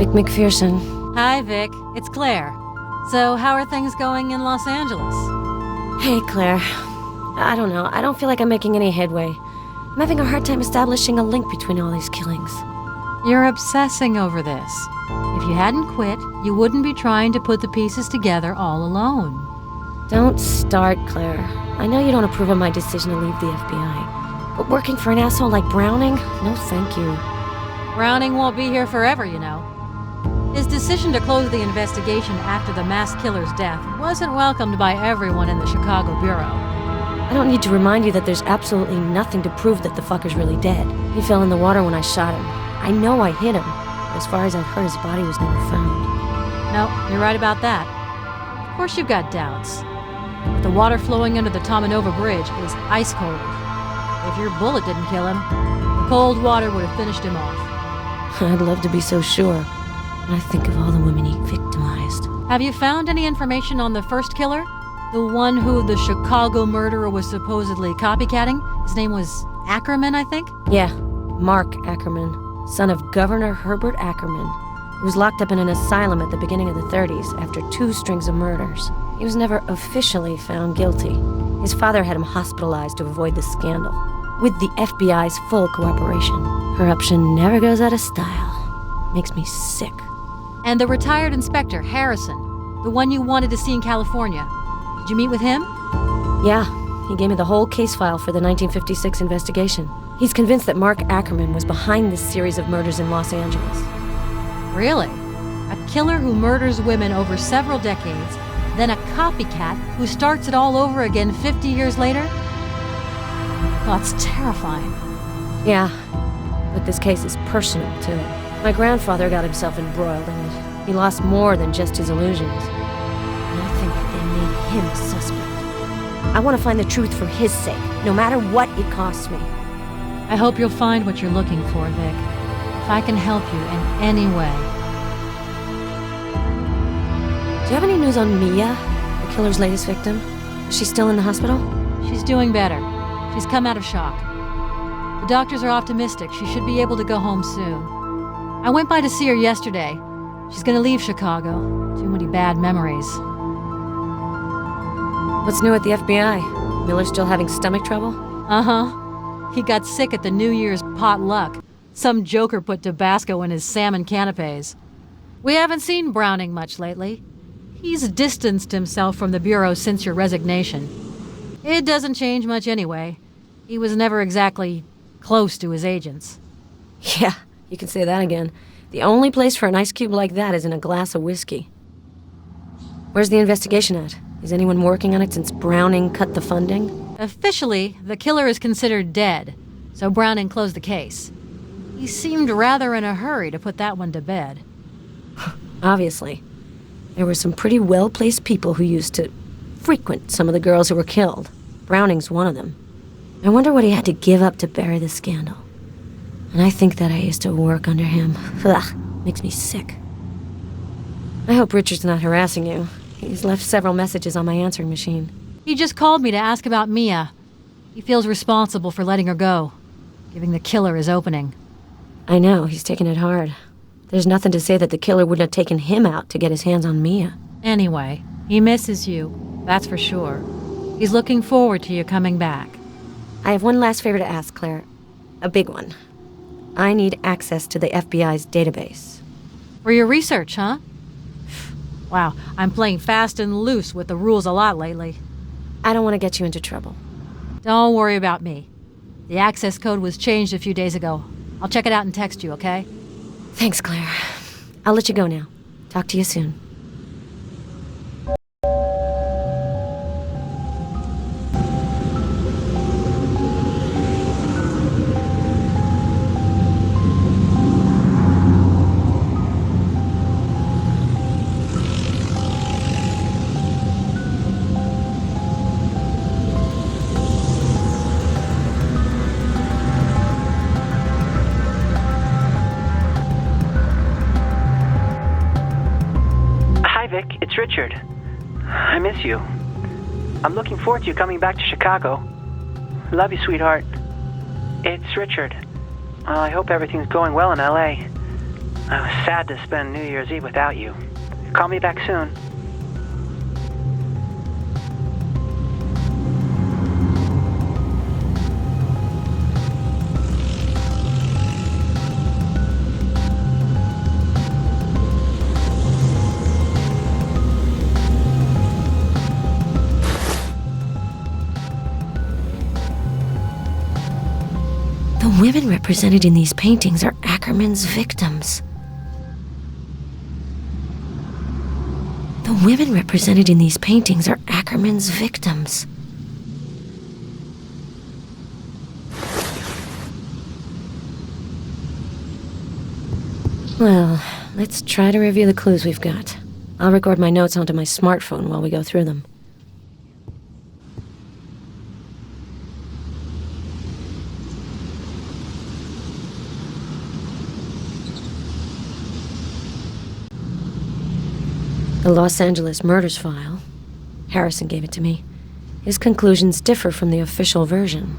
Vic McPherson. Hi, Vic. It's Claire. So, how are things going in Los Angeles? Hey, Claire. I don't know. I don't feel like I'm making any headway. I'm having a hard time establishing a link between all these killings. You're obsessing over this. If you hadn't quit, you wouldn't be trying to put the pieces together all alone. Don't start, Claire. I know you don't approve of my decision to leave the FBI. But working for an asshole like Browning? No, thank you. Browning won't be here forever, you know. His decision to close the investigation after the mass killer's death wasn't welcomed by everyone in the Chicago Bureau. I don't need to remind you that there's absolutely nothing to prove that the fucker's really dead. He fell in the water when I shot him. I know I hit him. But as far as I've heard, his body was never found. No, you're right about that. Of course you've got doubts. But the water flowing under the Tomanova Bridge is ice cold. If your bullet didn't kill him, the cold water would have finished him off. I'd love to be so sure. When I think of all the women he victimized. Have you found any information on the first killer? The one who the Chicago murderer was supposedly copycatting? His name was Ackerman, I think? Yeah, Mark Ackerman, son of Governor Herbert Ackerman. He was locked up in an asylum at the beginning of the 30s after 2 strings of murders. He was never officially found guilty. His father had him hospitalized to avoid the scandal, with the FBI's full cooperation. Corruption never goes out of style. Makes me sick. And the retired inspector, Harrison, the one you wanted to see in California. Did you meet with him? Yeah, he gave me the whole case file for the 1956 investigation. He's convinced that Mark Ackerman was behind this series of murders in Los Angeles. Really? A killer who murders women over several decades, then a copycat who starts it all over again 50 years later? That's terrifying. Yeah, but this case is personal, too. My grandfather got himself embroiled in it. He lost more than just his illusions. And I think that they made him a suspect. I want to find the truth for his sake, no matter what it costs me. I hope you'll find what you're looking for, Vic. If I can help you in any way. Do you have any news on Mia, the killer's latest victim? Is she still in the hospital? She's doing better. She's come out of shock. The doctors are optimistic she should be able to go home soon. I went by to see her yesterday. She's gonna leave Chicago. Too many bad memories. What's new at the FBI? Miller's still having stomach trouble? Uh-huh. He got sick at the New Year's potluck. Some joker put Tabasco in his salmon canapes. We haven't seen Browning much lately. He's distanced himself from the Bureau since your resignation. It doesn't change much anyway. He was never exactly close to his agents. Yeah, you can say that again. The only place for an ice cube like that is in a glass of whiskey. Where's the investigation at? Is anyone working on it since Browning cut the funding? Officially, the killer is considered dead, so Browning closed the case. He seemed rather in a hurry to put that one to bed. Obviously. There were some pretty well-placed people who used to frequent some of the girls who were killed. Browning's one of them. I wonder what he had to give up to bury the scandal. And I think that I used to work under him. Ugh, makes me sick. I hope Richard's not harassing you. He's left several messages on my answering machine. He just called me to ask about Mia. He feels responsible for letting her go, giving the killer his opening. I know, he's taking it hard. There's nothing to say that the killer wouldn't have taken him out to get his hands on Mia. Anyway, he misses you, that's for sure. He's looking forward to you coming back. I have one last favor to ask, Claire. A big one. I need access to the FBI's database. For your research, huh? Wow, I'm playing fast and loose with the rules a lot lately. I don't want to get you into trouble. Don't worry about me. The access code was changed a few days ago. I'll check it out and text you, okay? Thanks, Claire. I'll let you go now. Talk to you soon. It's Richard. I miss you. I'm looking forward to you coming back to Chicago. Love you, sweetheart. It's Richard. I hope everything's going well in LA. I was sad to spend New Year's Eve without you. Call me back soon. The women represented in these paintings are Ackerman's victims. The women represented in these paintings are Ackerman's victims. Well, let's try to review the clues we've got. I'll record my notes onto my smartphone while we go through them. The Los Angeles murders file. Harrison gave it to me. His conclusions differ from the official version.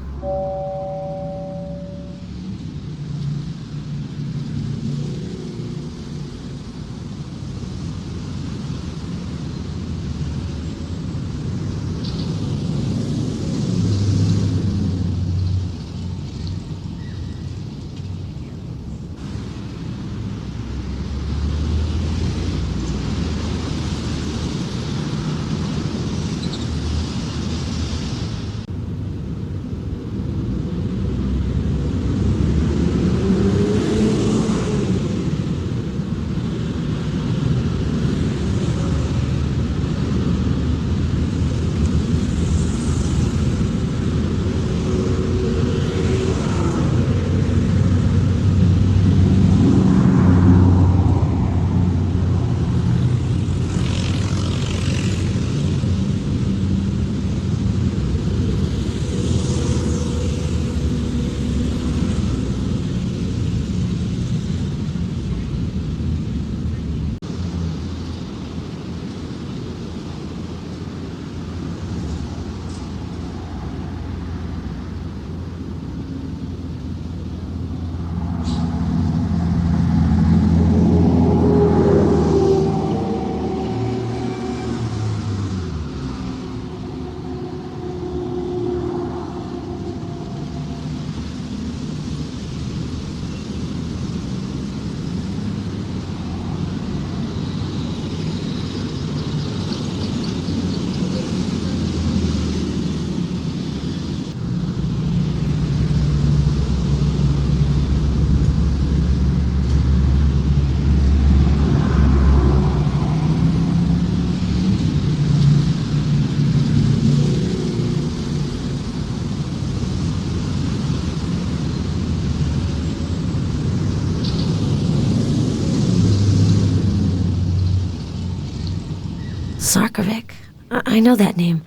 Sarkovic. I know that name.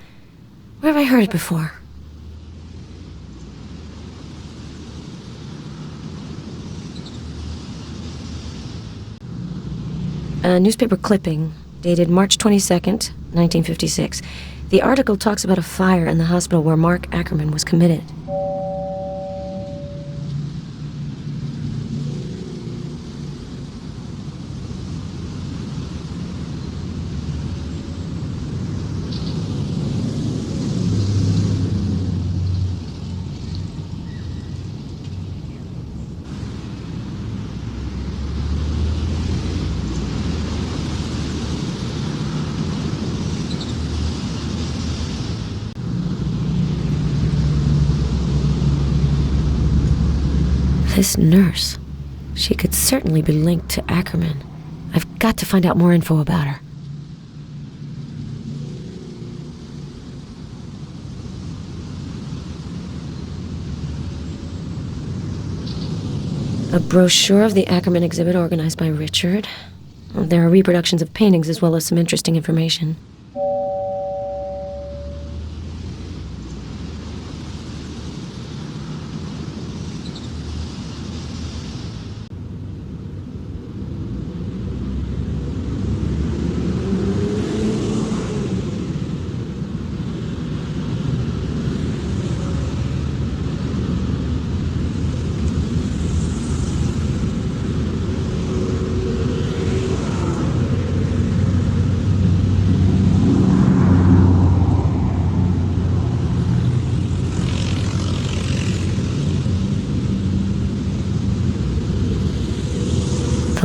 Where have I heard it before? A newspaper clipping dated March 22nd, 1956. The article talks about a fire in the hospital where Mark Ackerman was committed. This nurse, she could certainly be linked to Ackerman. I've got to find out more info about her. A brochure of the Ackerman exhibit organized by Richard. There are reproductions of paintings as well as some interesting information.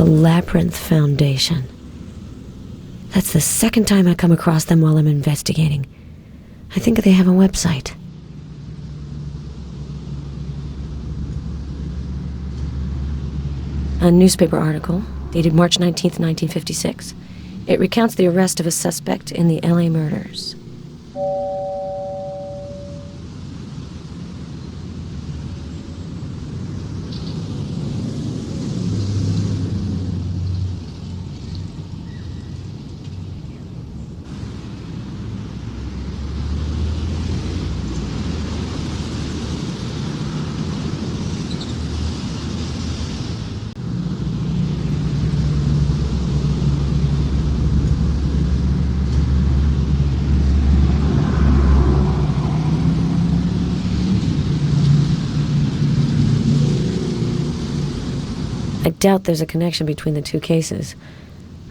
The Labyrinth Foundation. That's the second time I come across them while I'm investigating. I think they have a website. A newspaper article, dated March 19th, 1956. It recounts the arrest of a suspect in the LA murders. I doubt there's a connection between the two cases.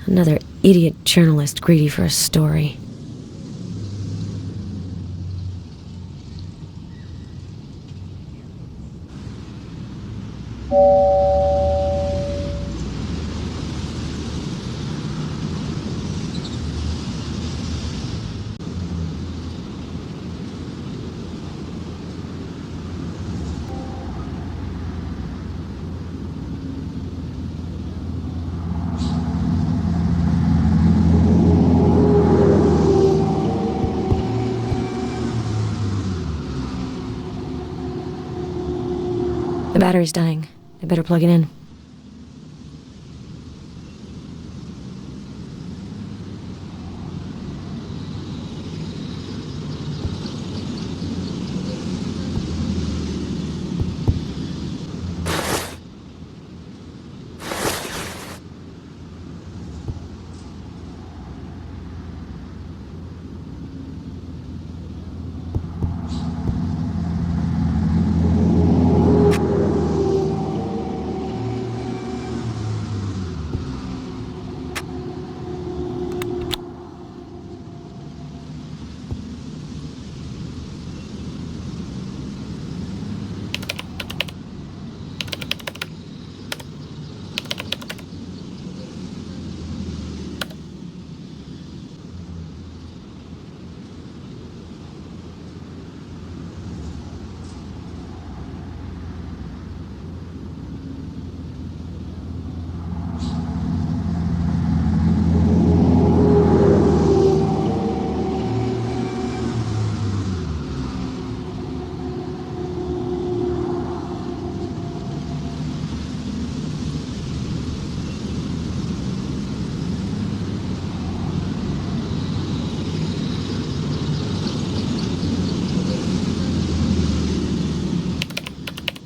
Another idiot journalist greedy for a story. The battery's dying. I better plug it in.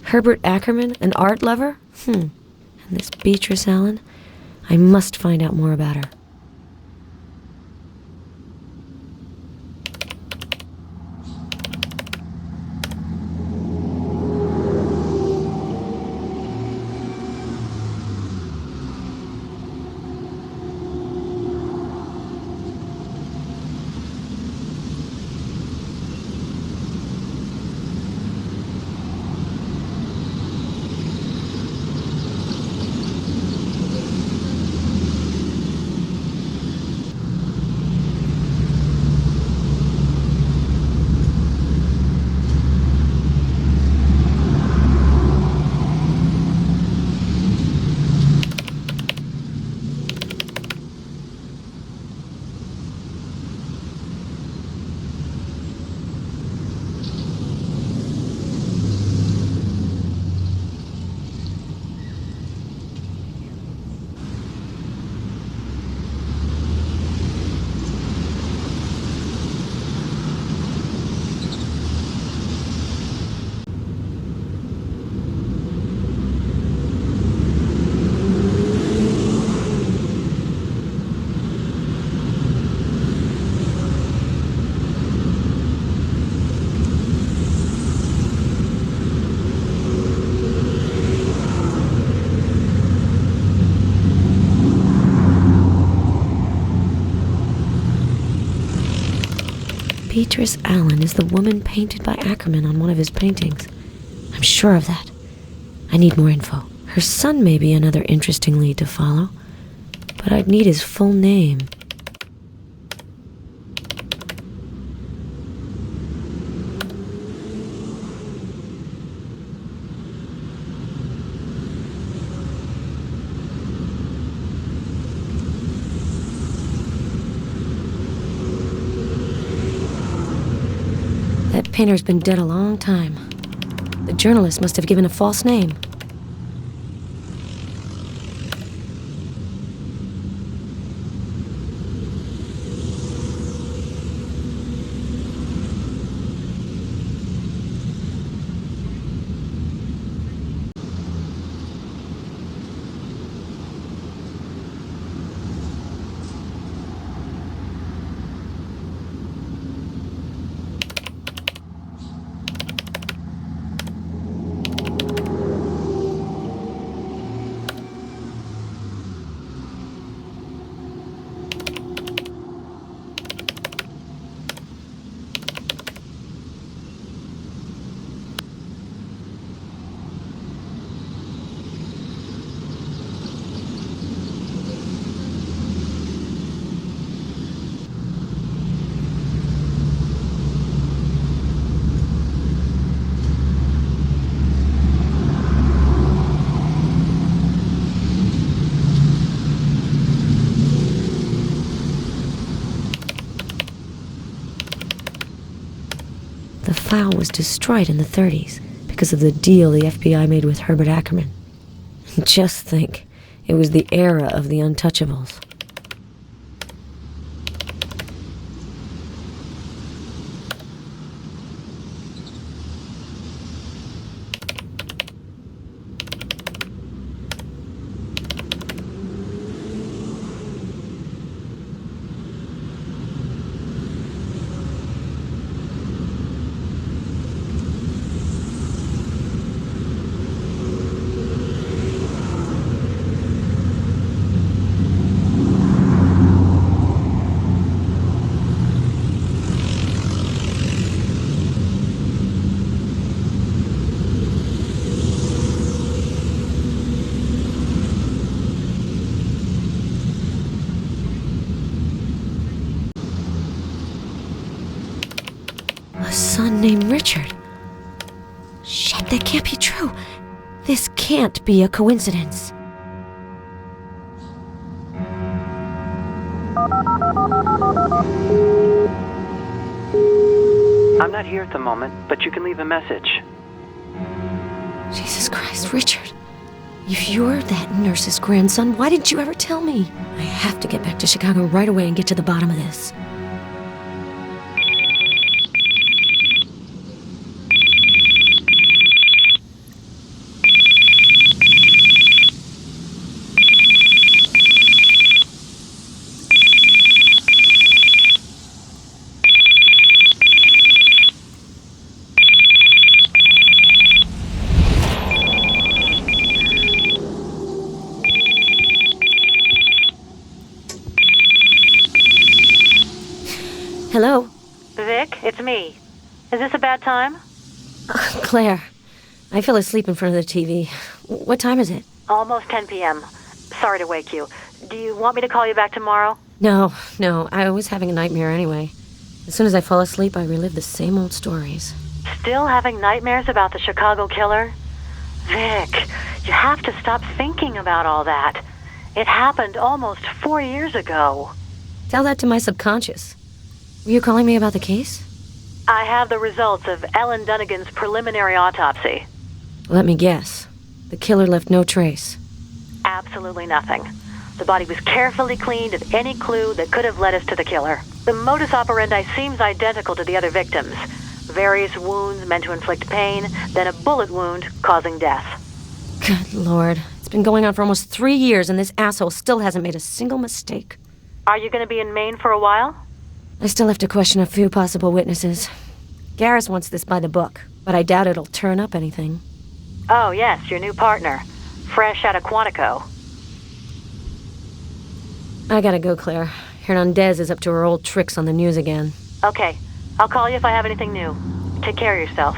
Herbert Ackerman, an art lover? And this Beatrice Allen? I must find out more about her. Beatrice Allen is the woman painted by Ackerman on one of his paintings. I'm sure of that. I need more info. Her son may be another interesting lead to follow, but I'd need his full name. That painter's been dead a long time. The journalist must have given a false name. The file was destroyed in the 30s because of the deal the FBI made with Herbert Ackerman. Just think, it was the era of the untouchables. A son named Richard. Shit, that can't be true. This can't be a coincidence. I'm not here at the moment, but you can leave a message. Jesus Christ, Richard. If you're that nurse's grandson, why didn't you ever tell me? I have to get back to Chicago right away and get to the bottom of this. Hello? Vic, it's me. Is this a bad time? Claire, I fell asleep in front of the TV. What time is it? Almost 10 p.m. Sorry to wake you. Do you want me to call you back tomorrow? No, I was having a nightmare anyway. As soon as I fall asleep, I relive the same old stories. Still having nightmares about the Chicago killer? Vic, you have to stop thinking about all that. It happened almost 4 years ago. Tell that to my subconscious. Were you calling me about the case? I have the results of Ellen Dunnigan's preliminary autopsy. Let me guess. The killer left no trace. Absolutely nothing. The body was carefully cleaned of any clue that could have led us to the killer. The modus operandi seems identical to the other victims. Various wounds meant to inflict pain, then a bullet wound causing death. Good Lord. It's been going on for almost 3 years and this asshole still hasn't made a single mistake. Are you going to be in Maine for a while? I still have to question a few possible witnesses. Garrus wants this by the book, but I doubt it'll turn up anything. Oh, yes, your new partner. Fresh out of Quantico. I gotta go, Claire. Hernandez is up to her old tricks on the news again. Okay, I'll call you if I have anything new. Take care of yourself.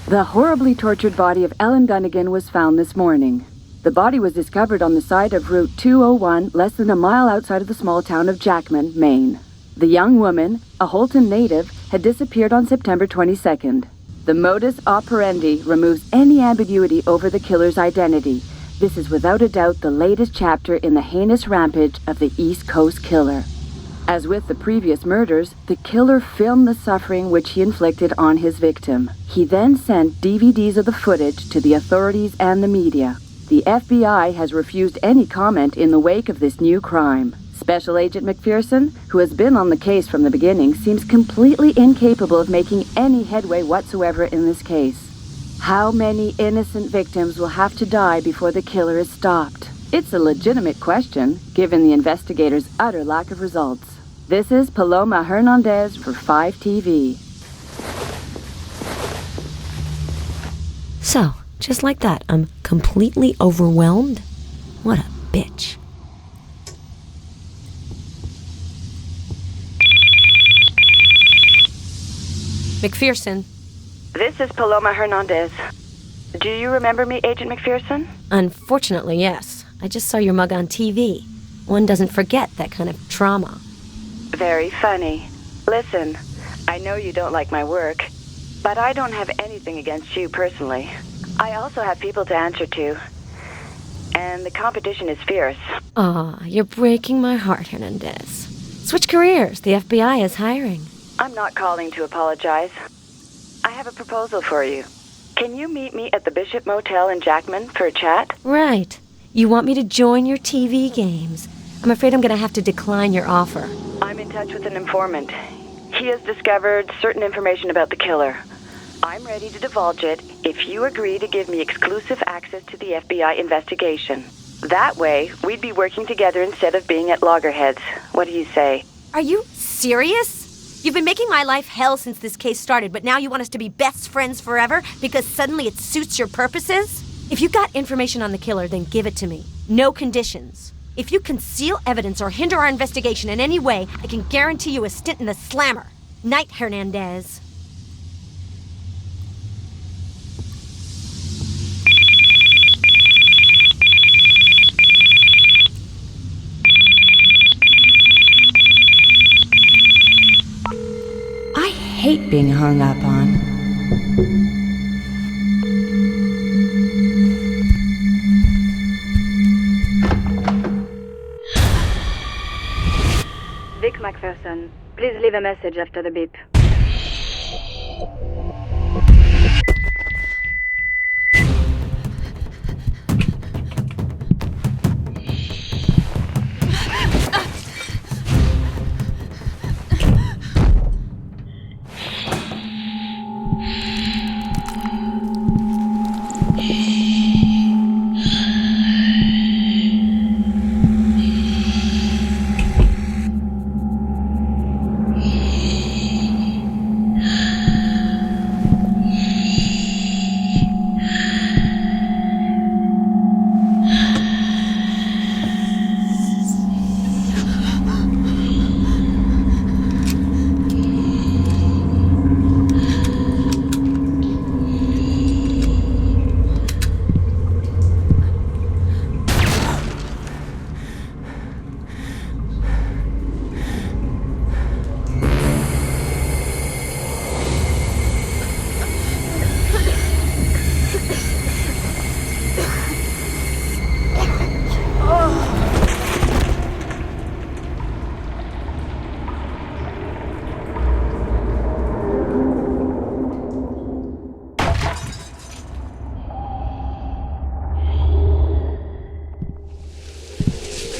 The horribly tortured body of Ellen Gunnigan was found this morning. The body was discovered on the side of Route 201, less than a mile outside of the small town of Jackman, Maine. The young woman, a Holton native, had disappeared on September 22nd. The modus operandi removes any ambiguity over the killer's identity. This is without a doubt the latest chapter in the heinous rampage of the East Coast Killer. As with the previous murders, the killer filmed the suffering which he inflicted on his victim. He then sent DVDs of the footage to the authorities and the media. The FBI has refused any comment in the wake of this new crime. Special Agent McPherson, who has been on the case from the beginning, seems completely incapable of making any headway whatsoever in this case. How many innocent victims will have to die before the killer is stopped? It's a legitimate question, given the investigators' utter lack of results. This is Paloma Hernandez for 5TV. So, just like that, I'm completely overwhelmed? What a bitch. McPherson. This is Paloma Hernandez. Do you remember me, Agent McPherson? Unfortunately, yes. I just saw your mug on TV. One doesn't forget that kind of trauma. Very funny. Listen, I know you don't like my work, but I don't have anything against you personally. I also have people to answer to, and the competition is fierce. Aw, you're breaking my heart, Hernandez. Switch careers. The FBI is hiring. I'm not calling to apologize. I have a proposal for you. Can you meet me at the Bishop Motel in Jackman for a chat? Right. You want me to join your TV games. I'm afraid I'm going to have to decline your offer. I'm in touch with an informant. He has discovered certain information about the killer. I'm ready to divulge it if you agree to give me exclusive access to the FBI investigation. That way, we'd be working together instead of being at loggerheads. What do you say? Are you serious? You've been making my life hell since this case started, but now you want us to be best friends forever because suddenly it suits your purposes? If you've got information on the killer, then give it to me. No conditions. If you conceal evidence or hinder our investigation in any way, I can guarantee you a stint in the slammer. Night, Hernandez. I hate being hung up on. Vic McPherson, please leave a message after the beep.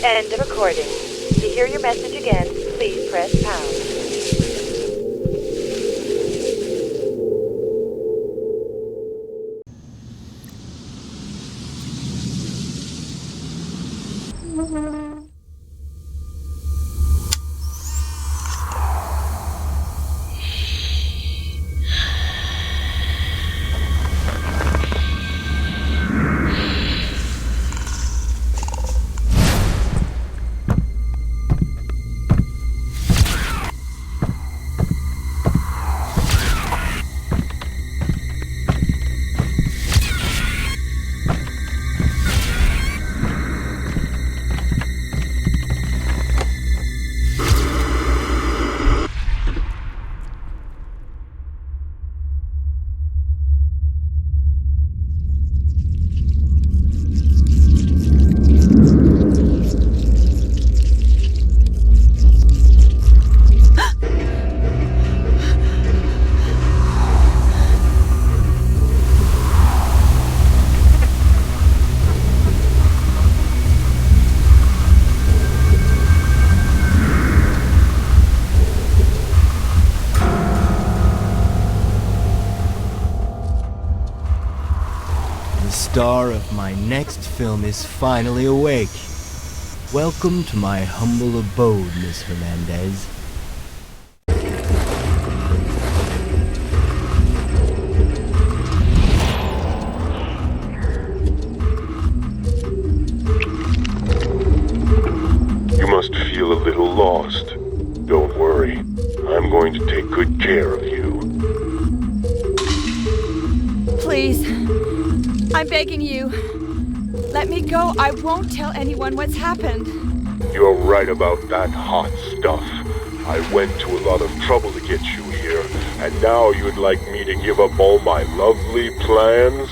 End of recording. To hear your message again, please press pound. star of my next film is finally awake. Welcome to my humble abode, Miss Hernandez. You must feel a little lost. Don't worry. I'm going to take good care of you. Please. I'm begging you. Let me go. I won't tell anyone what's happened. You're right about that hot stuff. I went to a lot of trouble to get you here, and now you'd like me to give up all my lovely plans?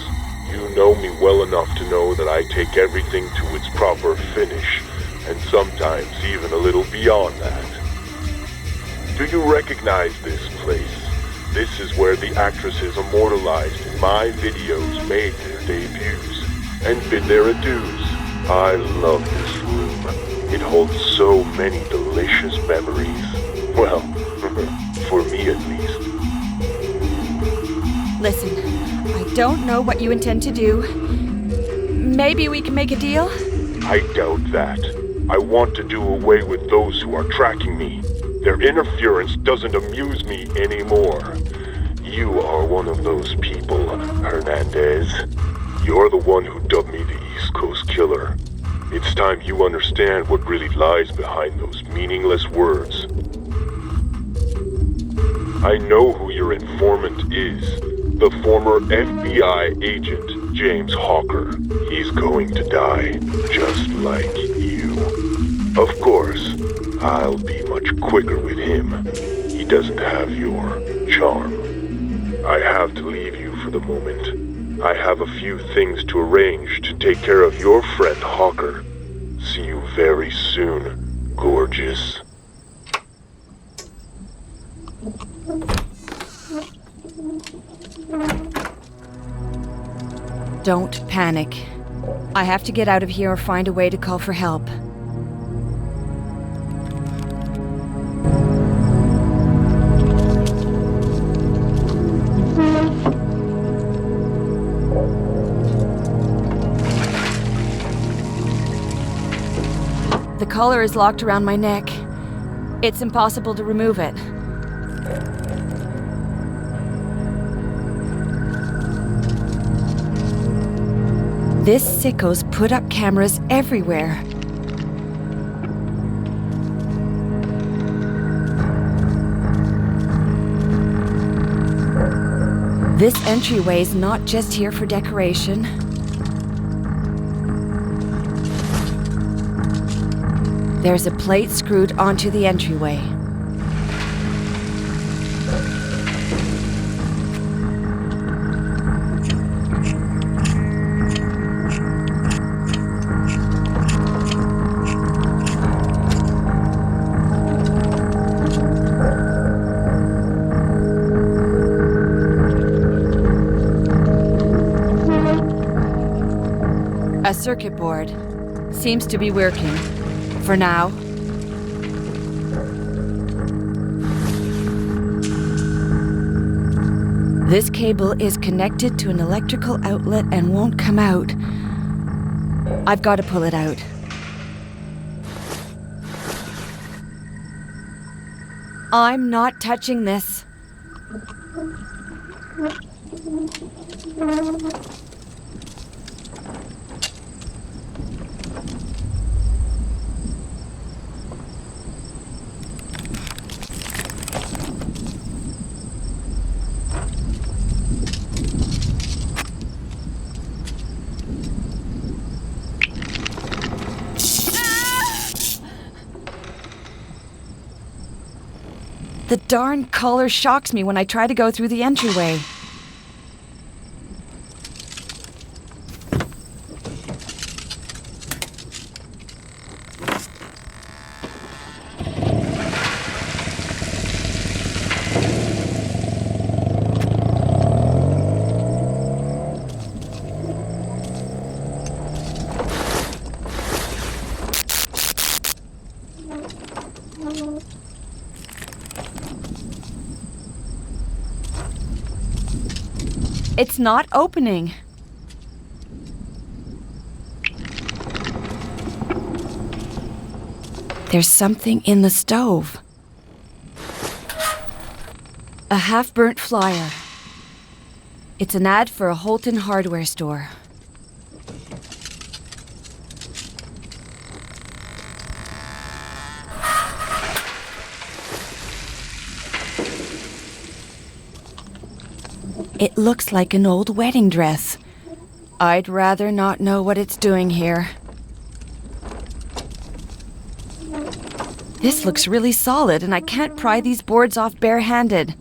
You know me well enough to know that I take everything to its proper finish, and sometimes even a little beyond that. Do you recognize this place? This is where the actresses immortalized in my videos made their debuts and bid their adieus. I love this room. It holds so many delicious memories. Well, for me at least. Listen, I don't know what you intend to do. Maybe we can make a deal? I doubt that. I want to do away with those who are tracking me. Their interference doesn't amuse me anymore. You are one of those people, Hernandez. You're the one who dubbed me the East Coast Killer. It's time you understand what really lies behind those meaningless words. I know who your informant is. The former FBI agent, James Hawker. He's going to die, just like you. Of course, I'll be much quicker with him. He doesn't have your charm. I have to leave you for the moment. I have a few things to arrange to take care of your friend Hawker. See you very soon, gorgeous. Don't panic. I have to get out of here or find a way to call for help. The collar is locked around my neck. It's impossible to remove it. This sicko's put up cameras everywhere. This entryway's not just here for decoration. There's a plate screwed onto the entryway. A circuit board. Seems to be working. For now. This cable is connected to an electrical outlet and won't come out. I've got to pull it out. I'm not touching this. The darn collar shocks me when I try to go through the entryway. It's not opening. There's something in the stove. A half-burnt flyer. It's an ad for a Holton hardware store. It looks like an old wedding dress. I'd rather not know what it's doing here. This looks really solid, and I can't pry these boards off barehanded.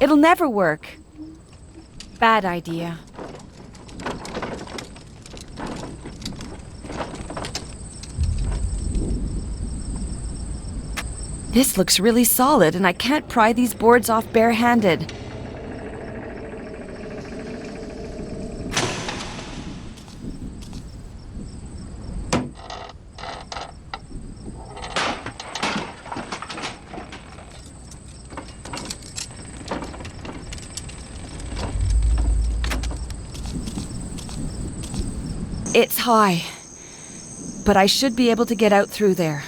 It'll never work. Bad idea. This looks really solid, and I can't pry these boards off barehanded. It's high, but I should be able to get out through there.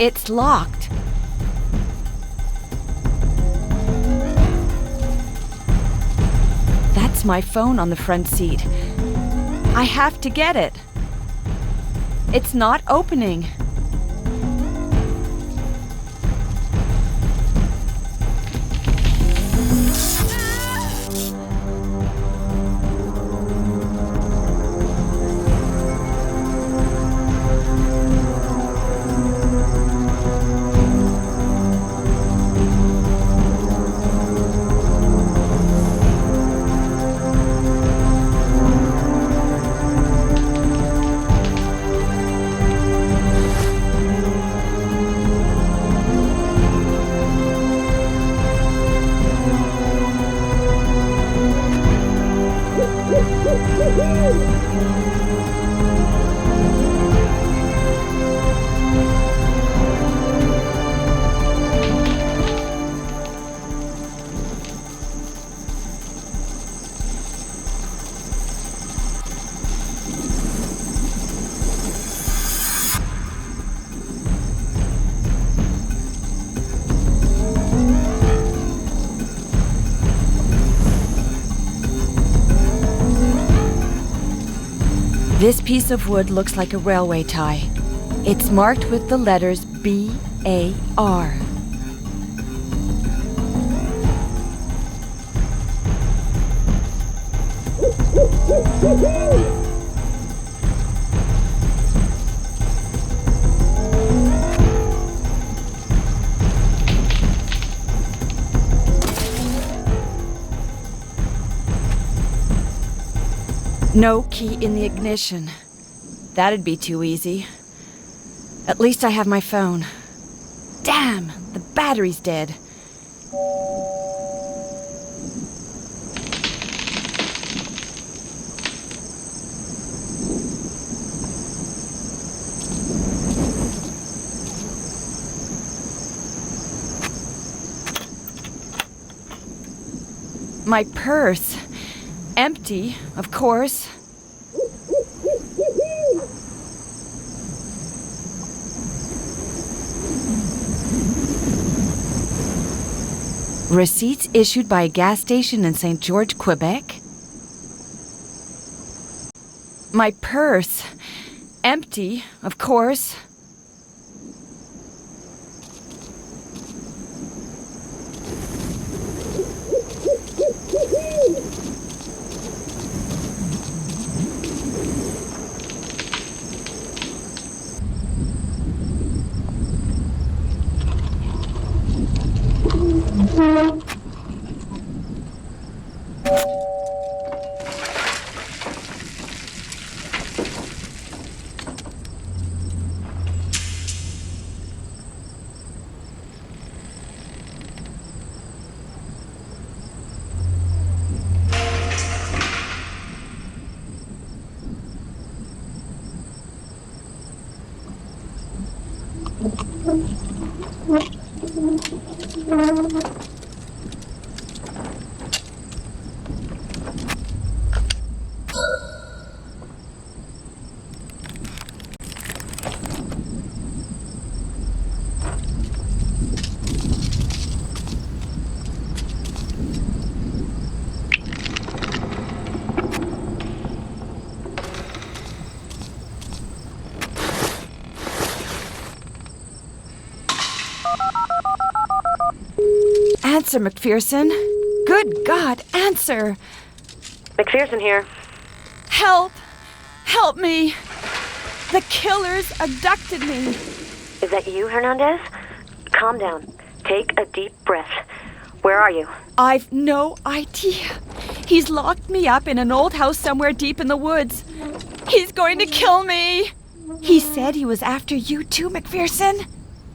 It's locked. That's my phone on the front seat. I have to get it. It's not opening. This piece of wood looks like a railway tie. It's marked with the letters B-A-R. No key in the ignition. That'd be too easy. At least I have my phone. Damn, the battery's dead. My purse. Empty, of course. Receipts issued by a gas station in St. George, Quebec. My purse. Empty, of course. Answer, McPherson. Good God, answer. McPherson here. Help! Help me! The killers abducted me. Is that you, Hernandez? Calm down. Take a deep breath. Where are you? I've no idea. He's locked me up in an old house somewhere deep in the woods. He's going to kill me. He said he was after you too, McPherson.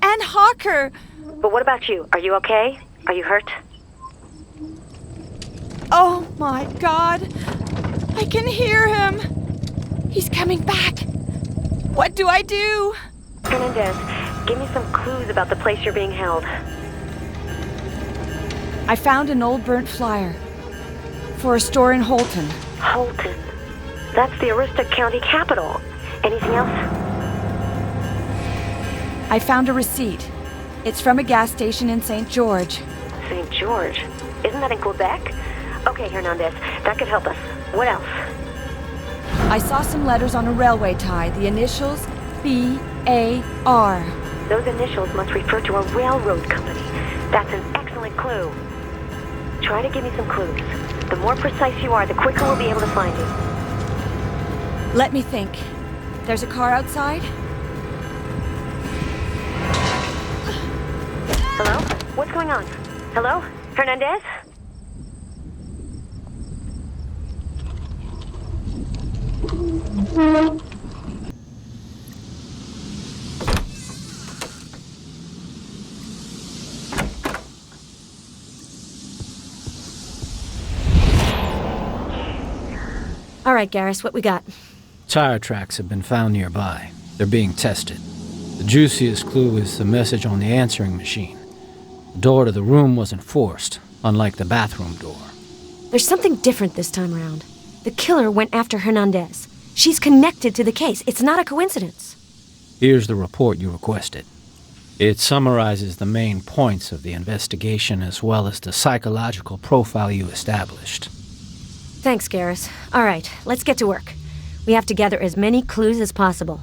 And Hawker. But what about you? Are you okay? Are you hurt? Oh my God. I can hear him. He's coming back. What do I do? Hernandez, give me some clues about the place you're being held. I found an old burnt flyer for a store in Holton. Holton? That's the Aroostook County capital. Anything else? I found a receipt. It's from a gas station in St. George. St. George? Isn't that in Quebec? Okay, Hernandez, that could help us. What else? I saw some letters on a railway tie, the initials B.A.R. Those initials must refer to a railroad company. That's an excellent clue. Try to give me some clues. The more precise you are, the quicker we'll be able to find you. Let me think. There's a car outside? Hello? What's going on? Hello? Hernandez? All right, Garrus, what we got? Tire tracks have been found nearby. They're being tested. The juiciest clue is the message on the answering machine. The door to the room wasn't forced, unlike the bathroom door. There's something different this time around. The killer went after Hernandez. She's connected to the case. It's not a coincidence. Here's the report you requested. It summarizes the main points of the investigation as well as the psychological profile you established. Thanks, Garrus. All right, let's get to work. We have to gather as many clues as possible.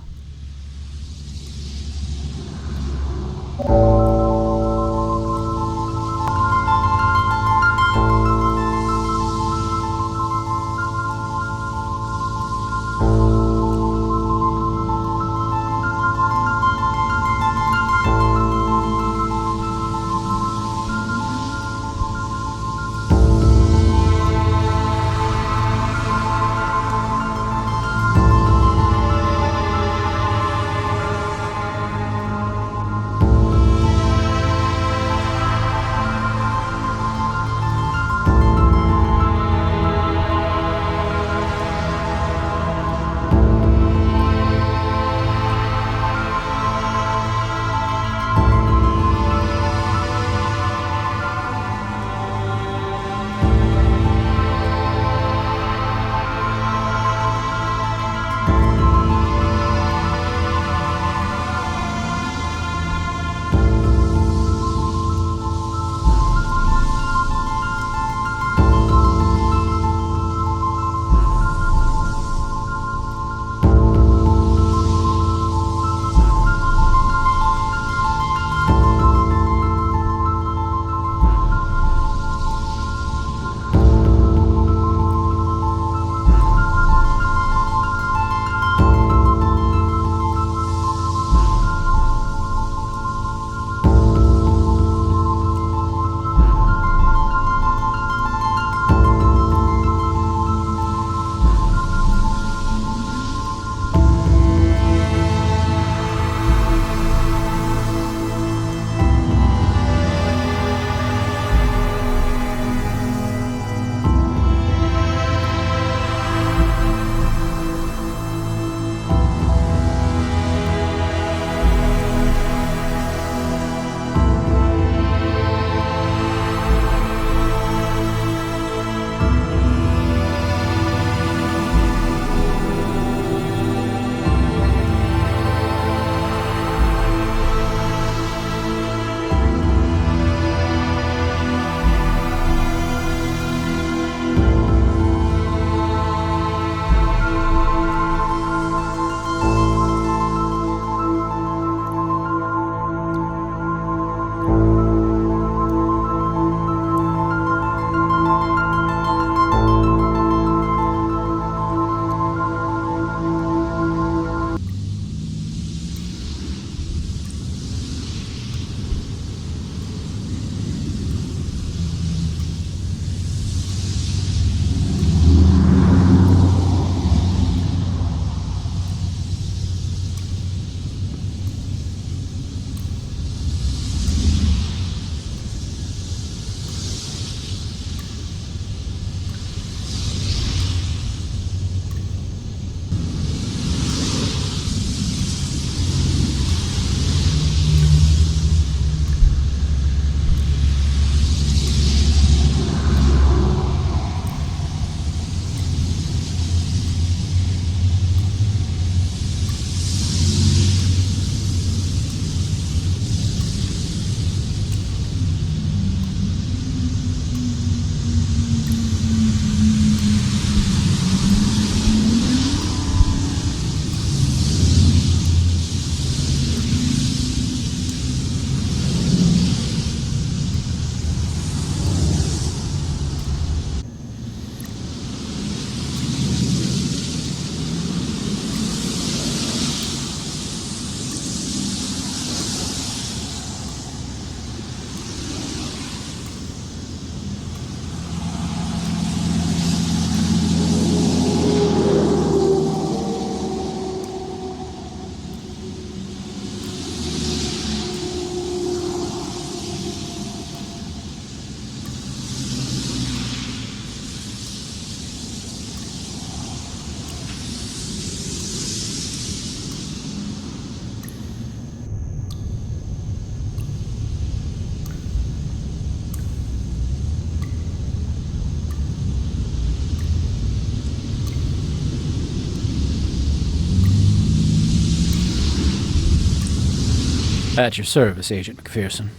At your service, Agent McPherson.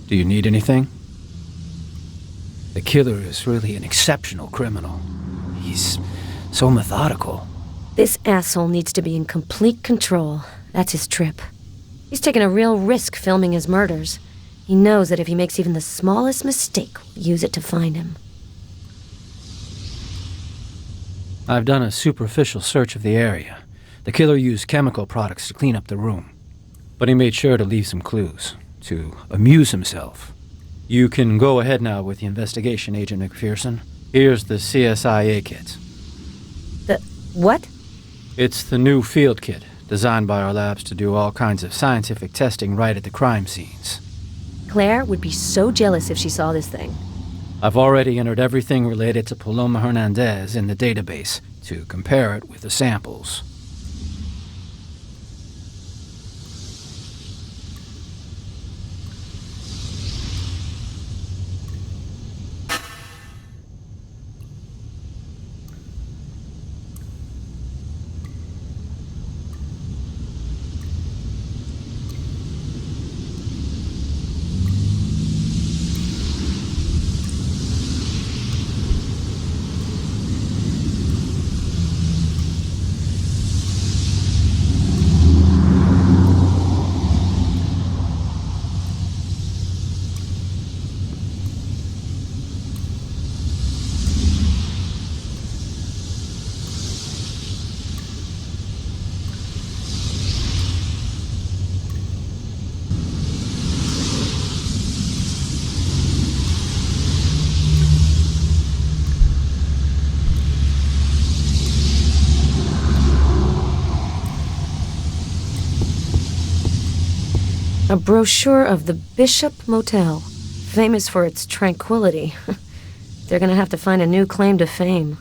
Do you need anything? The killer is really an exceptional criminal. He's so methodical. This asshole needs to be in complete control. That's his trip. He's taken a real risk filming his murders. He knows that if he makes even the smallest mistake, we'll use it to find him. I've done a superficial search of the area. The killer used chemical products to clean up the room. But he made sure to leave some clues, to amuse himself. You can go ahead now with the investigation, Agent McPherson. Here's the CSIA kit. The what? It's the new field kit, designed by our labs to do all kinds of scientific testing right at the crime scenes. Claire would be so jealous if she saw this thing. I've already entered everything related to Paloma Hernandez in the database to compare it with the samples. A brochure of the Bishop Motel, famous for its tranquility. They're gonna have to find a new claim to fame.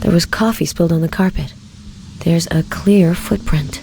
There was coffee spilled on the carpet. There's a clear footprint.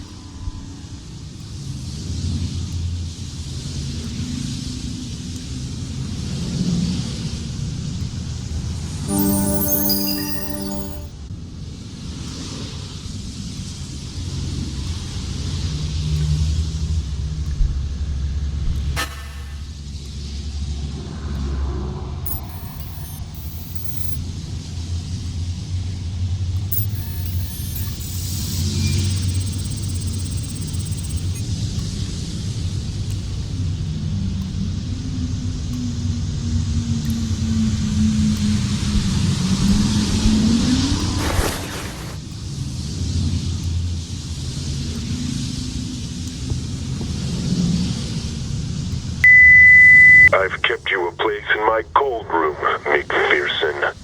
I've kept you a place in my cold room, McPherson.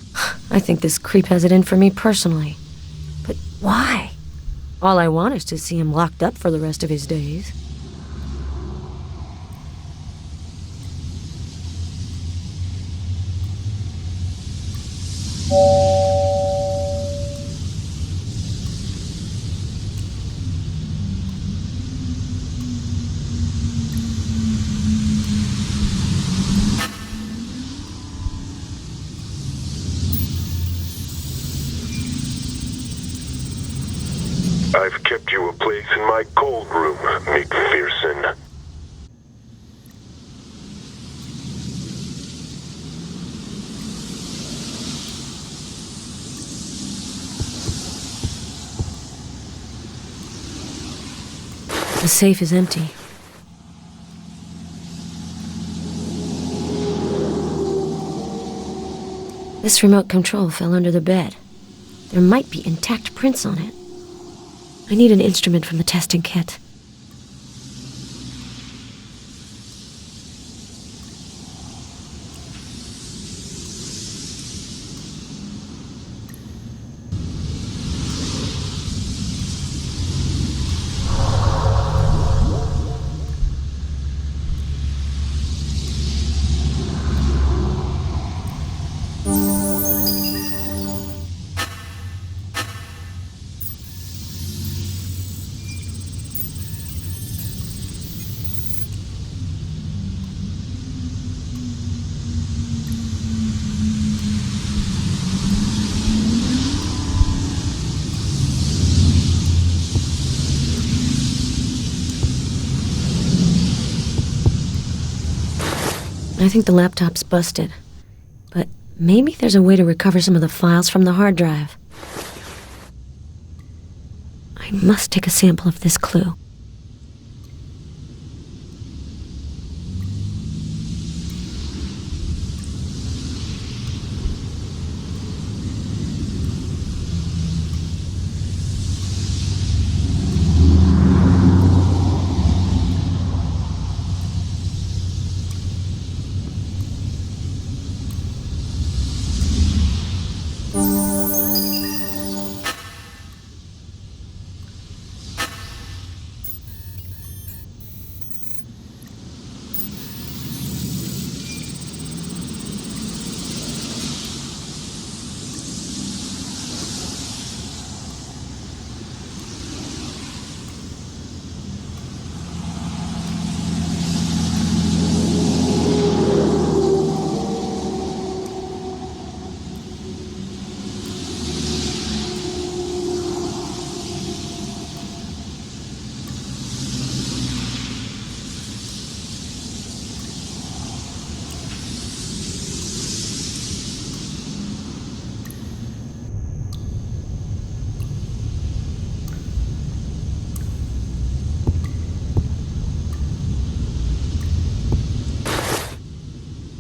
I think this creep has it in for me personally. But why? All I want is to see him locked up for the rest of his days. I've kept you a place in my cold room, McPherson. The safe is empty. This remote control fell under the bed. There might be intact prints on it. I need an instrument from the testing kit. I think the laptop's busted. But maybe there's a way to recover some of the files from the hard drive. I must take a sample of this clue.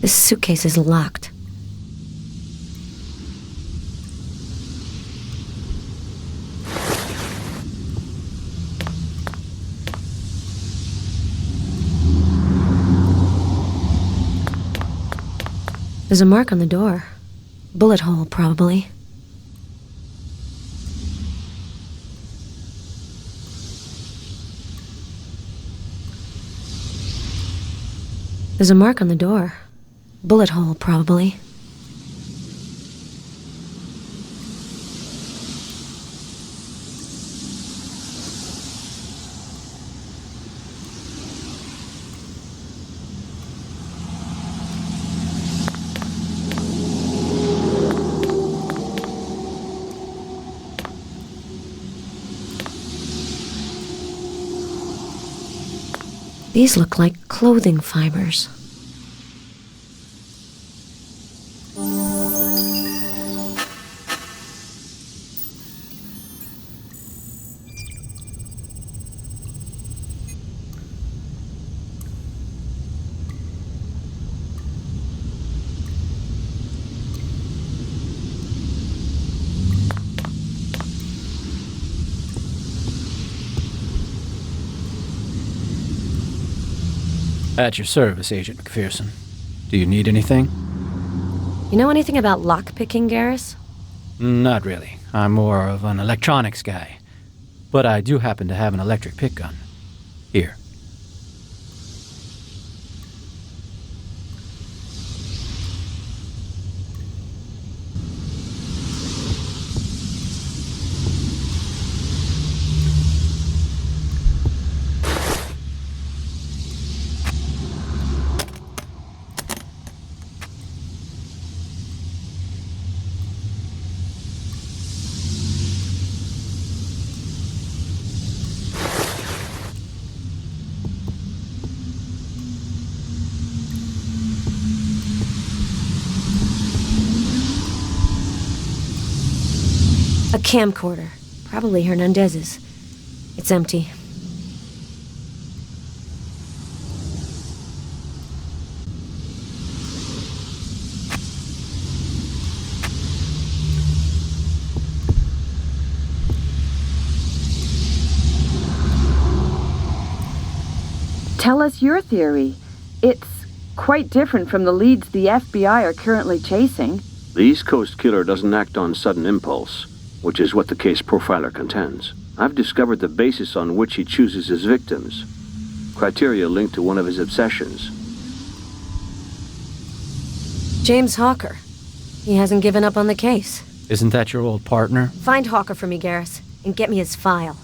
This suitcase is locked. There's a mark on the door. Bullet hole, probably. There's a mark on the door. Bullet hole, probably. These look like clothing fibers. At your service, Agent McPherson. Do you need anything? You know anything about lockpicking, Garrus? Not really. I'm more of an electronics guy. But I do happen to have an electric pick gun. Here. A camcorder. Probably Hernandez's. It's empty. Tell us your theory. It's quite different from the leads the FBI are currently chasing. The East Coast killer doesn't act on sudden impulse, which is what the case profiler contends. I've discovered the basis on which he chooses his victims. Criteria linked to one of his obsessions. James Hawker. He hasn't given up on the case. Isn't that your old partner? Find Hawker for me, Garrus, and get me his file.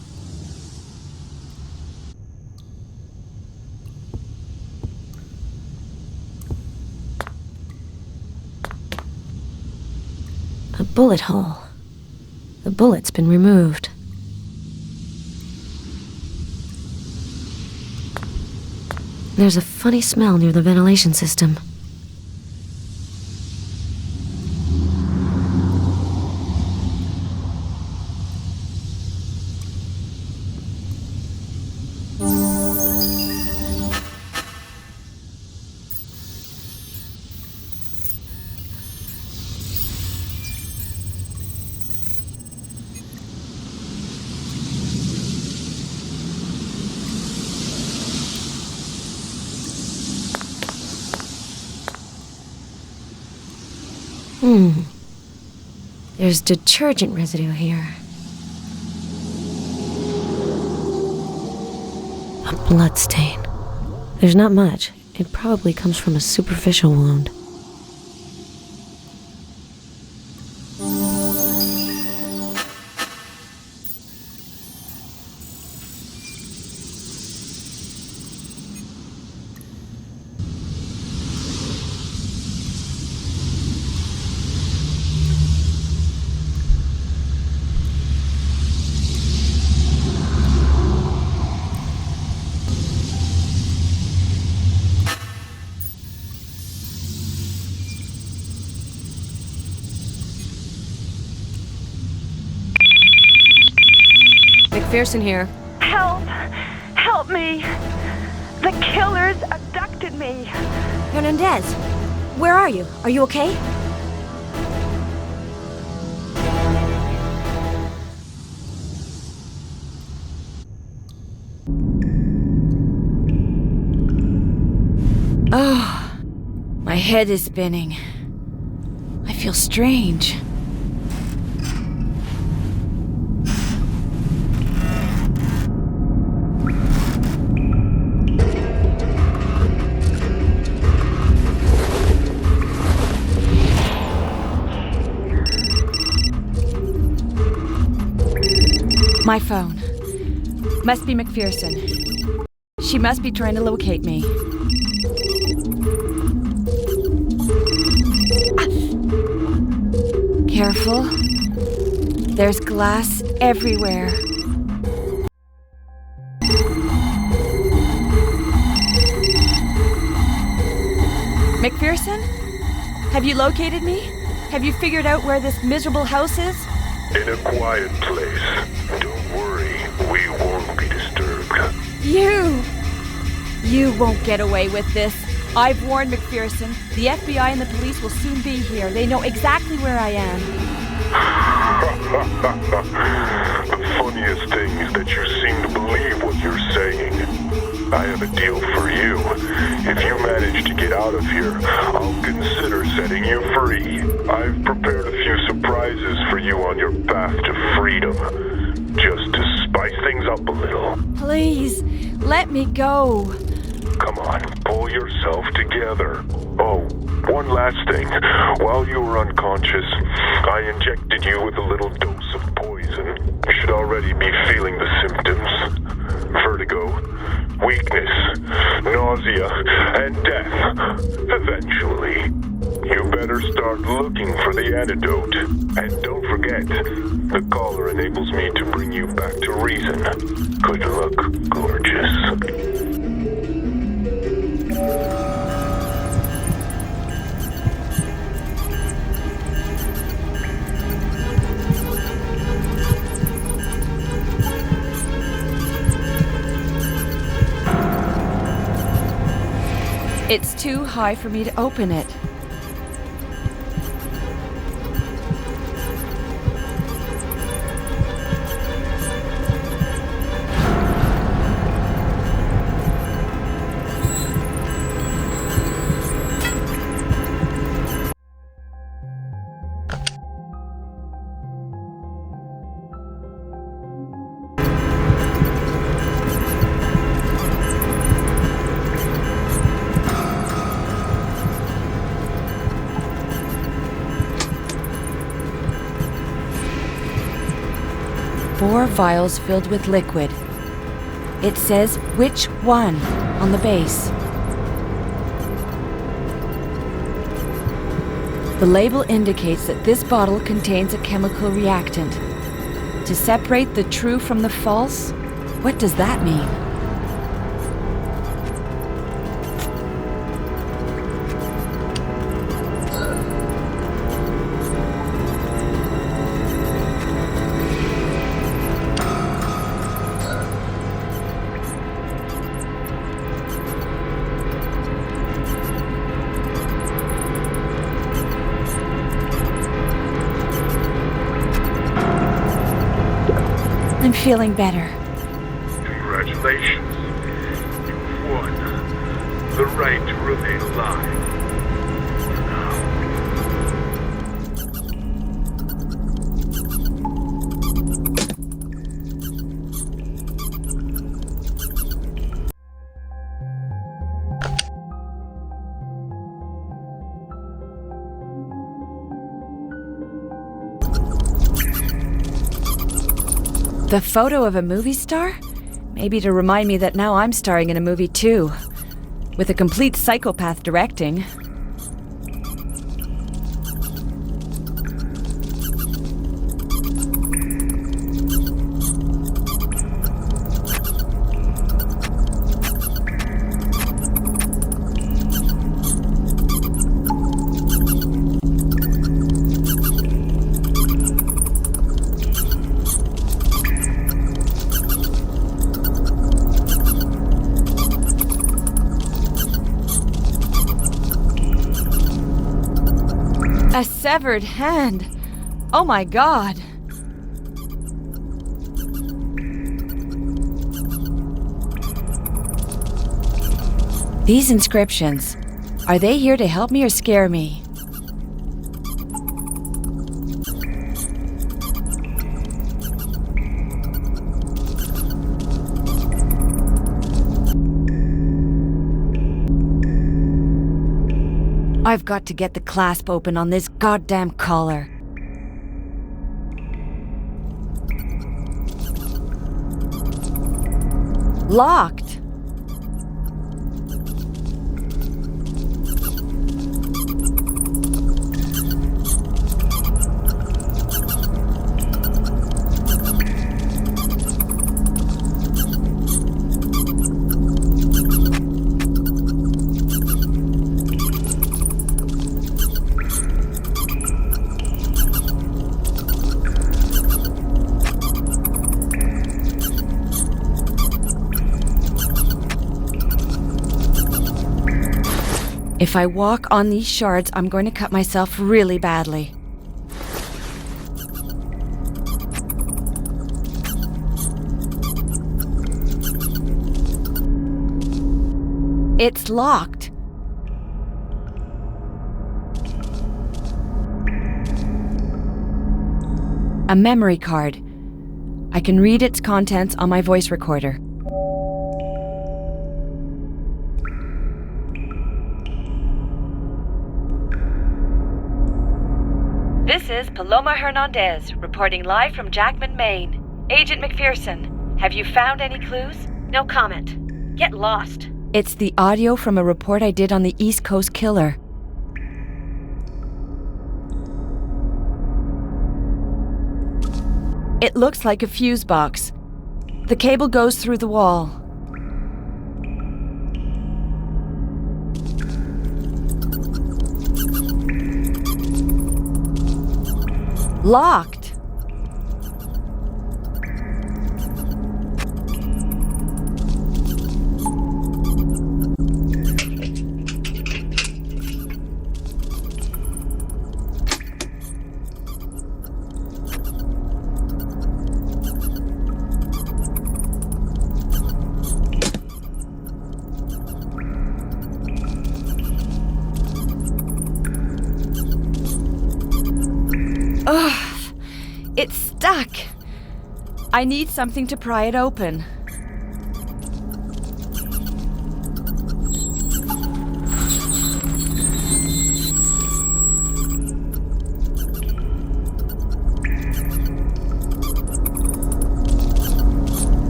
A bullet hole. The bullet's been removed. There's a funny smell near the ventilation system. There's detergent residue here. A blood stain. There's not much. It probably comes from a superficial wound. McPherson here. Help! Help me! The killers abducted me! Hernandez, where are you? Are you okay? Oh, my head is spinning. I feel strange. My phone. Must be McPherson. She must be trying to locate me. Careful. There's glass everywhere. McPherson? Have you located me? Have you figured out where this miserable house is? In a quiet place. Don't worry, we won't be disturbed. You won't get away with this. I've warned McPherson. The FBI and the police will soon be here. They know exactly where I am. The funniest thing is that you seem to believe what you're saying. I have a deal for you. If you manage to get out of here, I'll consider setting you free. I've prepared a few surprises for you on your path to freedom. Just to spice things up a little. Please, let me go. Come on, pull yourself together. Oh, one last thing. While you were unconscious, I injected you with a little dose of poison. You should already be feeling the symptoms. Vertigo, weakness, nausea, and death. Eventually. You better start looking for the antidote. And don't forget, the collar enables me to bring you back to reason. Good luck, gorgeous. It's too high for me to open it. Four vials filled with liquid. It says which one on the base. The label indicates that this bottle contains a chemical reactant. To separate the true from the false? What does that mean? I'm feeling better. Congratulations. You've won. The right to remain alive. For now. The photo of a movie star? Maybe to remind me that now I'm starring in a movie too. With a complete psychopath directing. A severed hand. Oh my god. These inscriptions, are they here to help me or scare me? I've got to get the clasp open on this goddamn collar. Locked. If I walk on these shards, I'm going to cut myself really badly. It's locked. A memory card. I can read its contents on my voice recorder. This is Paloma Hernandez, reporting live from Jackman, Maine. Agent McPherson, have you found any clues? No comment. Get lost. It's the audio from a report I did on the East Coast killer. It looks like a fuse box. The cable goes through the wall. Locked. Ugh, it's stuck. I need something to pry it open.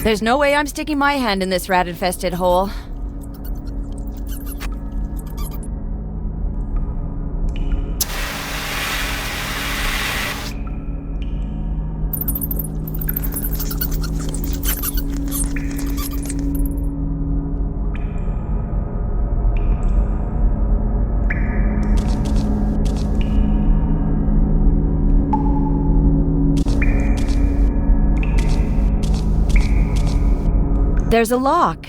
There's no way I'm sticking my hand in this rat-infested hole. There's a lock.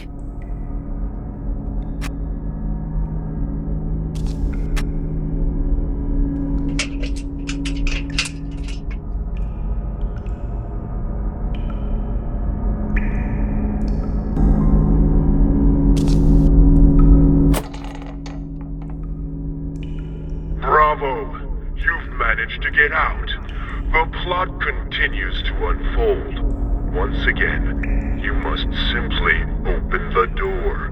To get out. The plot continues to unfold. Once again, you must simply open the door.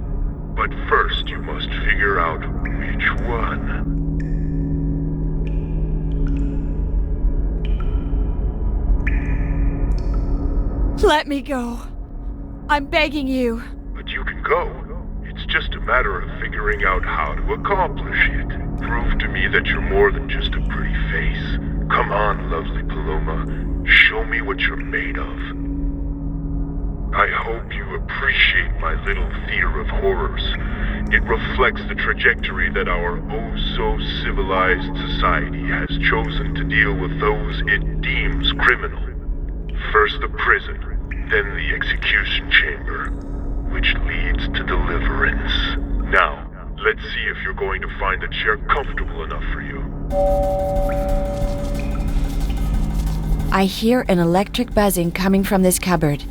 But first you must figure out which one. Let me go. I'm begging you. But you can go. It's just a matter of figuring out how to accomplish it. Prove to me that you're more than just a pretty face. Come on, lovely Paloma. Show me what you're made of. I hope you appreciate my little theater of horrors. It reflects the trajectory that our oh-so-civilized society has chosen to deal with those it deems criminal. First the prison, then the execution chamber, which leads to deliverance. Now, let's see if you're going to find the chair comfortable enough for you. I hear an electric buzzing coming from this cupboard.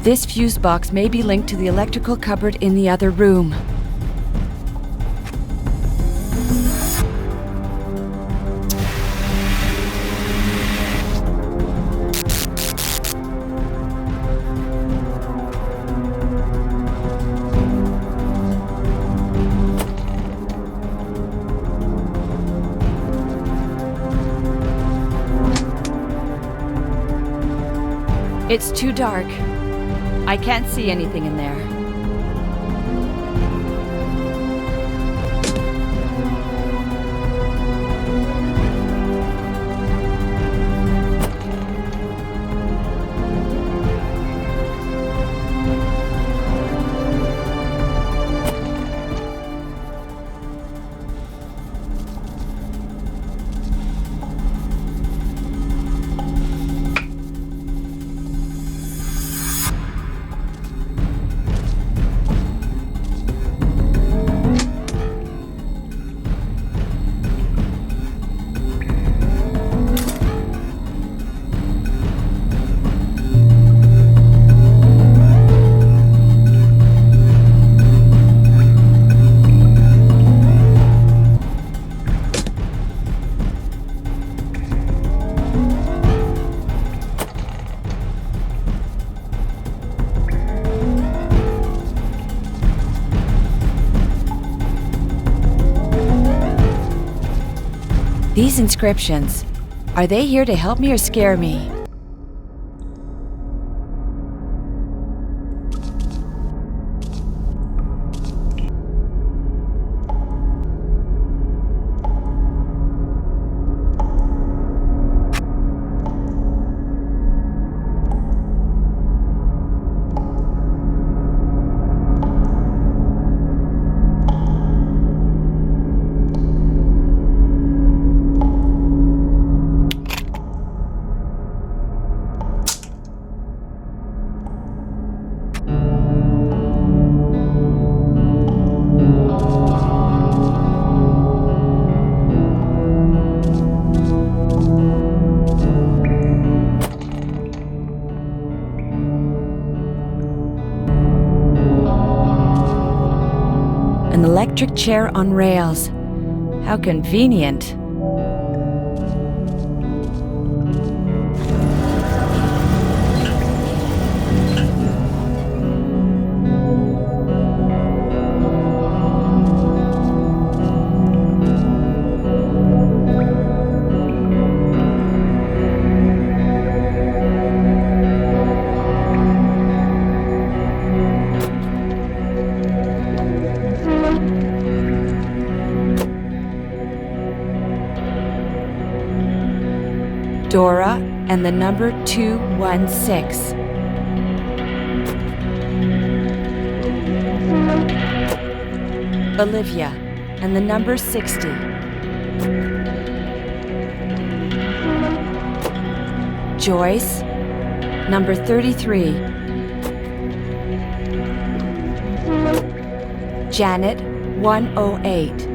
This fuse box may be linked to the electrical cupboard in the other room. It's too dark. I can't see anything in there. These inscriptions, are they here to help me or scare me? An electric chair on rails. How convenient. Dora and the number 216. Olivia, and the number 60. Joyce, number 33. Janet, 108.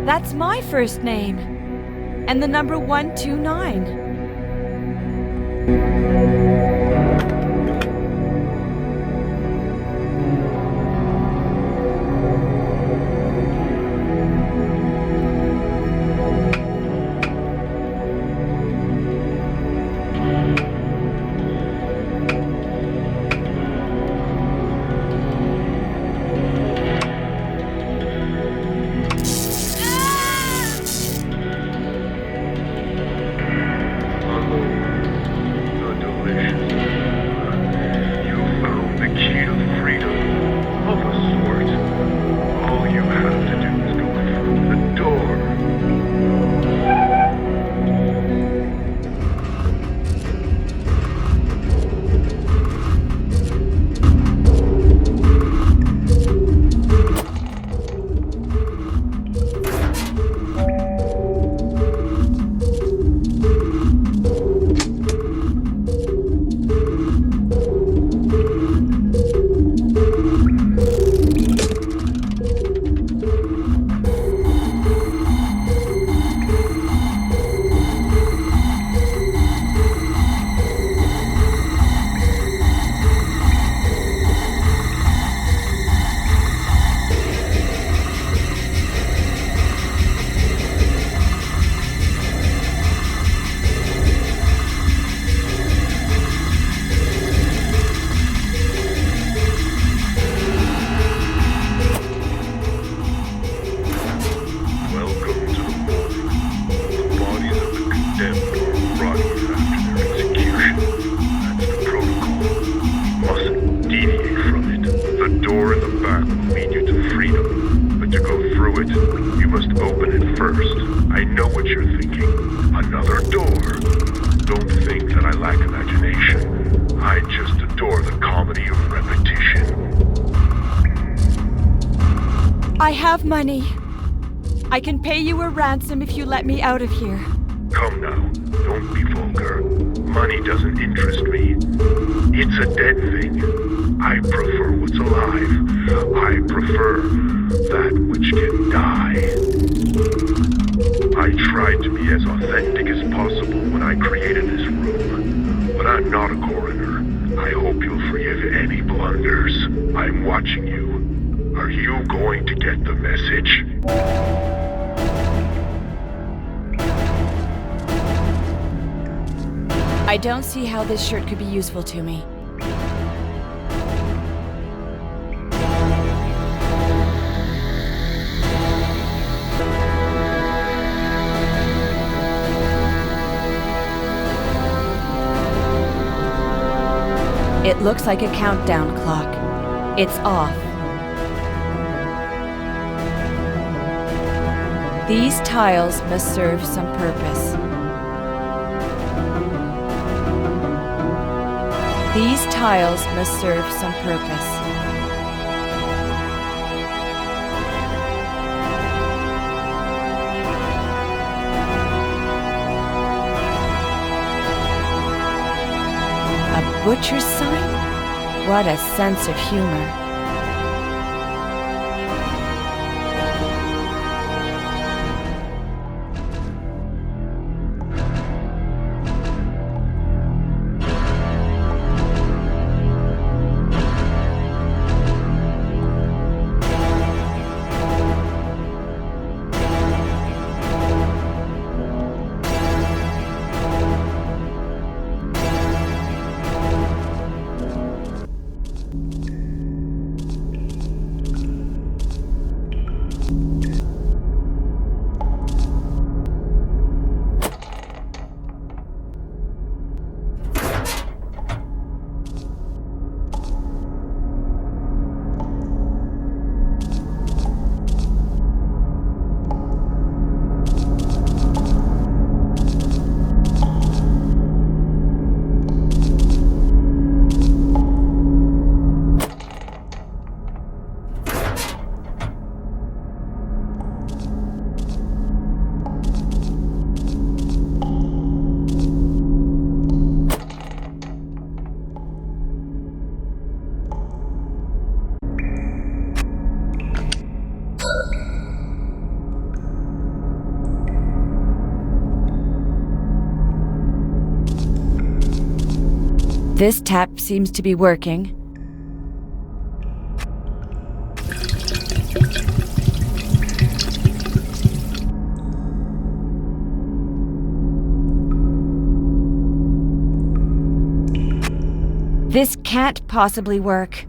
That's my first name. And the number 129. I have money. I can pay you a ransom if you let me out of here. Come now, don't be vulgar. Money doesn't interest me. It's a dead thing. I prefer what's alive. I prefer that which can die. I tried to be as authentic as possible when I created this room, but I'm not a coroner. I hope you'll forgive any blunders. I'm watching you. Are you going to get the message? I don't see how this shirt could be useful to me. It looks like a countdown clock. It's off. These tiles must serve some purpose. These tiles must serve some purpose. A butcher's sign? What a sense of humor. This tap seems to be working. This can't possibly work.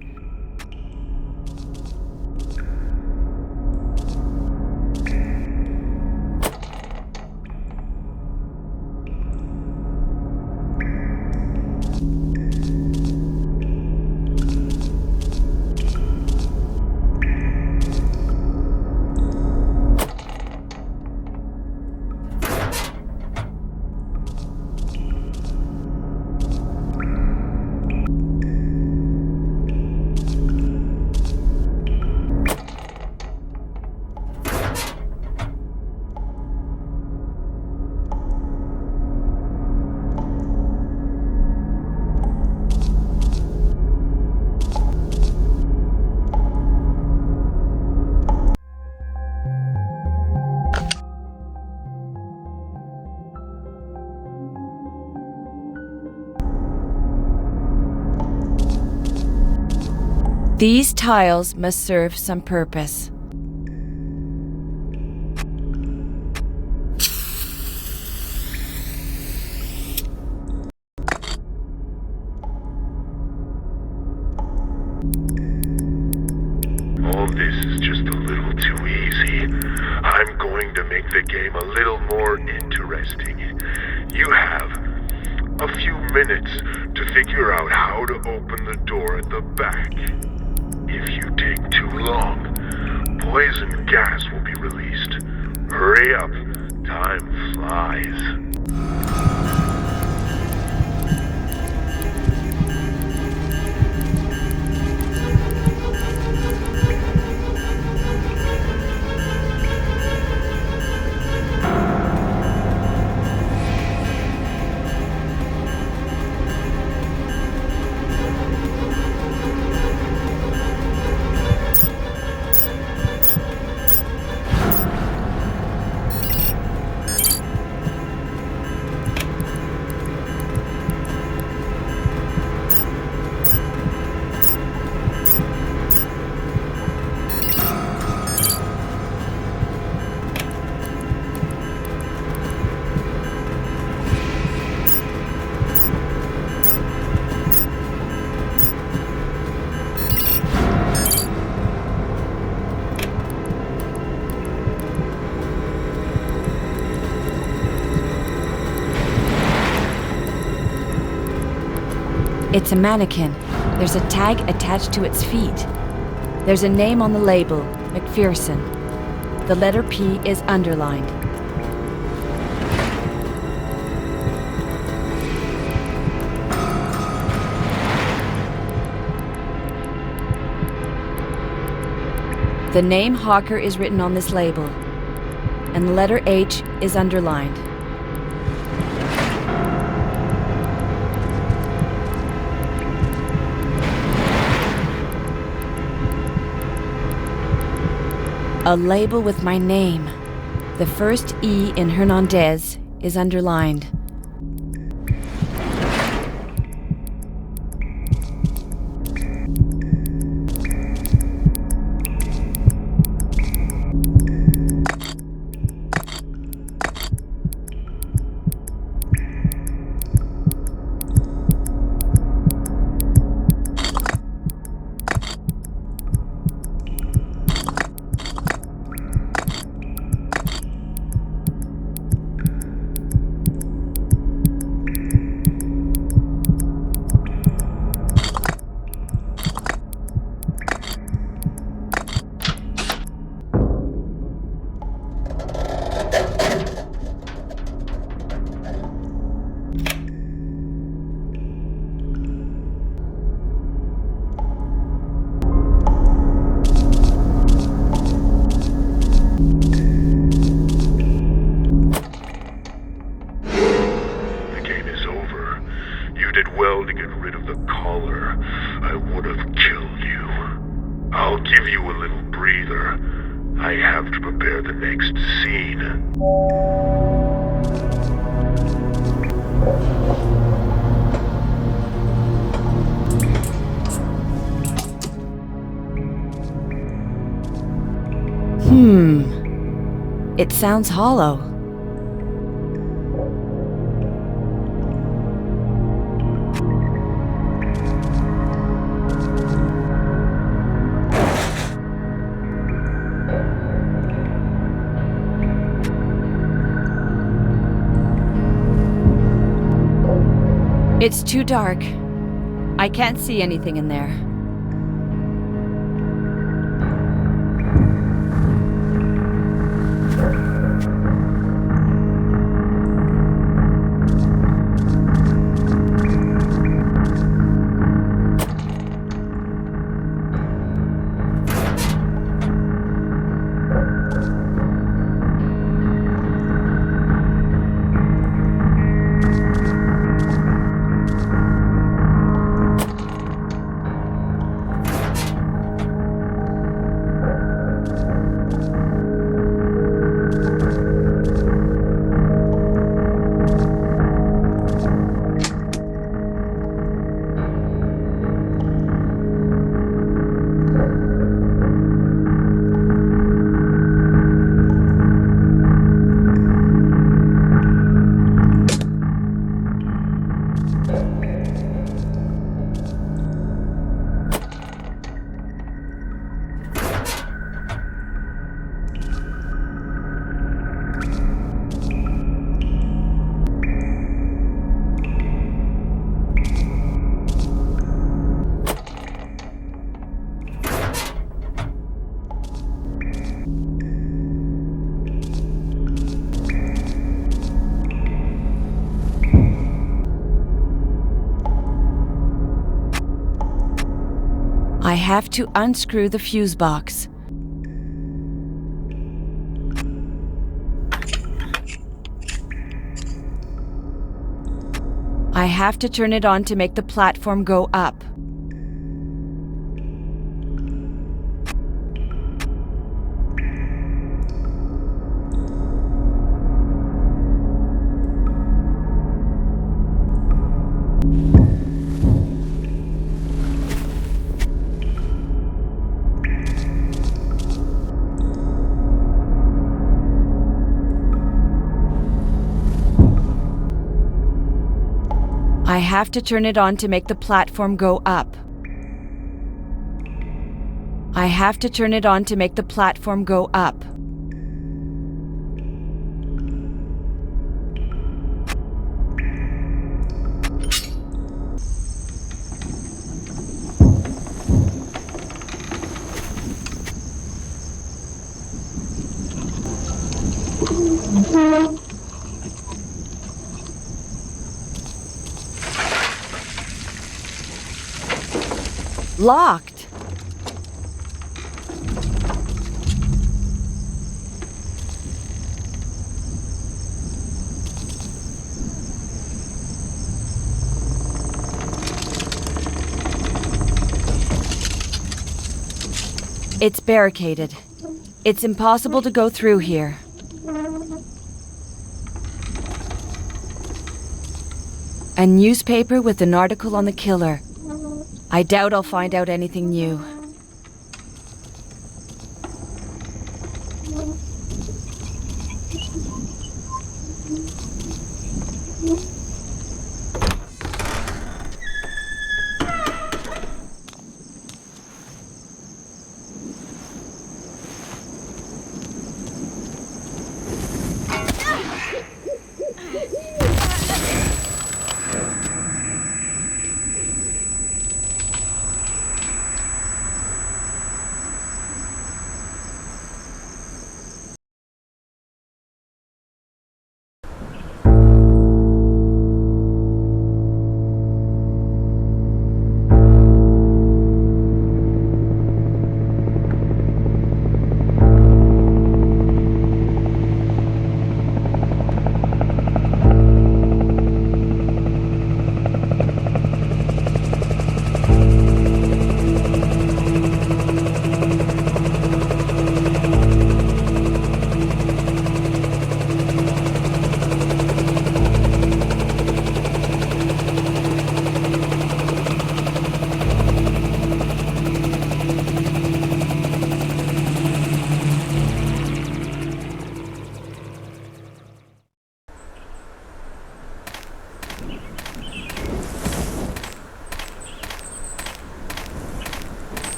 These tiles must serve some purpose. All this is just a little too easy. I'm going to make the game a little more interesting. You have a few minutes to figure out how to open the door at the back. If you take too long, poison gas will be released. Hurry up, time flies. It's a mannequin. There's a tag attached to its feet. There's a name on the label, McPherson. The letter P is underlined. The name Hawker is written on this label, and the letter H is underlined. A label with my name. The first E in Hernandez is underlined. It sounds hollow. It's too dark. I can't see anything in there. I have to unscrew the fuse box. I have to turn it on to make the platform go up. I have to turn it on to make the platform go up. I have to turn it on to make the platform go up. Locked. It's barricaded. It's impossible to go through here. A newspaper with an article on the killer. I doubt I'll find out anything new.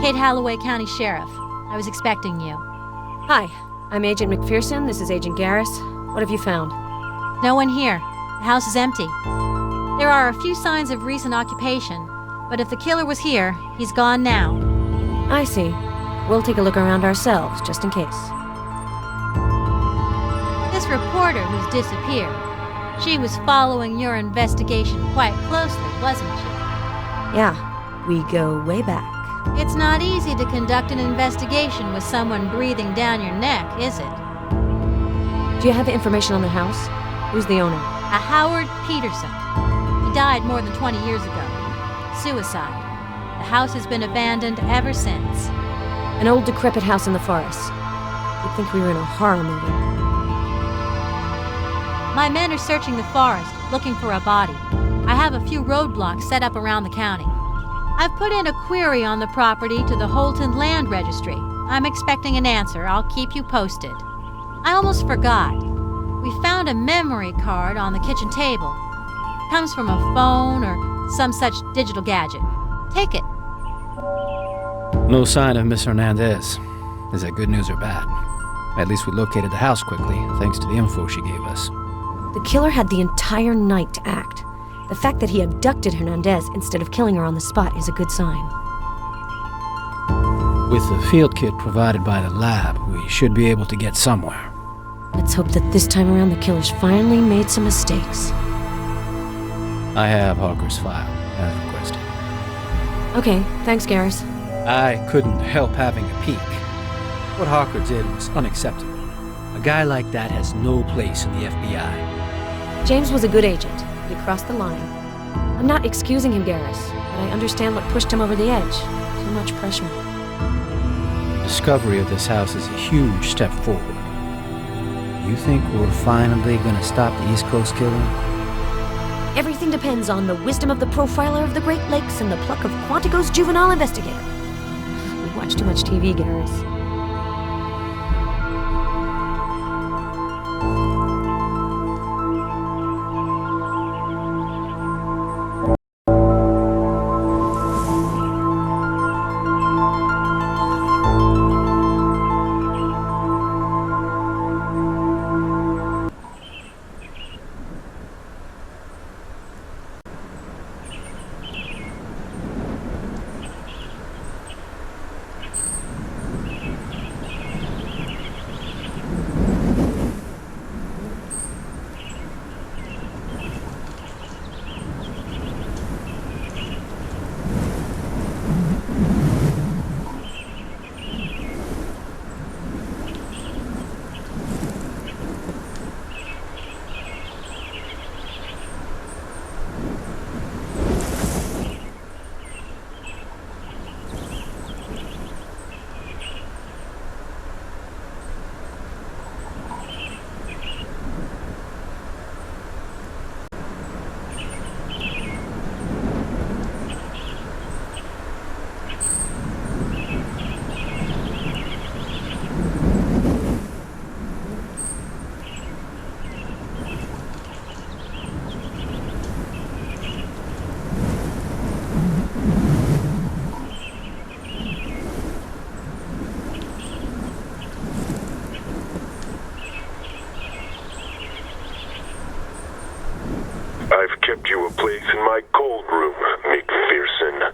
Kate Halloway, County Sheriff. I was expecting you. Hi, I'm Agent McPherson. This is Agent Garris. What have you found? No one here. The house is empty. There are a few signs of recent occupation, but if the killer was here, he's gone now. I see. We'll take a look around ourselves, just in case. This reporter who's disappeared, she was following your investigation quite closely, wasn't she? Yeah, we go way back. It's not easy to conduct an investigation with someone breathing down your neck, is it? Do you have information on the house? Who's the owner? A Howard Peterson. He died more than 20 years ago. Suicide. The house has been abandoned ever since. An old decrepit house in the forest. You'd think we were in a horror movie. My men are searching the forest, looking for a body. I have a few roadblocks set up around the county. I've put in a query on the property to the Holton Land Registry. I'm expecting an answer. I'll keep you posted. I almost forgot. We found a memory card on the kitchen table. Comes from a phone or some such digital gadget. Take it. No sign of Miss Hernandez. Is that good news or bad? At least we located the house quickly, thanks to the info she gave us. The killer had the entire night to act. The fact that he abducted Hernandez instead of killing her on the spot is a good sign. With the field kit provided by the lab, we should be able to get somewhere. Let's hope that this time around the killer's finally made some mistakes. I have Hawker's file, as requested. Okay, thanks, Garris. I couldn't help having a peek. What Hawker did was unacceptable. A guy like that has no place in the FBI. James was a good agent. He crossed the line. I'm not excusing him, Garris, but I understand what pushed him over the edge. Too much pressure. Discovery of this house is a huge step forward. You think we're finally gonna stop the East Coast killer? Everything depends on the wisdom of the profiler of the Great Lakes and the pluck of Quantico's juvenile investigator. You watch too much TV, Garris. I've kept you a place in my cold room, McPherson.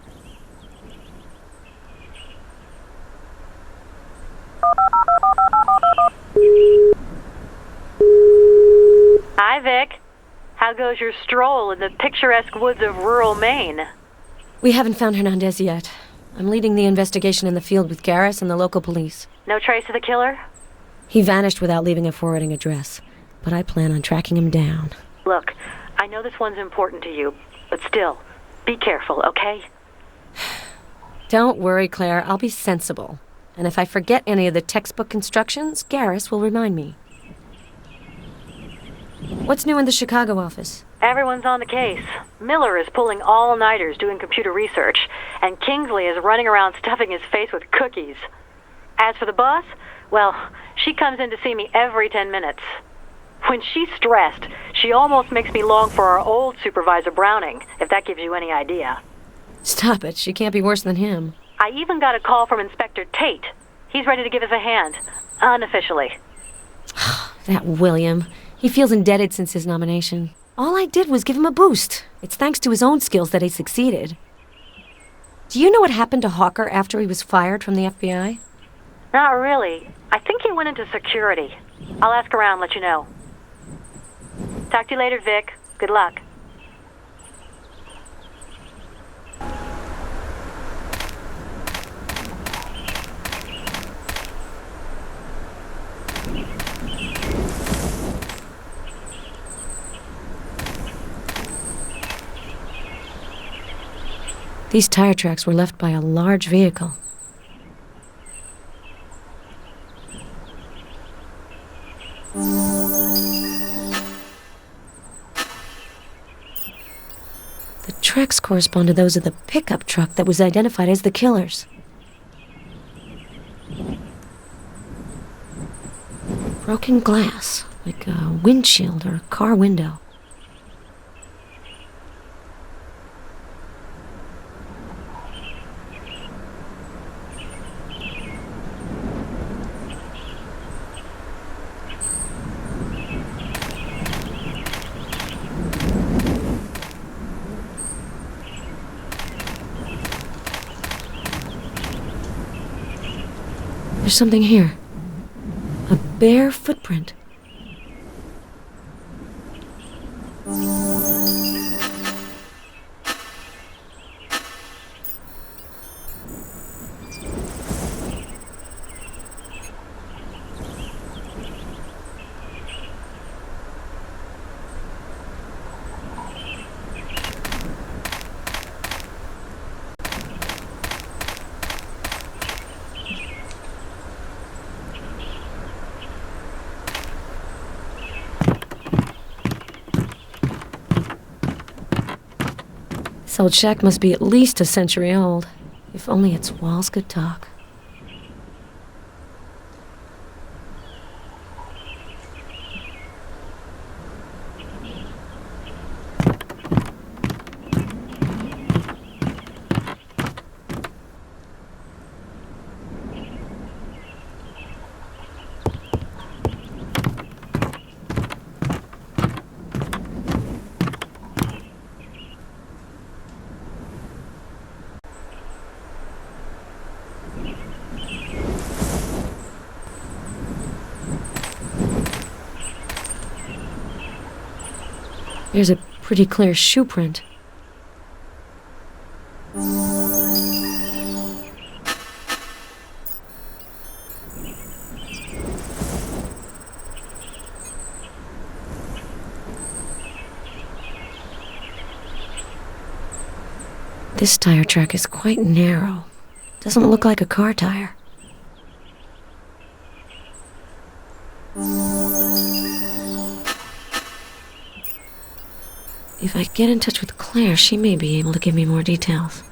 Hi, Vic. How goes your stroll in the picturesque woods of rural Maine? We haven't found Hernandez yet. I'm leading the investigation in the field with Garris and the local police. No trace of the killer? He vanished without leaving a forwarding address, but I plan on tracking him down. Look, I know this one's important to you, but still, be careful, okay? Don't worry, Claire. I'll be sensible. And if I forget any of the textbook instructions, Garris will remind me. What's new in the Chicago office? Everyone's on the case. Miller is pulling all-nighters doing computer research, and Kingsley is running around stuffing his face with cookies. As for the boss, well, she comes in to see me every 10 minutes. When she's stressed, she almost makes me long for our old supervisor Browning, if that gives you any idea. Stop it. She can't be worse than him. I even got a call from Inspector Tate. He's ready to give us a hand. Unofficially. That William. He feels indebted since his nomination. All I did was give him a boost. It's thanks to his own skills that he succeeded. Do you know what happened to Hawker after he was fired from the FBI? Not really. I think he went into security. I'll ask around, let you know. Talk to you later, Vic. Good luck. These tire tracks were left by a large vehicle. The tracks correspond to those of the pickup truck that was identified as the killer's. Broken glass, like a windshield or a car window. There's something here. A bare footprint. This old shack must be at least a century old. If only its walls could talk. There's a pretty clear shoe print. This tire track is quite narrow. Doesn't look like a car tire. If I get in touch with Claire, she may be able to give me more details.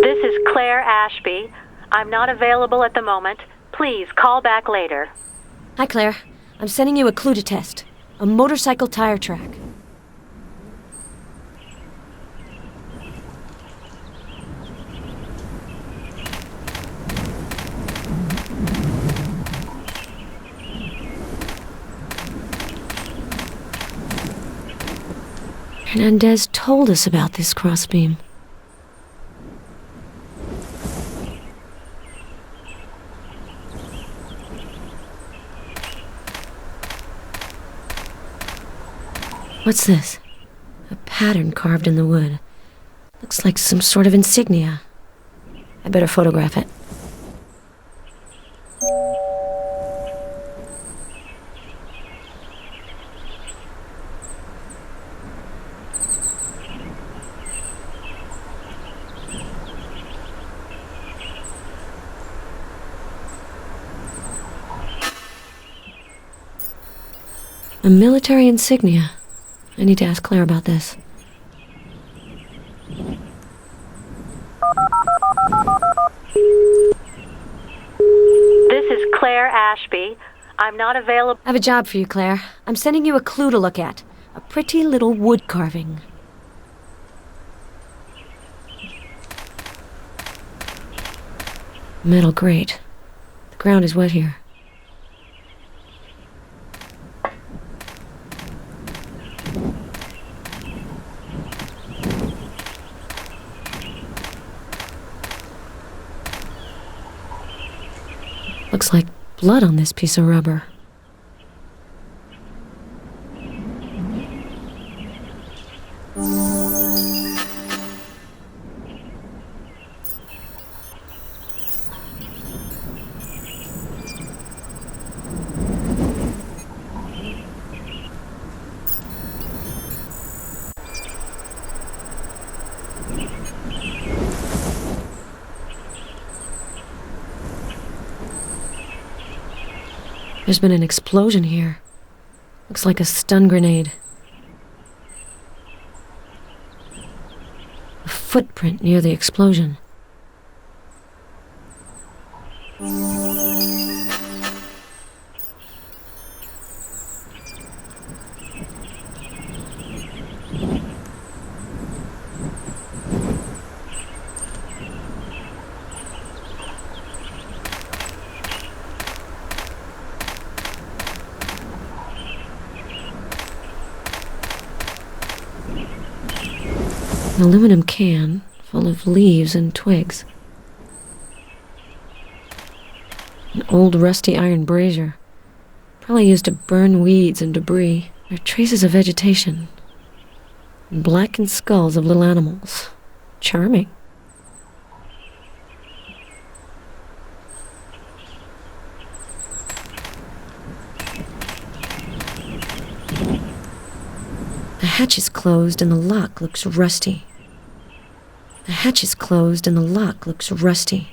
This is Claire Ashby. I'm not available at the moment. Please call back later. Hi, Claire. I'm sending you a clue to test. A motorcycle tire track. Hernandez told us about this crossbeam. What's this? A pattern carved in the wood. Looks like some sort of insignia. I better photograph it. A military insignia. I need to ask Claire about this. This is Claire Ashby. I'm not available. I have a job for you, Claire. I'm sending you a clue to look at. A pretty little wood carving. Metal grate. The ground is wet here. Looks like blood on this piece of rubber. There's been an explosion here. Looks like a stun grenade. A footprint near the explosion. An aluminum can full of leaves and twigs. An old rusty iron brazier, probably used to burn weeds and debris. There are traces of vegetation. And blackened skulls of little animals. Charming. The hatch is closed and the lock looks rusty. The hatch is closed and the lock looks rusty.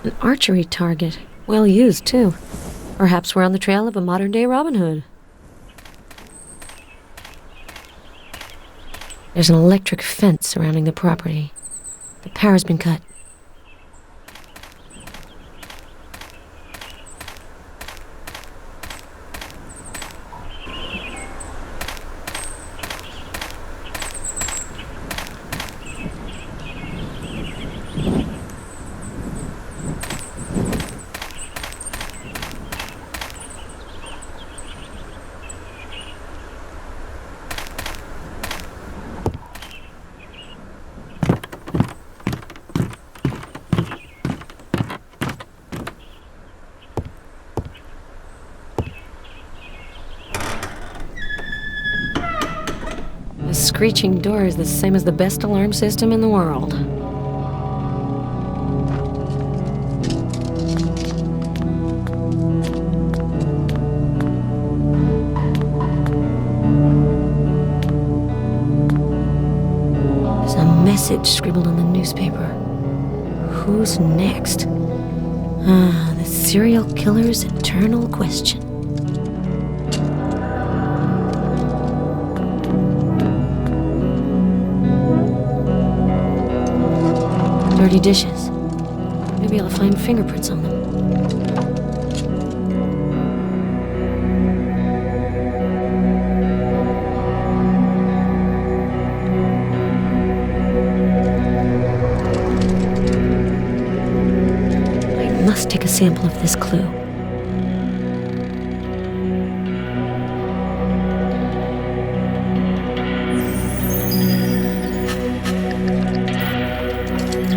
An archery target. Well used, too. Perhaps we're on the trail of a modern-day Robin Hood. There's an electric fence surrounding the property. The power's been cut. The screeching door is the same as the best alarm system in the world. There's a message scribbled on the newspaper. Who's next? The serial killer's eternal question. Dirty dishes. Maybe I'll find fingerprints on them. I must take a sample of this clue.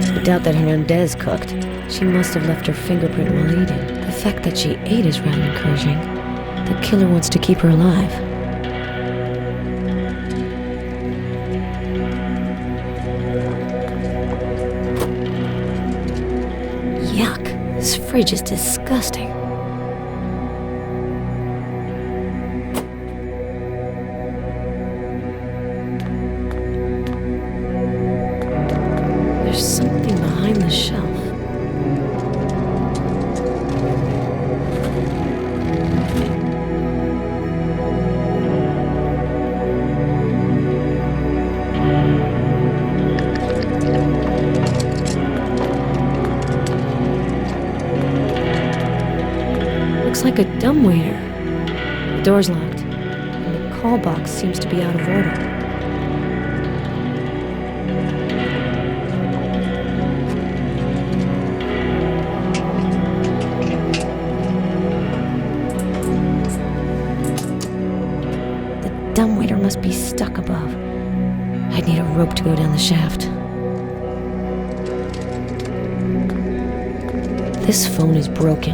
I doubt that Hernandez cooked. She must have left her fingerprint while eating. The fact that she ate is rather encouraging. The killer wants to keep her alive. Yuck. This fridge is disgusting. There's something behind the shelf. like a dumbwaiter. The door's locked, and the call box seems to be out of order. The dumbwaiter must be stuck above. I'd need a rope to go down the shaft. This phone is broken.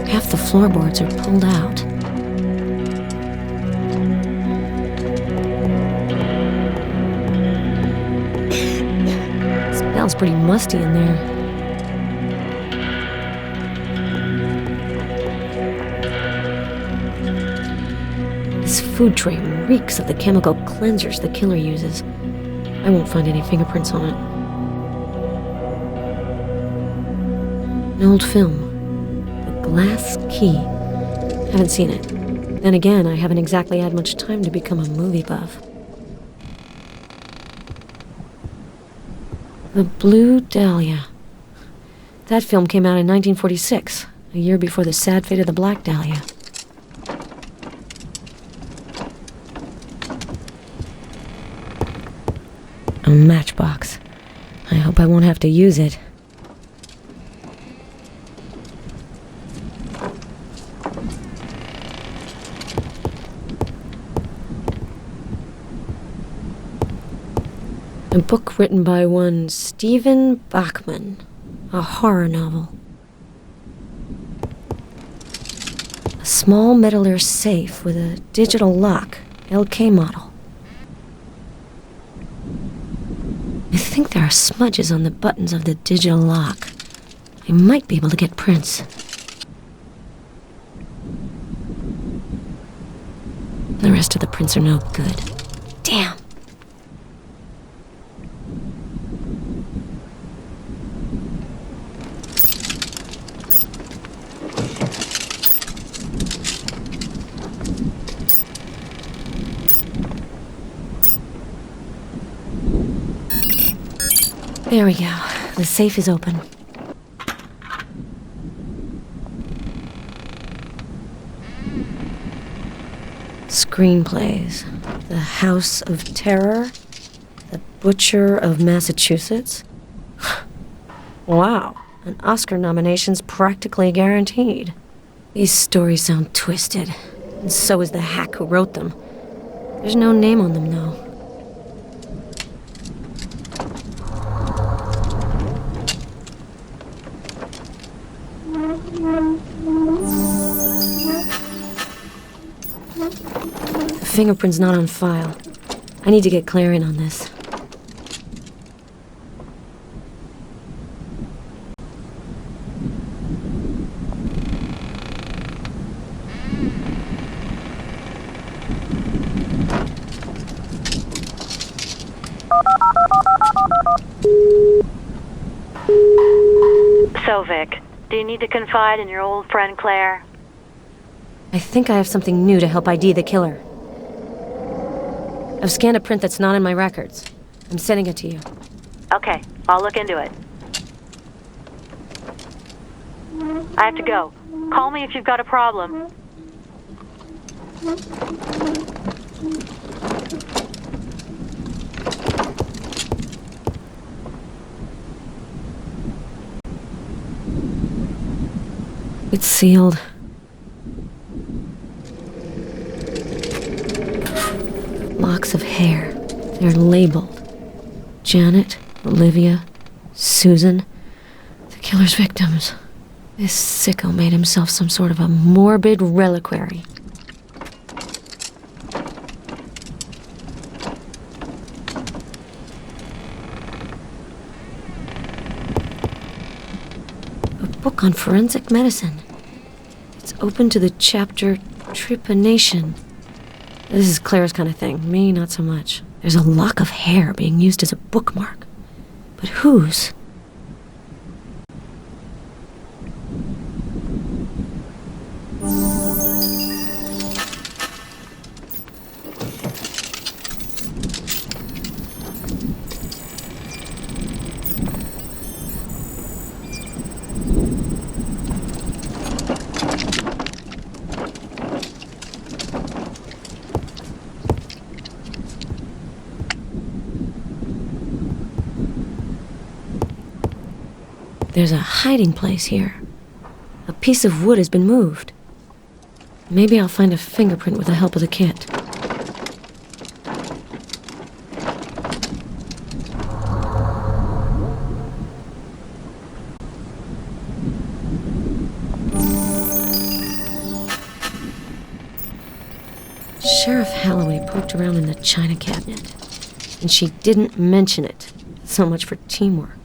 Half the floorboards are pulled out. Smells pretty musty in there. This food tray reeks of the chemical cleansers the killer uses. I won't find any fingerprints on it. An old film. The Glass Key. Haven't seen it. Then again, I haven't exactly had much time to become a movie buff. The Blue Dahlia. That film came out in 1946, a year before the sad fate of the Black Dahlia. A matchbox. I hope I won't have to use it. A book written by one Stephen Bachman. A horror novel. A small metaler safe with a digital lock, LK model. I think there are smudges on the buttons of the digital lock. I might be able to get prints. The rest of the prints are no good. Damn. There we go. The safe is open. Screenplays. The House of Terror. The Butcher of Massachusetts. Wow. An Oscar nomination's practically guaranteed. These stories sound twisted. And so is the hack who wrote them. There's no name on them, though. The fingerprint's not on file. I need to get Claire in on this. So, Vic, do you need to confide in your old friend Claire? I think I have something new to help ID the killer. I've scanned a print that's not in my records. I'm sending it to you. Okay, I'll look into it. I have to go. Call me if you've got a problem. It's sealed. Locks of hair. They're labeled. Janet, Olivia, Susan. The killer's victims. This sicko made himself some sort of a morbid reliquary. A book on forensic medicine. It's open to the chapter Trepanation. This is Claire's kind of thing. Me, not so much. There's a lock of hair being used as a bookmark. But whose? There's a hiding place here. A piece of wood has been moved. Maybe I'll find a fingerprint with the help of the kit. Sheriff Holloway poked around in the china cabinet, and she didn't mention it. So much for teamwork.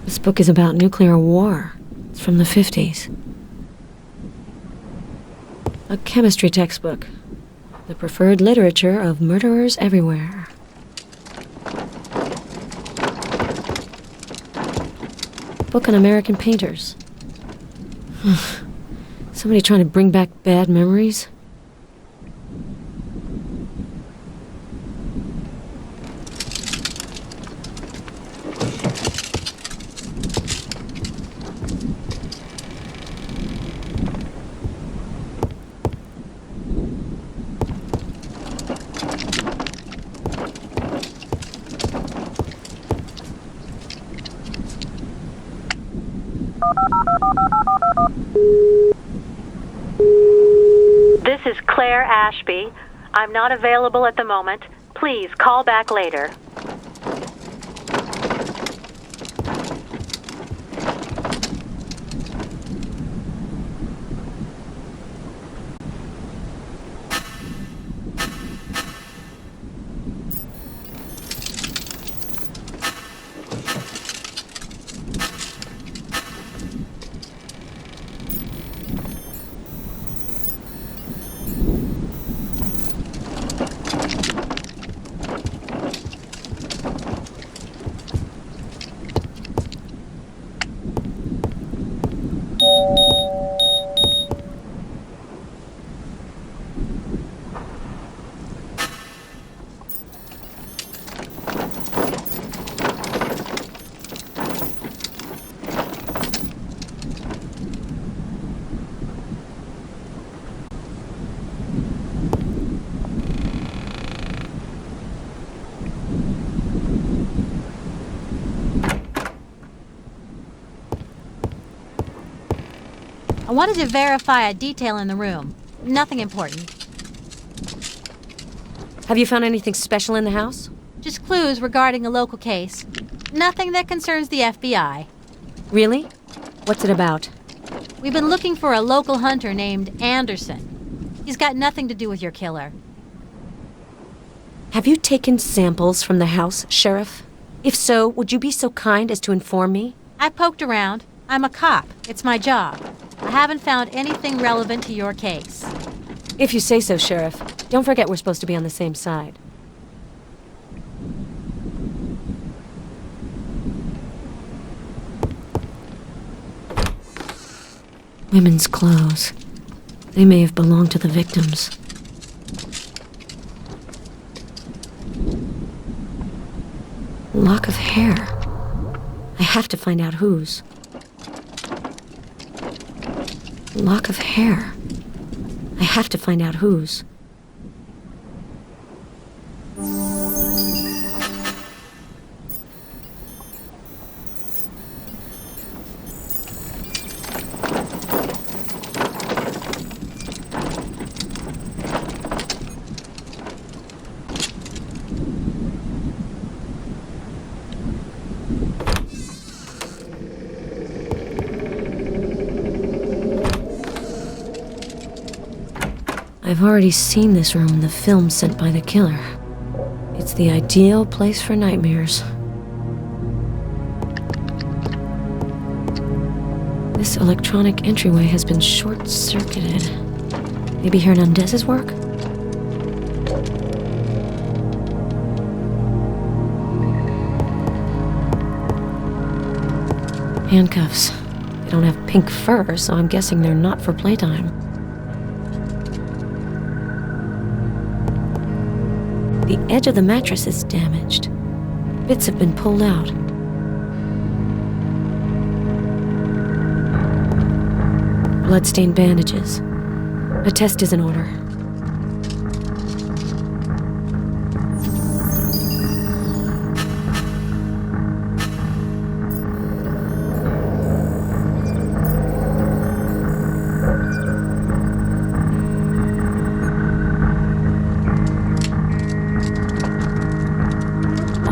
This book is about nuclear war. It's from the 50s. A chemistry textbook. The preferred literature of murderers everywhere. Book on American painters. Somebody trying to bring back bad memories? This is Claire Ashby. I'm not available at the moment. Please call back later. I wanted to verify a detail in the room. Nothing important. Have you found anything special in the house? Just clues regarding a local case. Nothing that concerns the FBI. Really? What's it about? We've been looking for a local hunter named Anderson. He's got nothing to do with your killer. Have you taken samples from the house, Sheriff? If so, would you be so kind as to inform me? I poked around. I'm a cop. It's my job. I haven't found anything relevant to your case. If you say so, Sheriff. Don't forget we're supposed to be on the same side. Women's clothes. They may have belonged to the victims. Lock of hair. I have to find out whose. Lock of hair. I have to find out whose. I I've already seen this room in the film sent by the killer. It's the ideal place for nightmares. This electronic entryway has been short-circuited. Maybe Hernandez's work? Handcuffs. They don't have pink fur, so I'm guessing they're not for playtime. The edge of the mattress is damaged. Bits have been pulled out. Bloodstained bandages. A test is in order.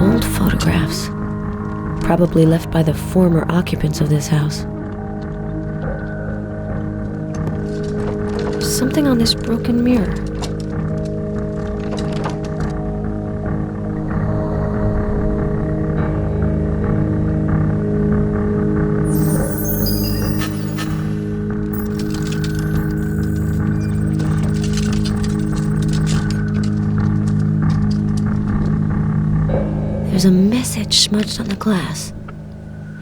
Old photographs. Probably left by the former occupants of this house. Something on this broken mirror. There's a message smudged on the glass.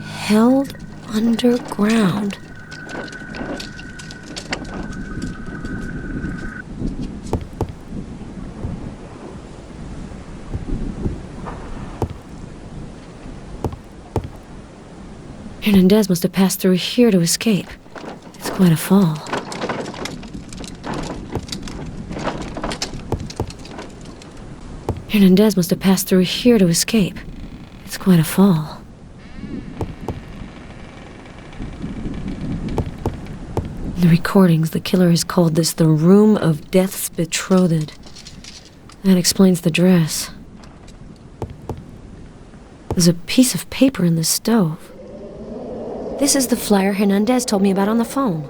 Held underground. Hernandez must have passed through here to escape. It's quite a fall. Hernandez must have passed through here to escape. It's quite a fall. In the recordings, the killer has called this the Room of Death's Betrothed. That explains the dress. There's a piece of paper in the stove. This is the flyer Hernandez told me about on the phone.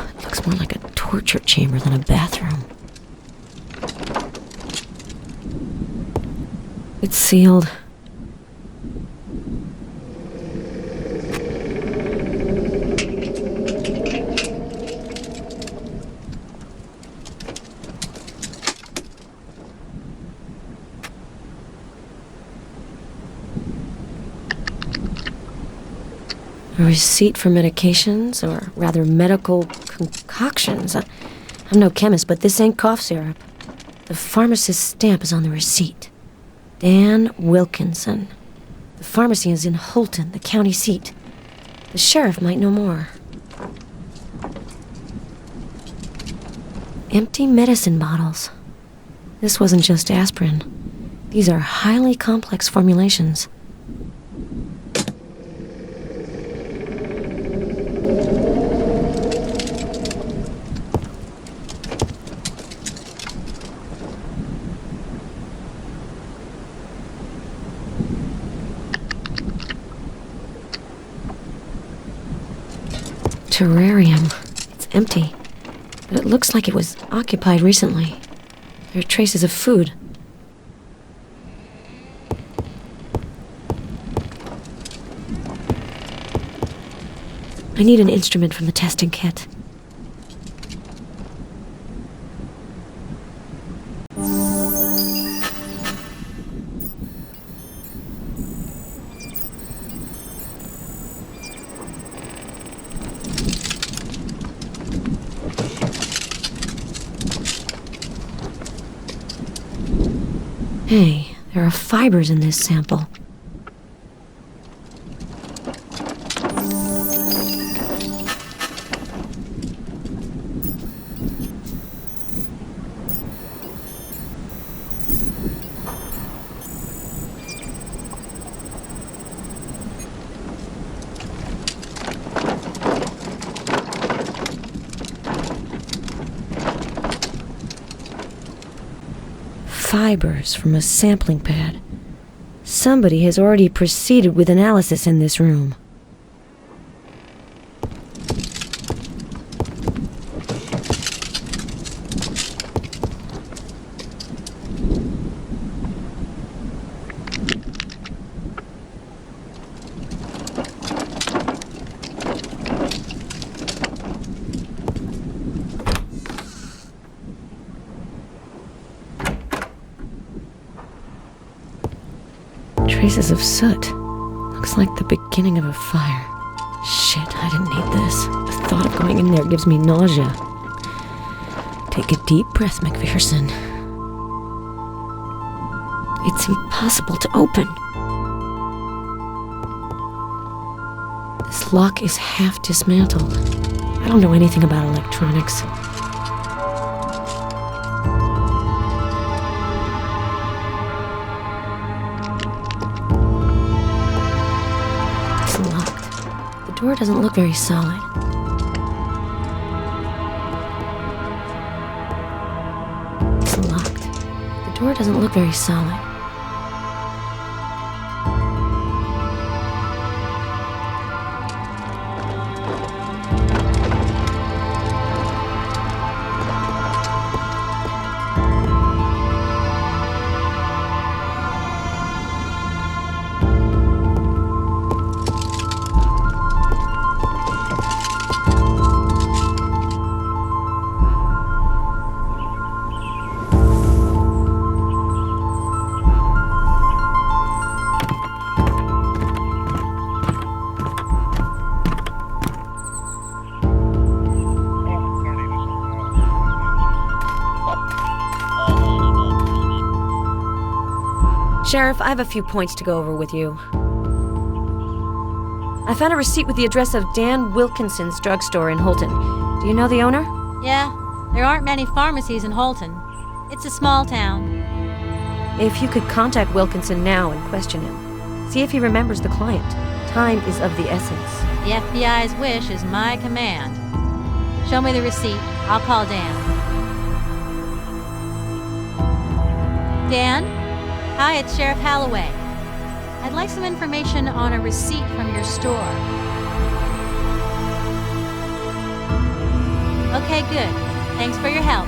It looks more like a torture chamber than a bathroom. It's sealed. A receipt for medications, or rather medical concoctions. I'm no chemist, but this ain't cough syrup. The pharmacist's stamp is on the receipt. Dan Wilkinson. The pharmacy is in Holton, the county seat. The sheriff might know more. Empty medicine bottles. This wasn't just aspirin. These are highly complex formulations. Terrarium. It's empty, but it looks like it was occupied recently. There are traces of food. I need an instrument from the testing kit. Hey, there are fibers in this sample. fibers from a sampling pad. Somebody has already proceeded with analysis in this room. Traces of soot. Looks like the beginning of a fire. Shit, I didn't need this. The thought of going in there gives me nausea. Take a deep breath, McPherson. It's impossible to open. This lock is half dismantled. I don't know anything about electronics. The door doesn't look very solid. It's locked. The door doesn't look very solid. Sheriff, I have a few points to go over with you. I found a receipt with the address of Dan Wilkinson's drugstore in Holton. Do you know the owner? Yeah, there aren't many pharmacies in Holton. It's a small town. If you could contact Wilkinson now and question him, see if he remembers the client. Time is of the essence. The FBI's wish is my command. Show me the receipt. I'll call Dan. Dan? Hi, it's Sheriff Halloway. I'd like some information on a receipt from your store. Okay, good. Thanks for your help.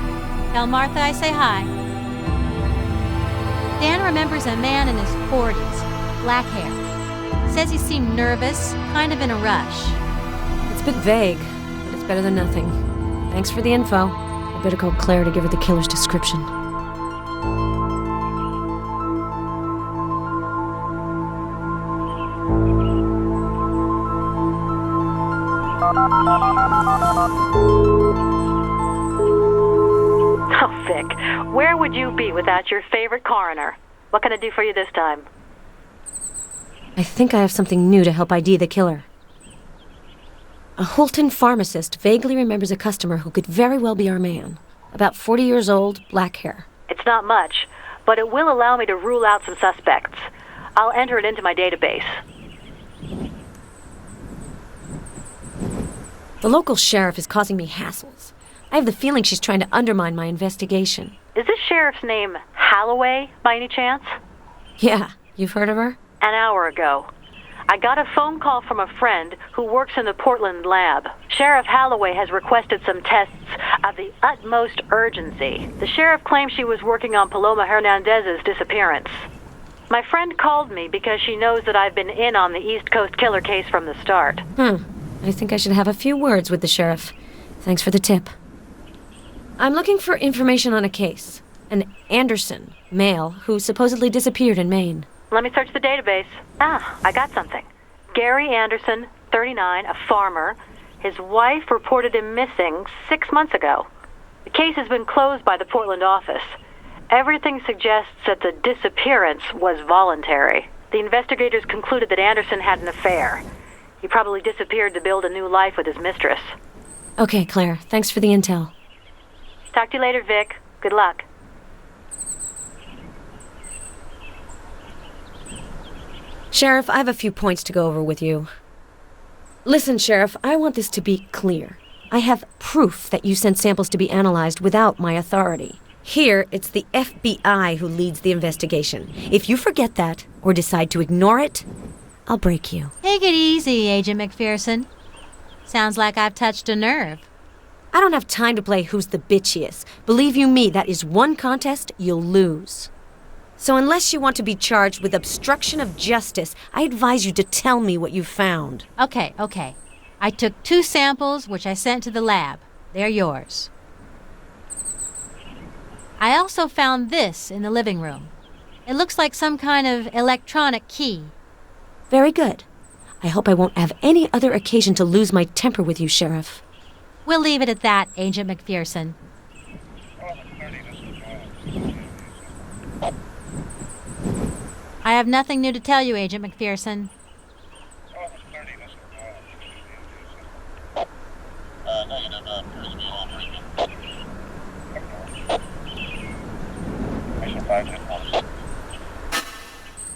Tell Martha I say hi. Dan remembers a man in his 40s, black hair. Says he seemed nervous, kind of in a rush. It's a bit vague, but it's better than nothing. Thanks for the info. I better call Claire to give her the killer's description. Oh, Vic, where would you be without your favorite coroner? What can I do for you this time? I think I have something new to help ID the killer. A Holton pharmacist vaguely remembers a customer who could very well be our man. About 40 years old, black hair. It's not much, but it will allow me to rule out some suspects. I'll enter it into my database. The local sheriff is causing me hassles. I have the feeling she's trying to undermine my investigation. Is this sheriff's name Halloway, by any chance? Yeah, you've heard of her? An hour ago. I got a phone call from a friend who works in the Portland lab. Sheriff Halloway has requested some tests of the utmost urgency. The sheriff claims she was working on Paloma Hernandez's disappearance. My friend called me because she knows that I've been in on the East Coast killer case from the start. I think I should have a few words with the sheriff. Thanks for the tip. I'm looking for information on a case. An Anderson, male, who supposedly disappeared in Maine. Let me search the database. I got something. Gary Anderson, 39, a farmer. His wife reported him missing 6 months ago. The case has been closed by the Portland office. Everything suggests that the disappearance was voluntary. The investigators concluded that Anderson had an affair. He probably disappeared to build a new life with his mistress. Okay, Claire. Thanks for the intel. Talk to you later, Vic. Good luck. Sheriff, I have a few points to go over with you. Listen, Sheriff, I want this to be clear. I have proof that you sent samples to be analyzed without my authority. Here, it's the FBI who leads the investigation. If you forget that, or decide to ignore it, I'll break you. Take it easy, Agent McPherson. Sounds like I've touched a nerve. I don't have time to play who's the bitchiest. Believe you me, that is one contest you'll lose. So unless you want to be charged with obstruction of justice, I advise you to tell me what you found. Okay. I took 2 samples, which I sent to the lab. They're yours. I also found this in the living room. It looks like some kind of electronic key. Very good. I hope I won't have any other occasion to lose my temper with you, Sheriff. We'll leave it at that, Agent McPherson. I have nothing new to tell you, Agent McPherson.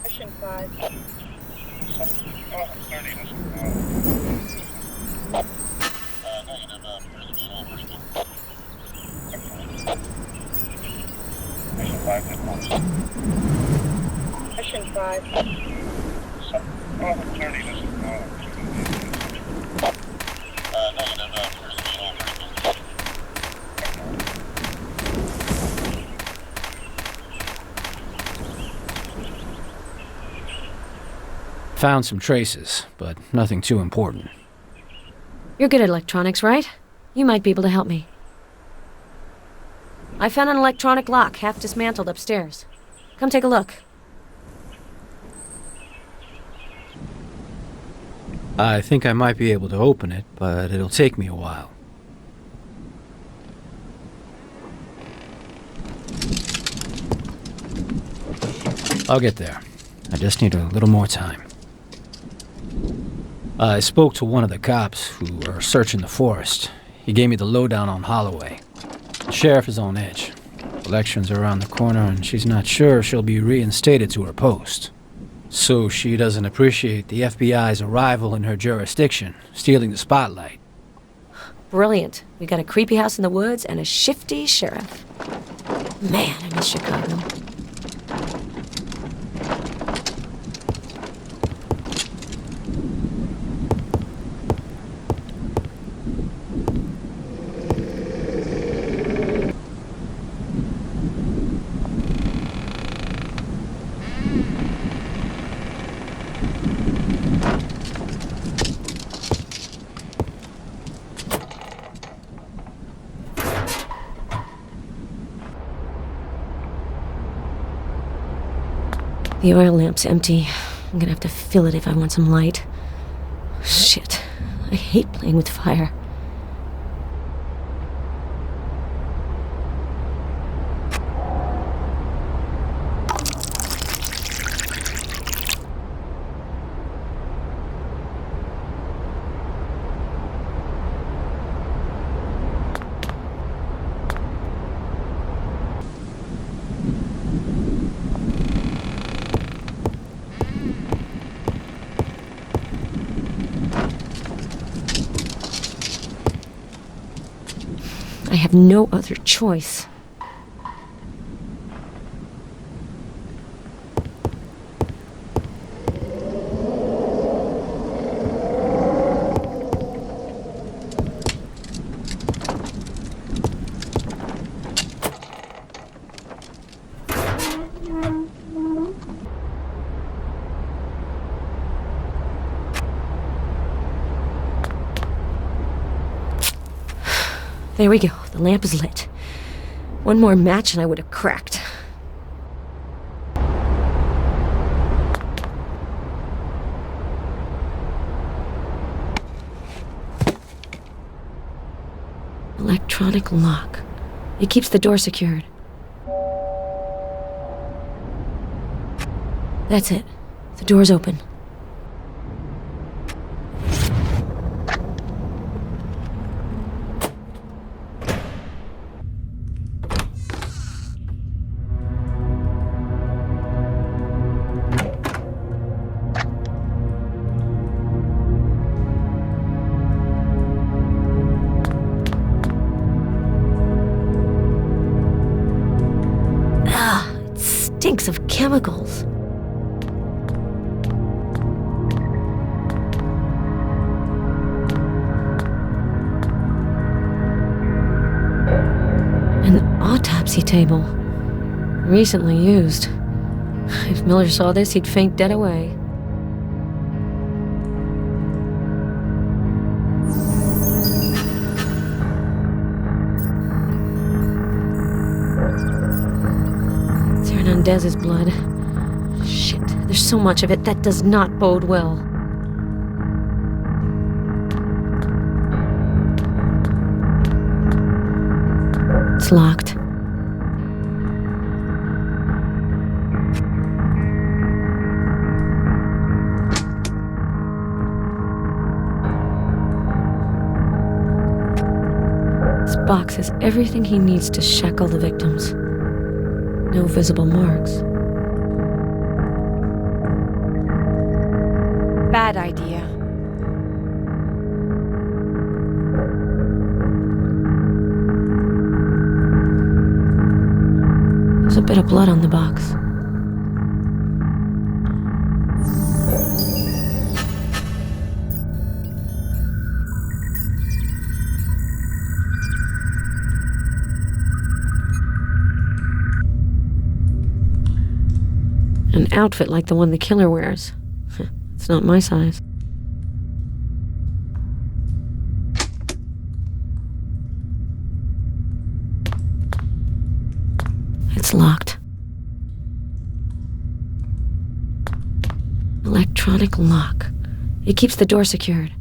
Mission 5. Mission 5. Found some traces, but nothing too important. You're good at electronics, right? You might be able to help me. I found an electronic lock half dismantled upstairs. Come take a look. I think I might be able to open it, but it'll take me a while. I'll get there. I just need a little more time. I spoke to one of the cops who were searching the forest. He gave me the lowdown on Holloway. The sheriff is on edge. Elections are around the corner, and she's not sure she'll be reinstated to her post. So she doesn't appreciate the FBI's arrival in her jurisdiction, stealing the spotlight. Brilliant. We got a creepy house in the woods and a shifty sheriff. Man, I miss Chicago. The oil lamp's empty. I'm gonna have to fill it if I want some light. Shit. I hate playing with fire. I have no other choice. There we go. The lamp is lit. One more match and I would have cracked. Electronic lock. It keeps the door secured. That's it. The door's open. stinks of chemicals. An autopsy table. Recently used. If Miller saw this, he'd faint dead away. It's Hernandez's blood. Shit, there's so much of it. That does not bode well. It's locked. This box has everything he needs to shackle the victims. No visible marks. Bad idea. There's a bit of blood on the box. An outfit like the one the killer wears. It's not my size. It's locked. Electronic lock. It keeps the door secured.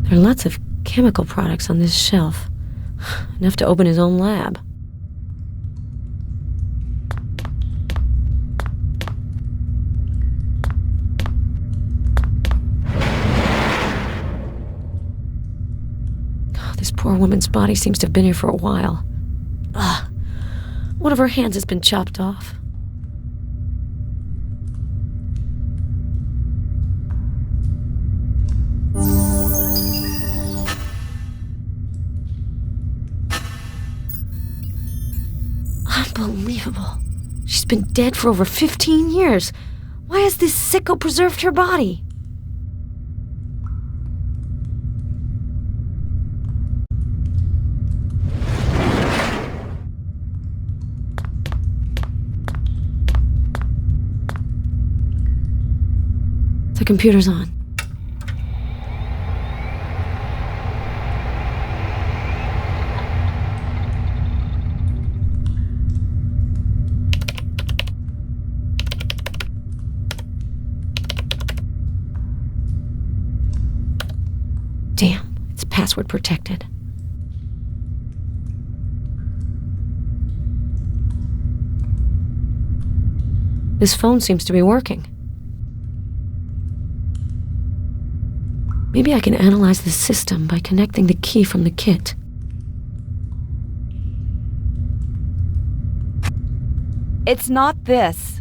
There are lots of chemical products on this shelf. Enough to open his own lab. Oh, this poor woman's body seems to have been here for a while. Ugh. One of her hands has been chopped off. Unbelievable. She's been dead for over 15 years. Why has this sicko preserved her body? The computer's on. Damn, it's password protected. This phone seems to be working. Maybe I can analyze the system by connecting the key from the kit. It's not this.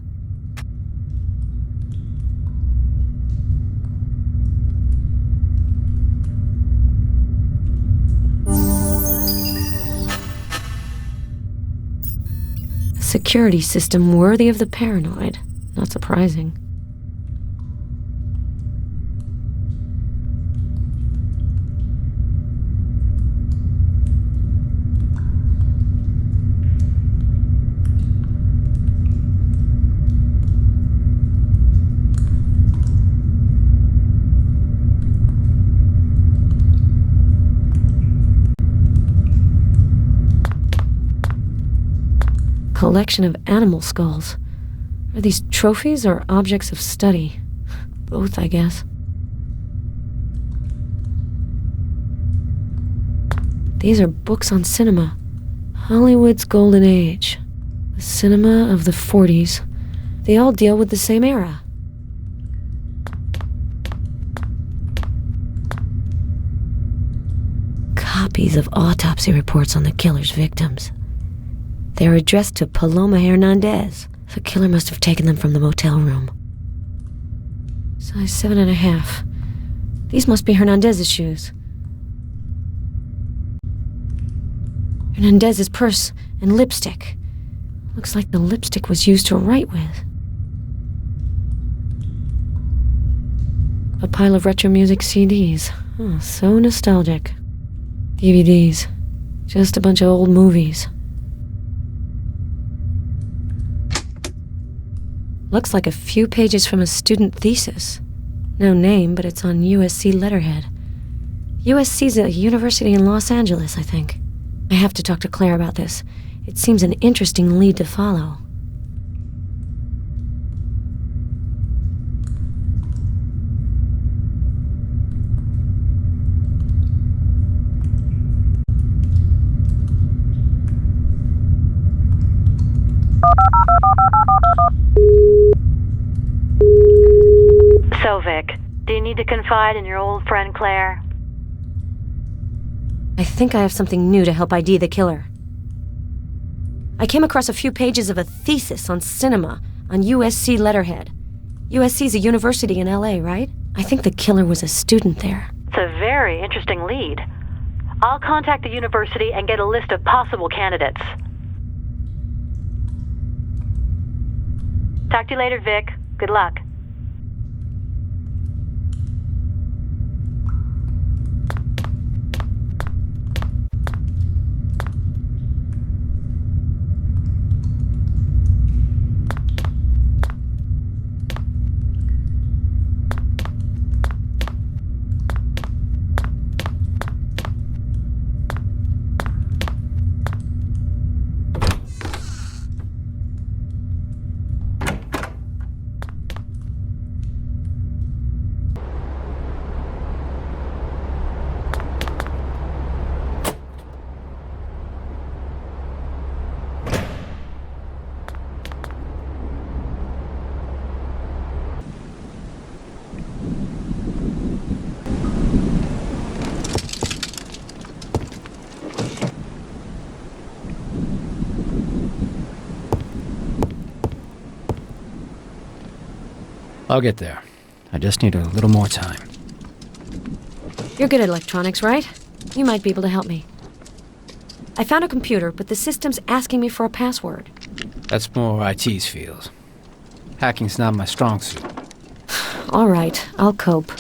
A security system worthy of the paranoid. Not surprising. collection of animal skulls. Are these trophies or objects of study? Both, I guess. These are books on cinema. Hollywood's golden age. The cinema of the 40s. They all deal with the same era. Copies of autopsy reports on the killer's victims. They're addressed to Paloma Hernandez. The killer must have taken them from the motel room. Size 7.5. These must be Hernandez's shoes. Hernandez's purse and lipstick. Looks like the lipstick was used to write with. A pile of retro music CDs. Oh, so nostalgic. DVDs. Just a bunch of old movies. Looks like a few pages from a student thesis. No name, but it's on USC letterhead. USC's a university in Los Angeles, I think. I have to talk to Claire about this. It seems an interesting lead to follow. So, Vic, do you need to confide in your old friend Claire? I think I have something new to help ID the killer. I came across a few pages of a thesis on cinema on USC letterhead. USC's a university in LA, right? I think the killer was a student there. It's a very interesting lead. I'll contact the university and get a list of possible candidates. Talk to you later, Vic. Good luck. I'll get there. I just need a little more time. You're good at electronics, right? You might be able to help me. I found a computer, but the system's asking me for a password. That's more IT's field. Hacking's not my strong suit. All right, I'll cope.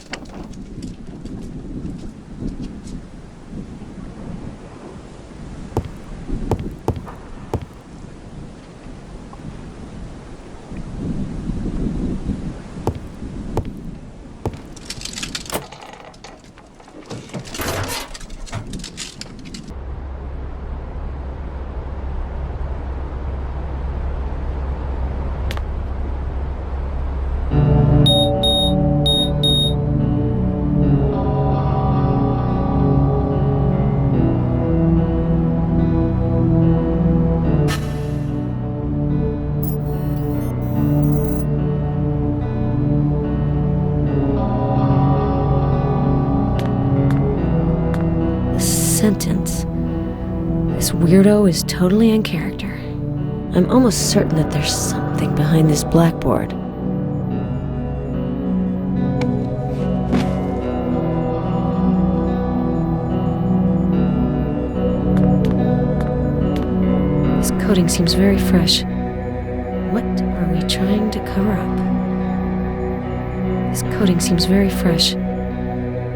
Sentence. This weirdo is totally in character. I'm almost certain that there's something behind this blackboard. This coding seems very fresh. What are we trying to cover up? This coding seems very fresh.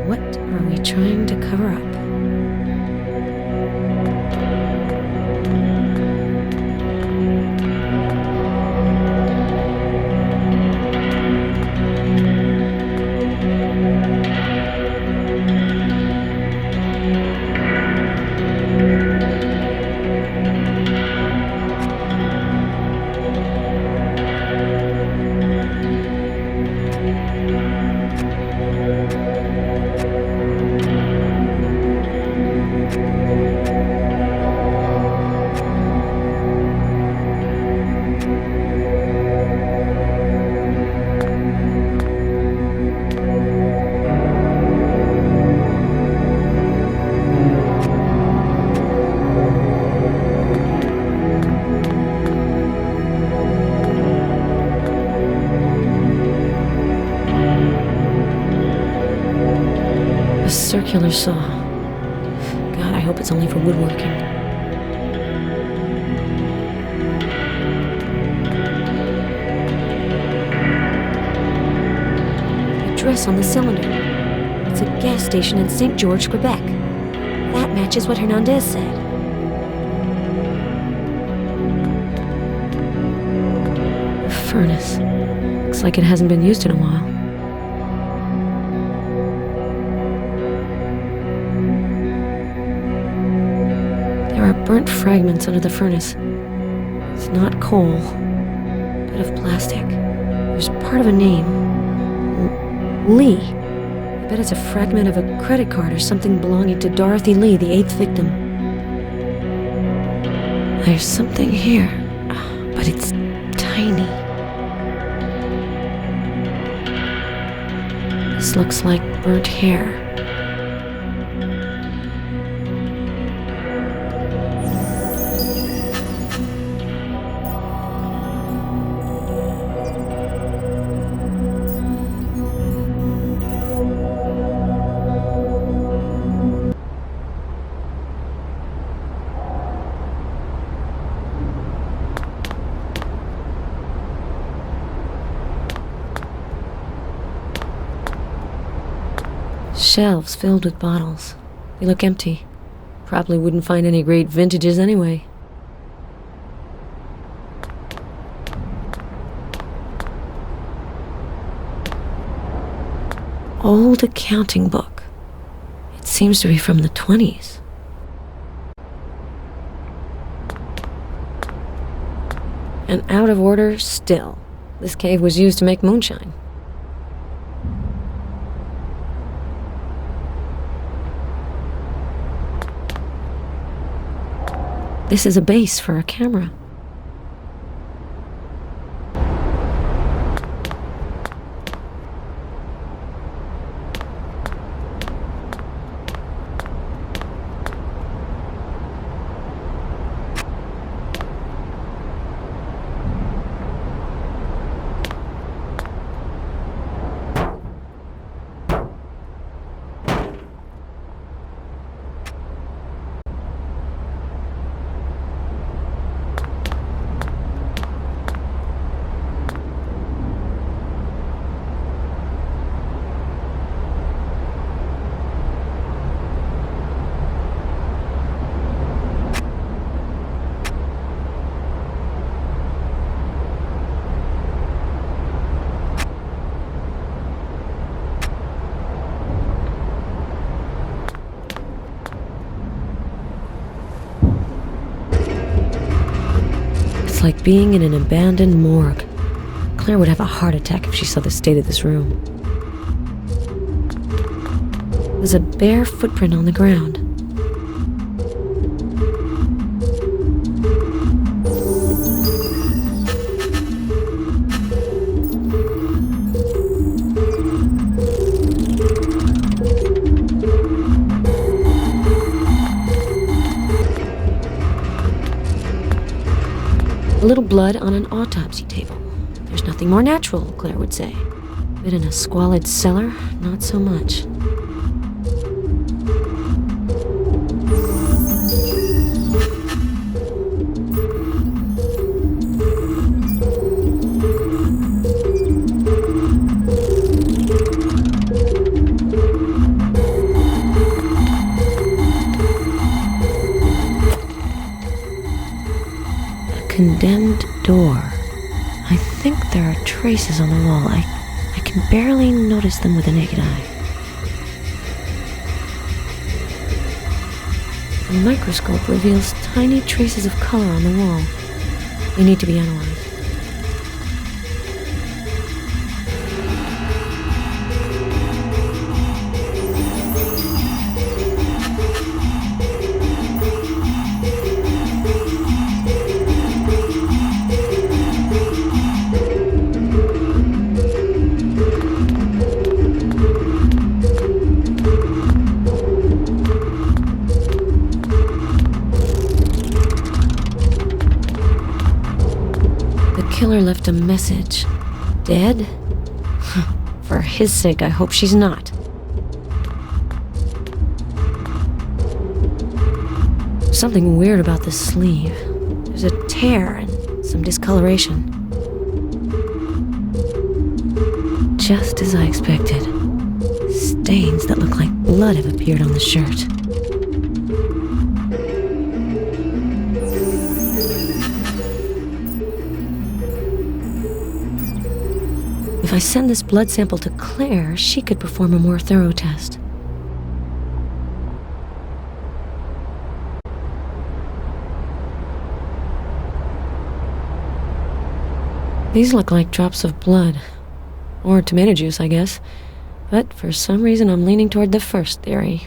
What are we trying to cover up? killer saw. God, I hope it's only for woodworking. Address on the cylinder. It's a gas station in St. George, Quebec. That matches what Hernandez said. A furnace. Looks like it hasn't been used in a while. There are burnt fragments under the furnace. It's not coal, but of plastic. There's part of a name. Lee. I bet it's a fragment of a credit card or something belonging to Dorothy Lee, the 8th victim. There's something here, but it's tiny. This looks like burnt hair. Shelves filled with bottles. They look empty. Probably wouldn't find any great vintages anyway. Old accounting book. It seems to be from the 20s. And out of order still. This cave was used to make moonshine. This is a base for a camera. It's like being in an abandoned morgue. Claire would have a heart attack if she saw the state of this room. There's a bare footprint on the ground. A little blood on an autopsy table. There's nothing more natural, Claire would say. But in a squalid cellar, not so much. Condemned door. I think there are traces on the wall. I can barely notice them with the naked eye. The microscope reveals tiny traces of color on the wall. They need to be analyzed. Killer left a message. Dead? For his sake, I hope she's not. There's something weird about this sleeve. There's a tear and some discoloration. Just as I expected. Stains that look like blood have appeared on the shirt. If I send this blood sample to Claire, she could perform a more thorough test. These look like drops of blood. Or tomato juice, I guess. But for some reason, I'm leaning toward the first theory.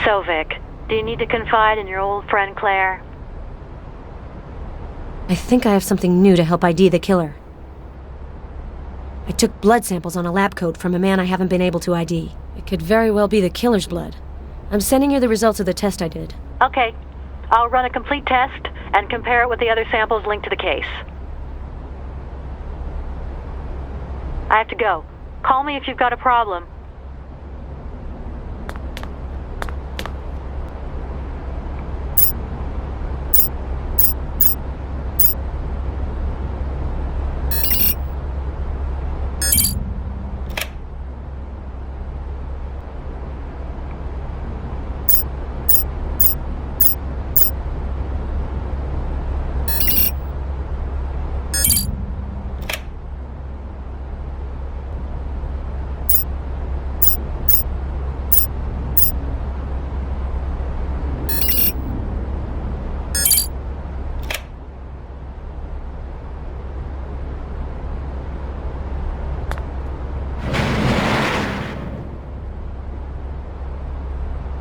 So, Vic, do you need to confide in your old friend Claire? I think I have something new to help ID the killer. I took blood samples on a lab coat from a man I haven't been able to ID. It could very well be the killer's blood. I'm sending you the results of the test I did. Okay. I'll run a complete test and compare it with the other samples linked to the case. I have to go. Call me if you've got a problem.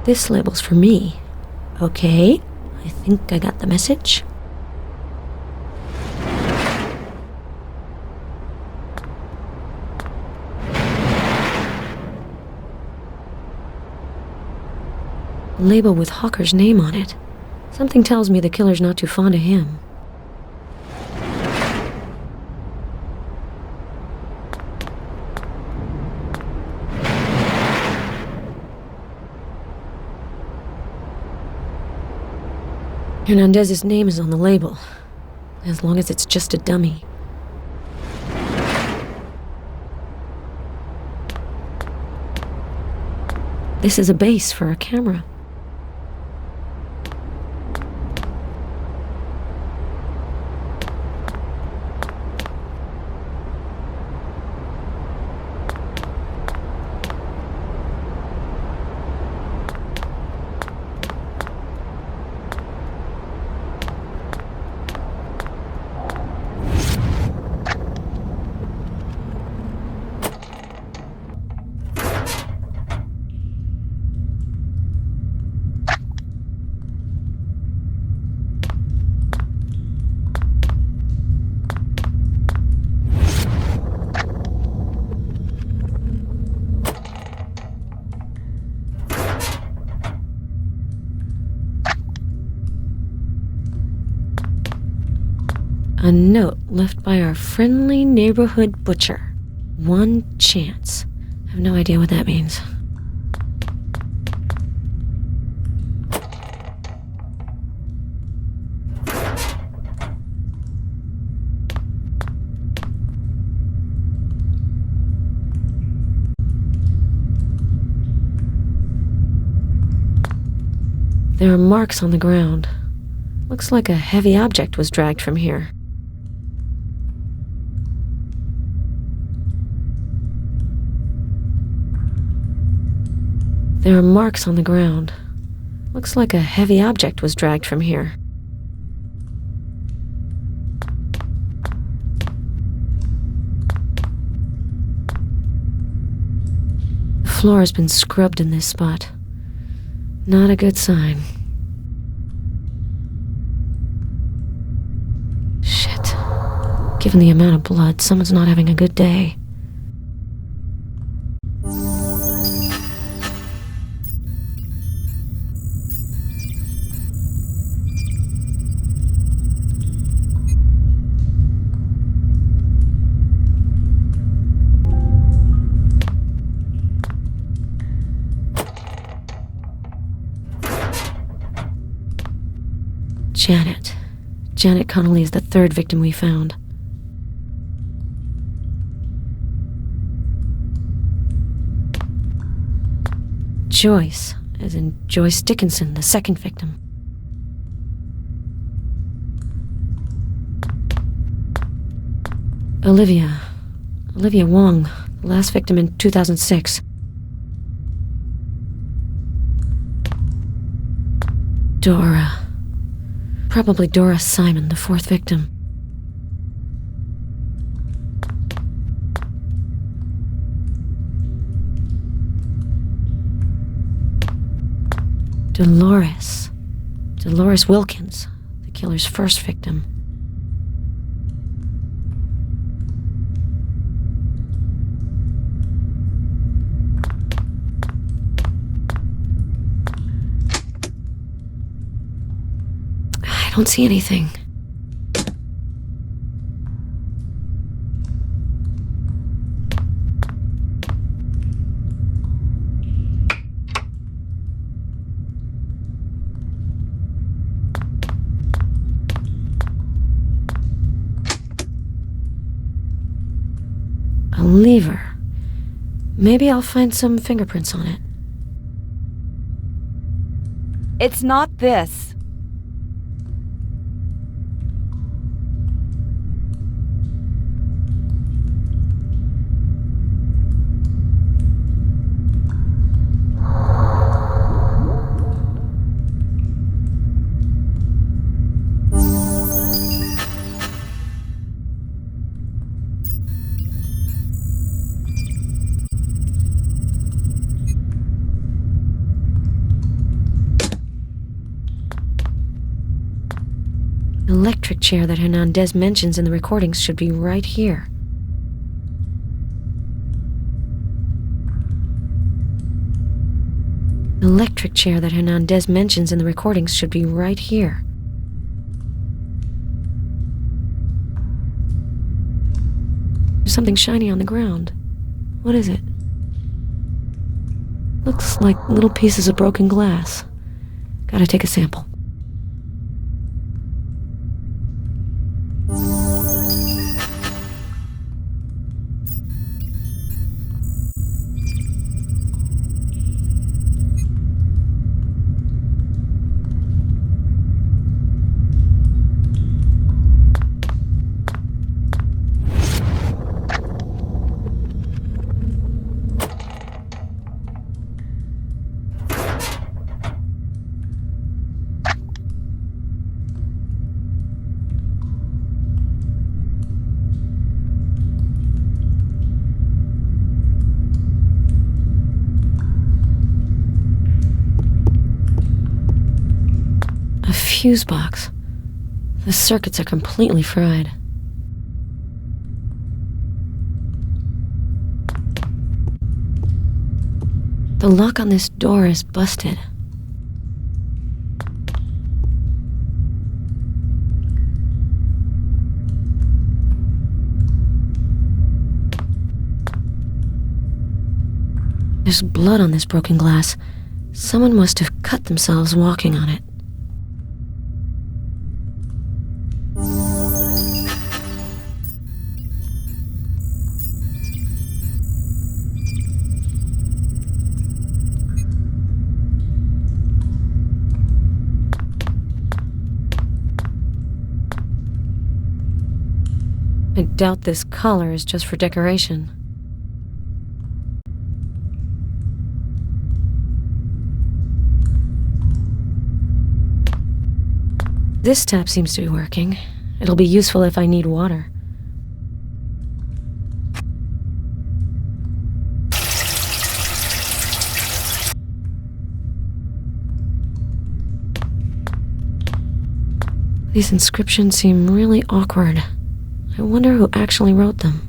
This label's for me. Okay, I think I got the message. Label with Hawker's name on it. Something tells me the killer's not too fond of him. Hernandez's name is on the label, as long as it's just a dummy. This is a base for a camera. A note left by our friendly neighborhood butcher. One chance. I have no idea what that means. There are marks on the ground. Looks like a heavy object was dragged from here. There are marks on the ground. Looks like a heavy object was dragged from here. The floor has been scrubbed in this spot. Not a good sign. Shit. Given the amount of blood, someone's not having a good day. Janet. Janet Connolly is the third victim we found. Joyce, as in Joyce Dickinson, the second victim. Olivia Wong, the last victim in 2006. Dora. Probably Dora Simon, the fourth victim. Dolores Wilkins, the killer's first victim. I don't see anything. A lever. Maybe I'll find some fingerprints on it. It's not this. The electric chair that Hernandez mentions in the recordings should be right here. The electric chair that Hernandez mentions in the recordings should be right here. There's something shiny on the ground. What is it? Looks like little pieces of broken glass. Gotta take a sample. Fuse box. The circuits are completely fried. The lock on this door is busted. There's blood on this broken glass. Someone must have cut themselves walking on it. I doubt this collar is just for decoration. This tap seems to be working. It'll be useful if I need water. These inscriptions seem really awkward. I wonder who actually wrote them.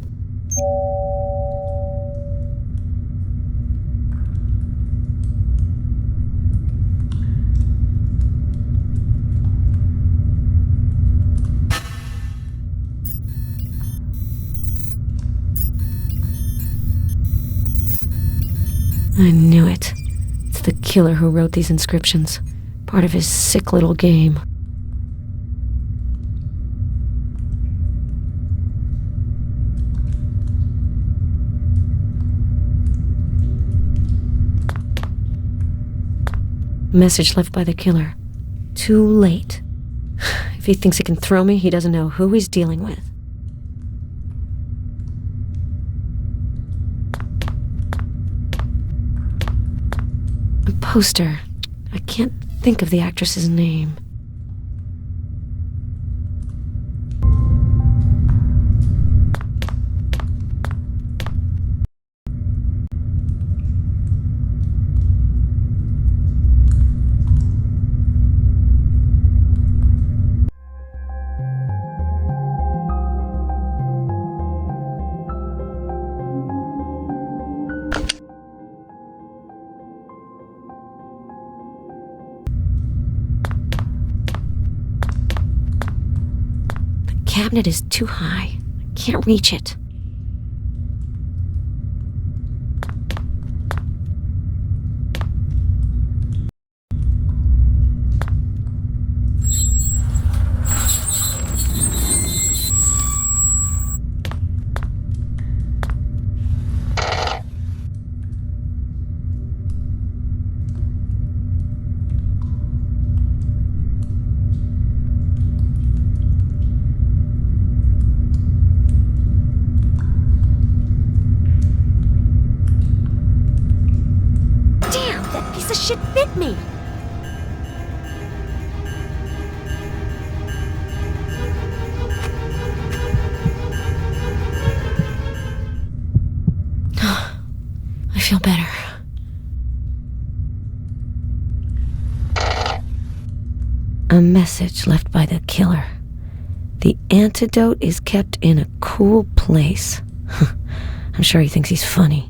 I knew it. It's the killer who wrote these inscriptions. Part of his sick little game. Message left by the killer. Too late. If he thinks he can throw me, he doesn't know who he's dealing with. A poster. I can't think of the actress's name. The cabinet is too high. I can't reach it. Shit bit me. I feel better. A message left by the killer. The antidote is kept in a cool place. I'm sure he thinks he's funny.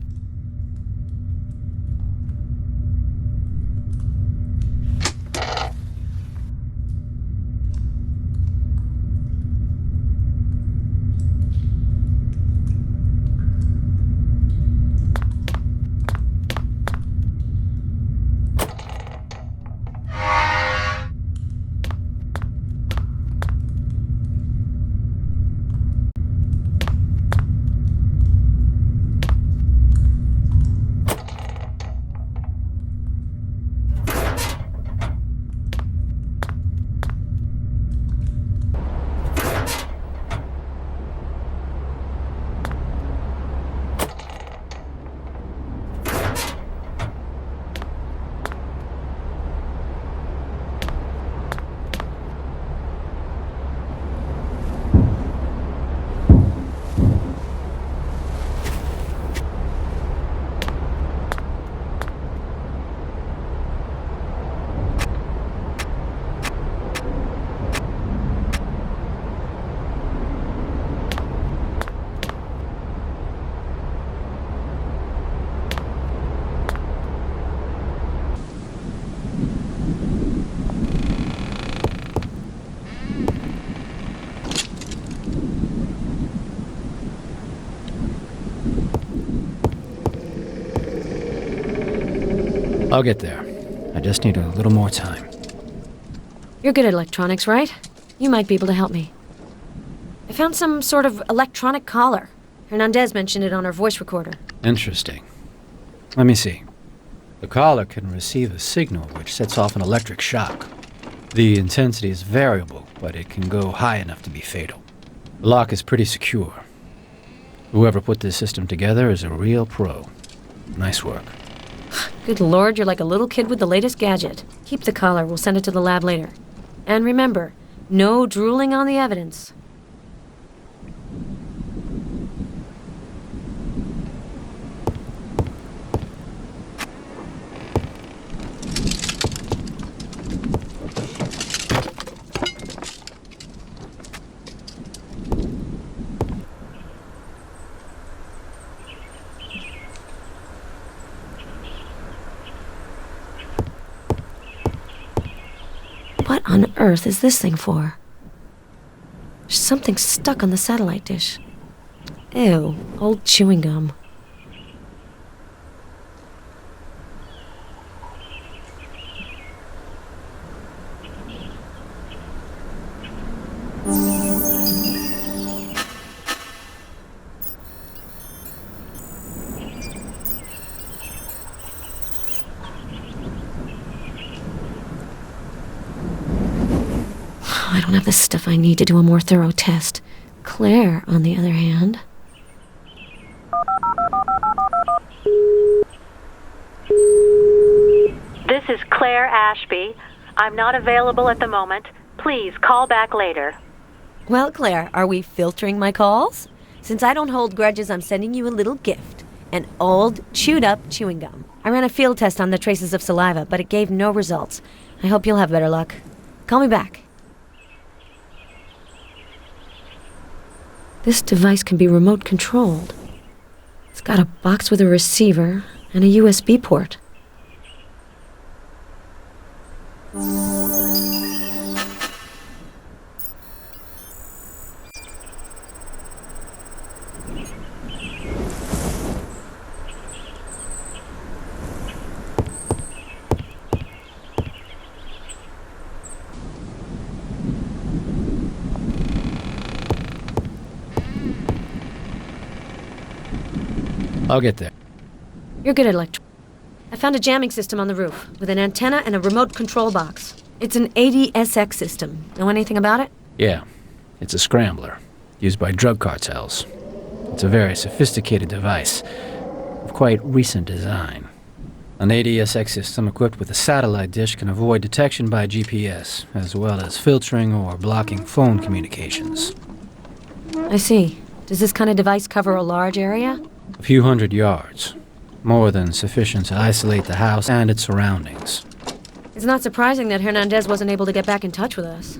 I'll get there. I just need a little more time. You're good at electronics, right? You might be able to help me. I found some sort of electronic collar. Hernandez mentioned it on her voice recorder. Interesting. Let me see. The collar can receive a signal which sets off an electric shock. The intensity is variable, but it can go high enough to be fatal. The lock is pretty secure. Whoever put this system together is a real pro. Nice work. Good lord, you're like a little kid with the latest gadget. Keep the collar, we'll send it to the lab later. And remember, no drooling on the evidence. What on earth is this thing for? There's something stuck on the satellite dish. Ew, old chewing gum. I don't have the stuff I need to do a more thorough test. Claire, on the other hand... This is Claire Ashby. I'm not available at the moment. Please call back later. Well, Claire, are we filtering my calls? Since I don't hold grudges, I'm sending you a little gift. An old, chewed-up chewing gum. I ran a field test on the traces of saliva, but it gave no results. I hope you'll have better luck. Call me back. This device can be remote controlled. It's got a box with a receiver and a USB port. I'll get there. You're good at electric. I found a jamming system on the roof, with an antenna and a remote control box. It's an ADSX system. Know anything about it? Yeah, it's a scrambler, used by drug cartels. It's a very sophisticated device, of quite recent design. An ADSX system equipped with a satellite dish can avoid detection by GPS, as well as filtering or blocking phone communications. I see. Does this kind of device cover a large area? A few hundred yards. More than sufficient to isolate the house and its surroundings. It's not surprising that Hernandez wasn't able to get back in touch with us.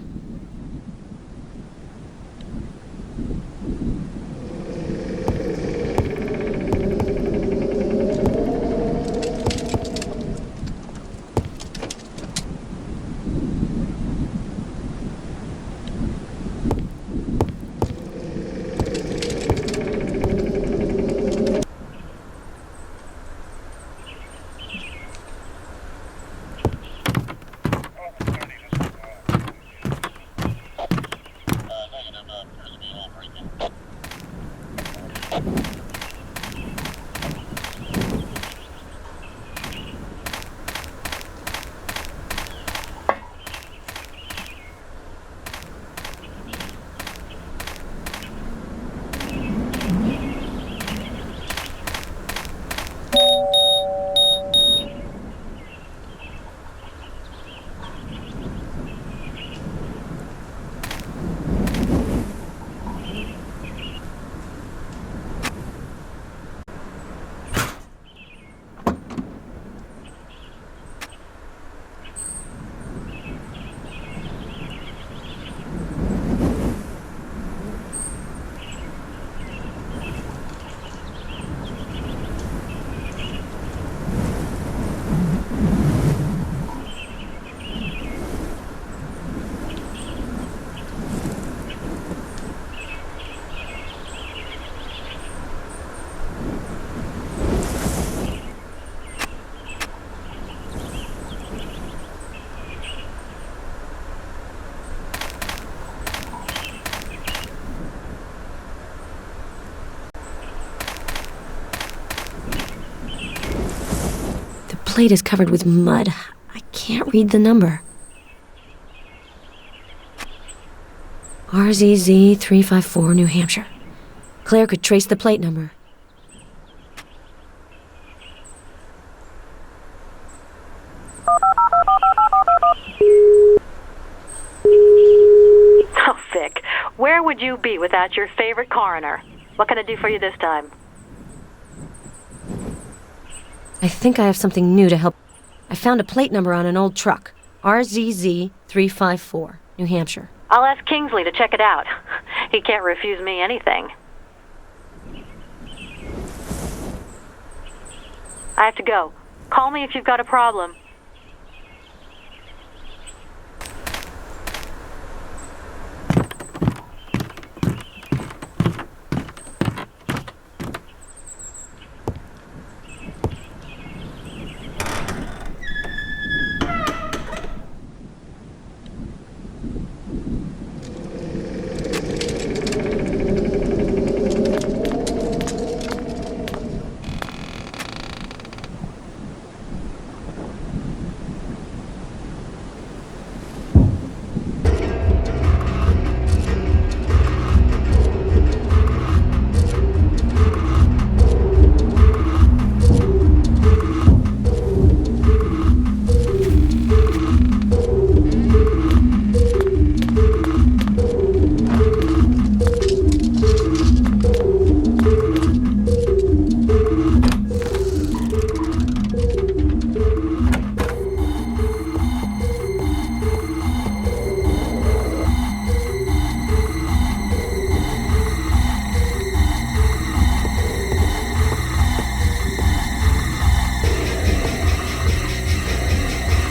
The plate is covered with mud. I can't read the number. RZZ 354, New Hampshire. Claire could trace the plate number. Oh, Vic, where would you be without your favorite coroner? What can I do for you this time? I think I have something new to help. I found a plate number on an old truck. RZZ 354, New Hampshire. I'll ask Kingsley to check it out. He can't refuse me anything. I have to go. Call me if you've got a problem.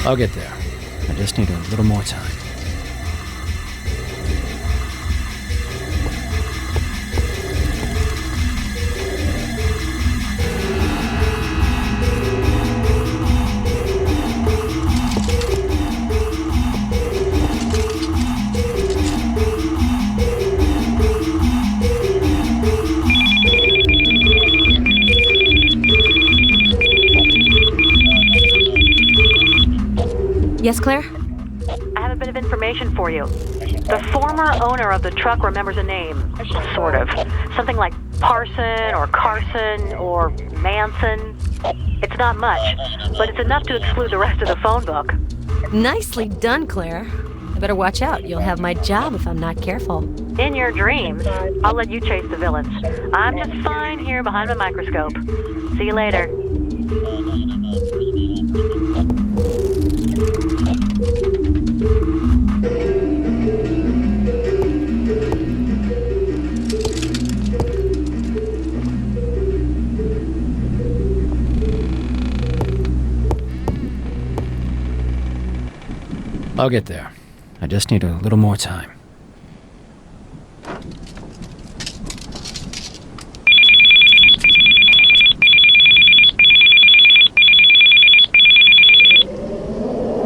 I'll get there. I just need a little more time. Yes, Claire? I have a bit of information for you. The former owner of the truck remembers a name. Sort of. Something like Parson or Carson or Manson. It's not much, but it's enough to exclude the rest of the phone book. Nicely done, Claire. I better watch out. You'll have my job if I'm not careful. In your dreams, I'll let you chase the villains. I'm just fine here behind my microscope. See you later. I'll get there. I just need a little more time.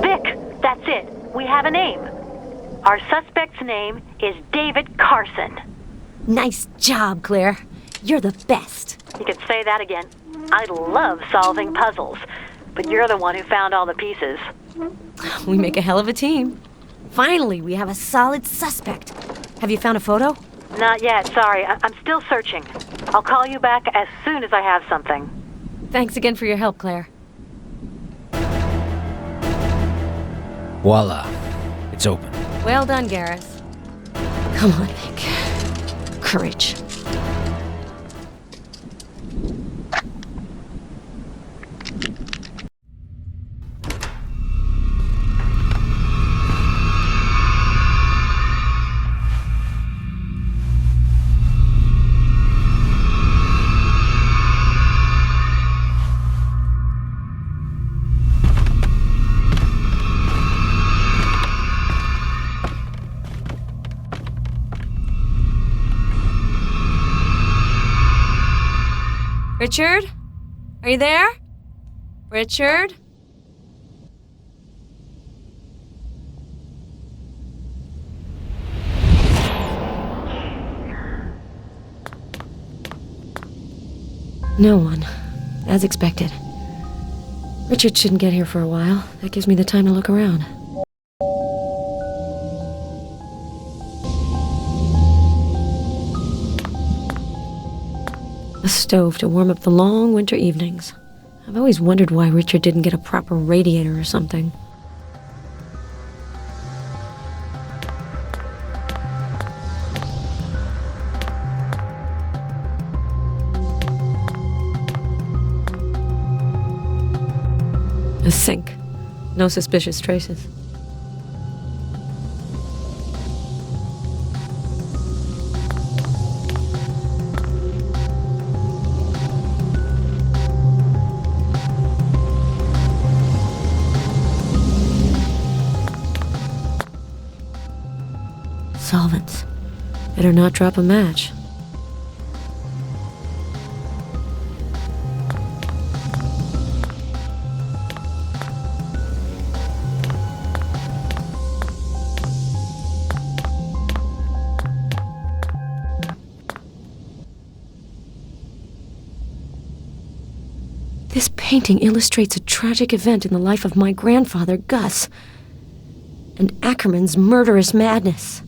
Vic, that's it. We have a name. Our suspect's name is David Carson. Nice job, Claire. You're the best. You could say that again. I love solving puzzles, but you're the one who found all the pieces. We make a hell of a team. Finally, we have a solid suspect. Have you found a photo? Not yet, sorry. I'm still searching. I'll call you back as soon as I have something. Thanks again for your help, Claire. Voila. It's open. Well done, Gareth. Come on, Vic. Courage. Richard? Are you there? Richard? No one. As expected. Richard shouldn't get here for a while. That gives me the time to look around. A stove to warm up the long winter evenings. I've always wondered why Richard didn't get a proper radiator or something. A sink. No suspicious traces. Solvents. Better not drop a match. This painting illustrates a tragic event in the life of my grandfather, Gus, and Ackerman's murderous madness.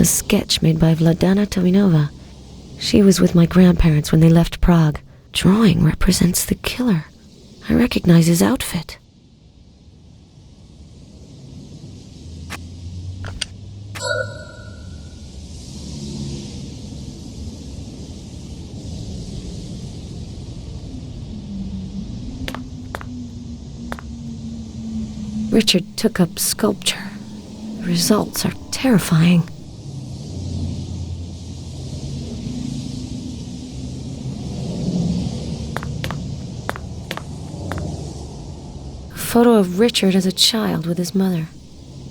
A sketch made by Vladana Tominova. She was with my grandparents when they left Prague. Drawing represents the killer. I recognize his outfit. Richard took up sculpture. The results are terrifying. A photo of Richard as a child with his mother.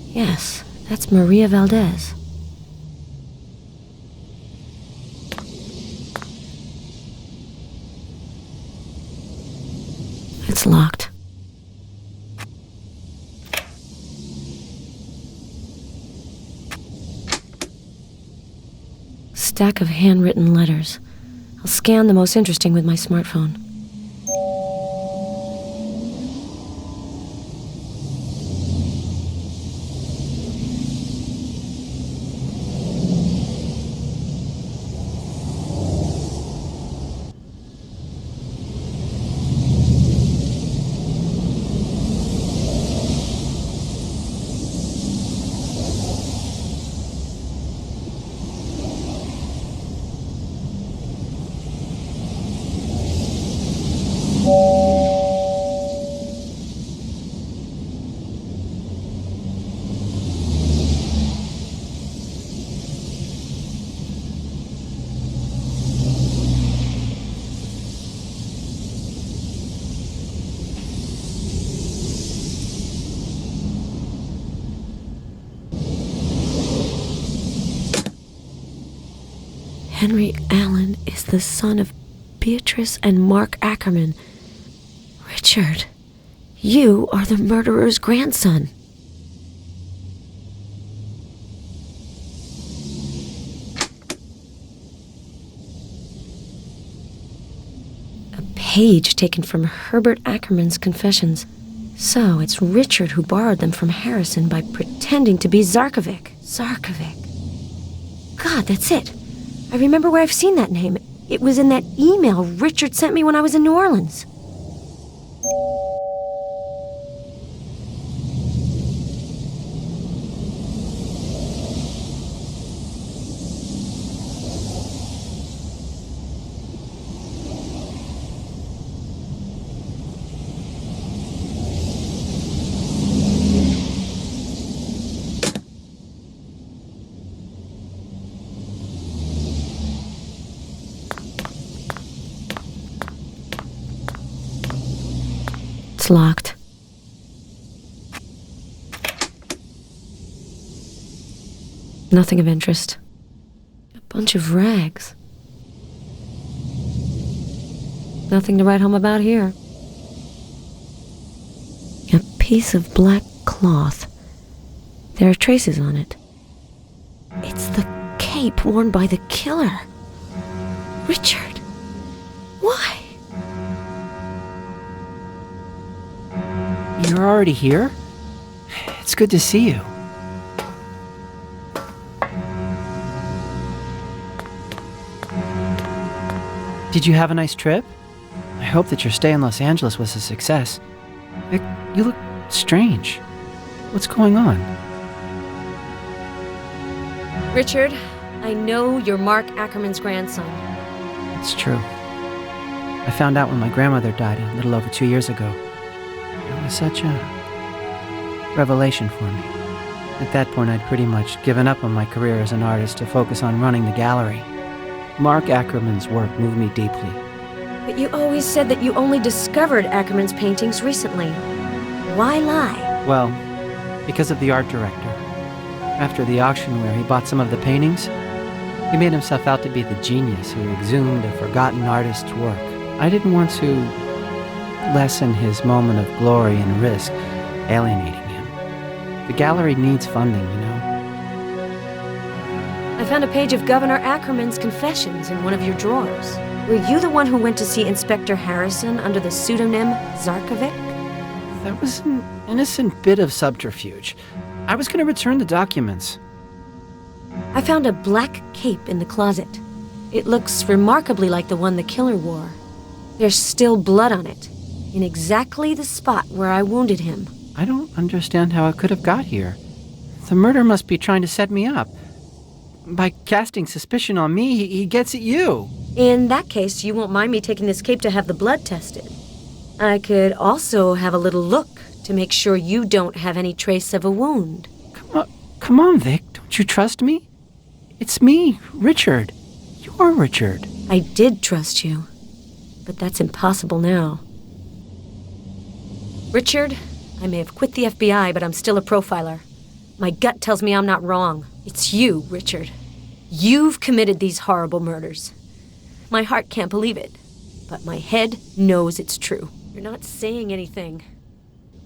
Yes, that's Maria Valdez. It's locked. Stack of handwritten letters. I'll scan the most interesting with my smartphone. Henry Allen is the son of Beatrice and Mark Ackerman. Richard, you are the murderer's grandson. A page taken from Herbert Ackerman's confessions. So it's Richard who borrowed them from Harrison by pretending to be Zarkovic. Zarkovic. God, that's it. I remember where I've seen that name. It was in that email Richard sent me when I was in New Orleans. It's locked. Nothing of interest. A bunch of rags. Nothing to write home about here. A piece of black cloth. There are traces on it. It's the cape worn by the killer. Richard, why? You're already here? It's good to see you. Did you have a nice trip? I hope that your stay in Los Angeles was a success. You look strange. What's going on? Richard, I know you're Mark Ackerman's grandson. It's true. I found out when my grandmother died a little over 2 years ago. It was such a revelation for me. At that point, I'd pretty much given up on my career as an artist to focus on running the gallery. Mark Ackerman's work moved me deeply. But you always said that you only discovered Ackerman's paintings recently. Why lie? Well, because of the art director. After the auction where he bought some of the paintings, he made himself out to be the genius who exhumed a forgotten artist's work. I didn't want to lessen his moment of glory and risk alienating him. The gallery needs funding, you know. I found a page of Governor Ackerman's confessions in one of your drawers. Were you the one who went to see Inspector Harrison under the pseudonym Zarkovic? That was an innocent bit of subterfuge. I was going to return the documents. I found a black cape in the closet. It looks remarkably like the one the killer wore. There's still blood on it, in exactly the spot where I wounded him. I don't understand how it could have got here. The murderer must be trying to set me up. By casting suspicion on me, he gets at you. In that case, you won't mind me taking this cape to have the blood tested. I could also have a little look to make sure you don't have any trace of a wound. Come on, Vic. Don't you trust me? It's me, Richard. You're Richard. I did trust you, but that's impossible now. Richard, I may have quit the FBI, but I'm still a profiler. My gut tells me I'm not wrong. It's you, Richard. You've committed these horrible murders. My heart can't believe it, but my head knows it's true. You're not saying anything.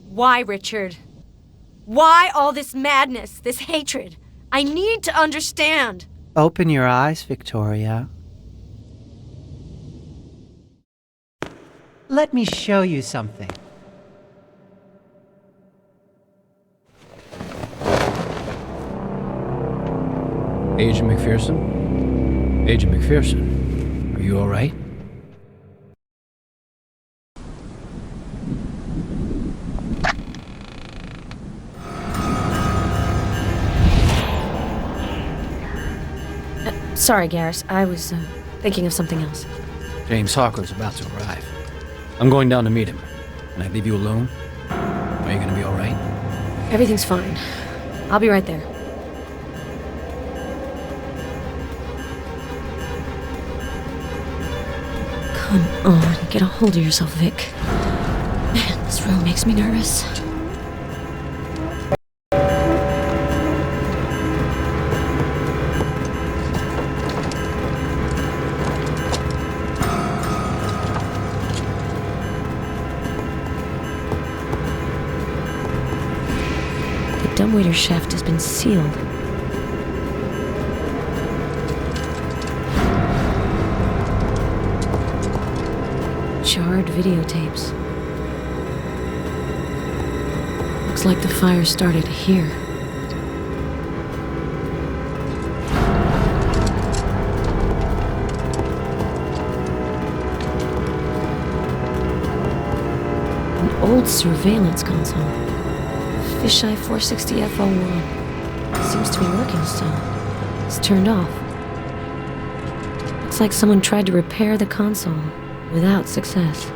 Why, Richard? Why all this madness, this hatred? I need to understand. Open your eyes, Victoria. Let me show you something. Agent McPherson? Agent McPherson, are you all right? Sorry, Garrus. I was thinking of something else. James Hawker's about to arrive. I'm going down to meet him. Can I leave you alone? Are you gonna be all right? Everything's fine. I'll be right there. Come on, get a hold of yourself, Vic. Man, this room makes me nervous. The dumbwaiter shaft has been sealed. Charred videotapes. Looks like the fire started here. An old surveillance console. Fisheye 460 F01. Seems to be working still. It's turned off. Looks like someone tried to repair the console without success.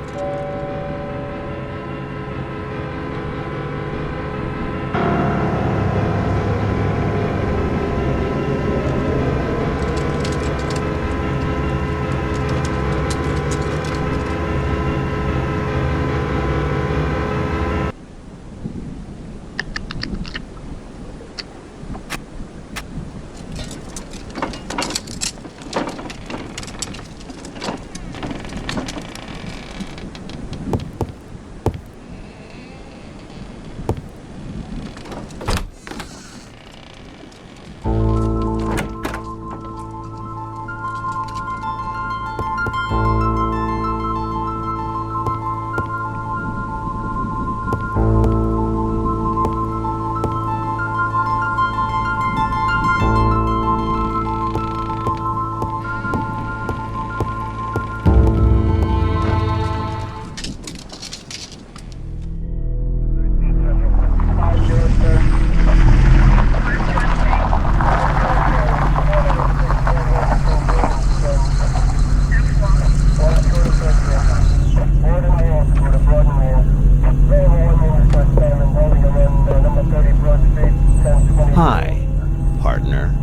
Hi, partner.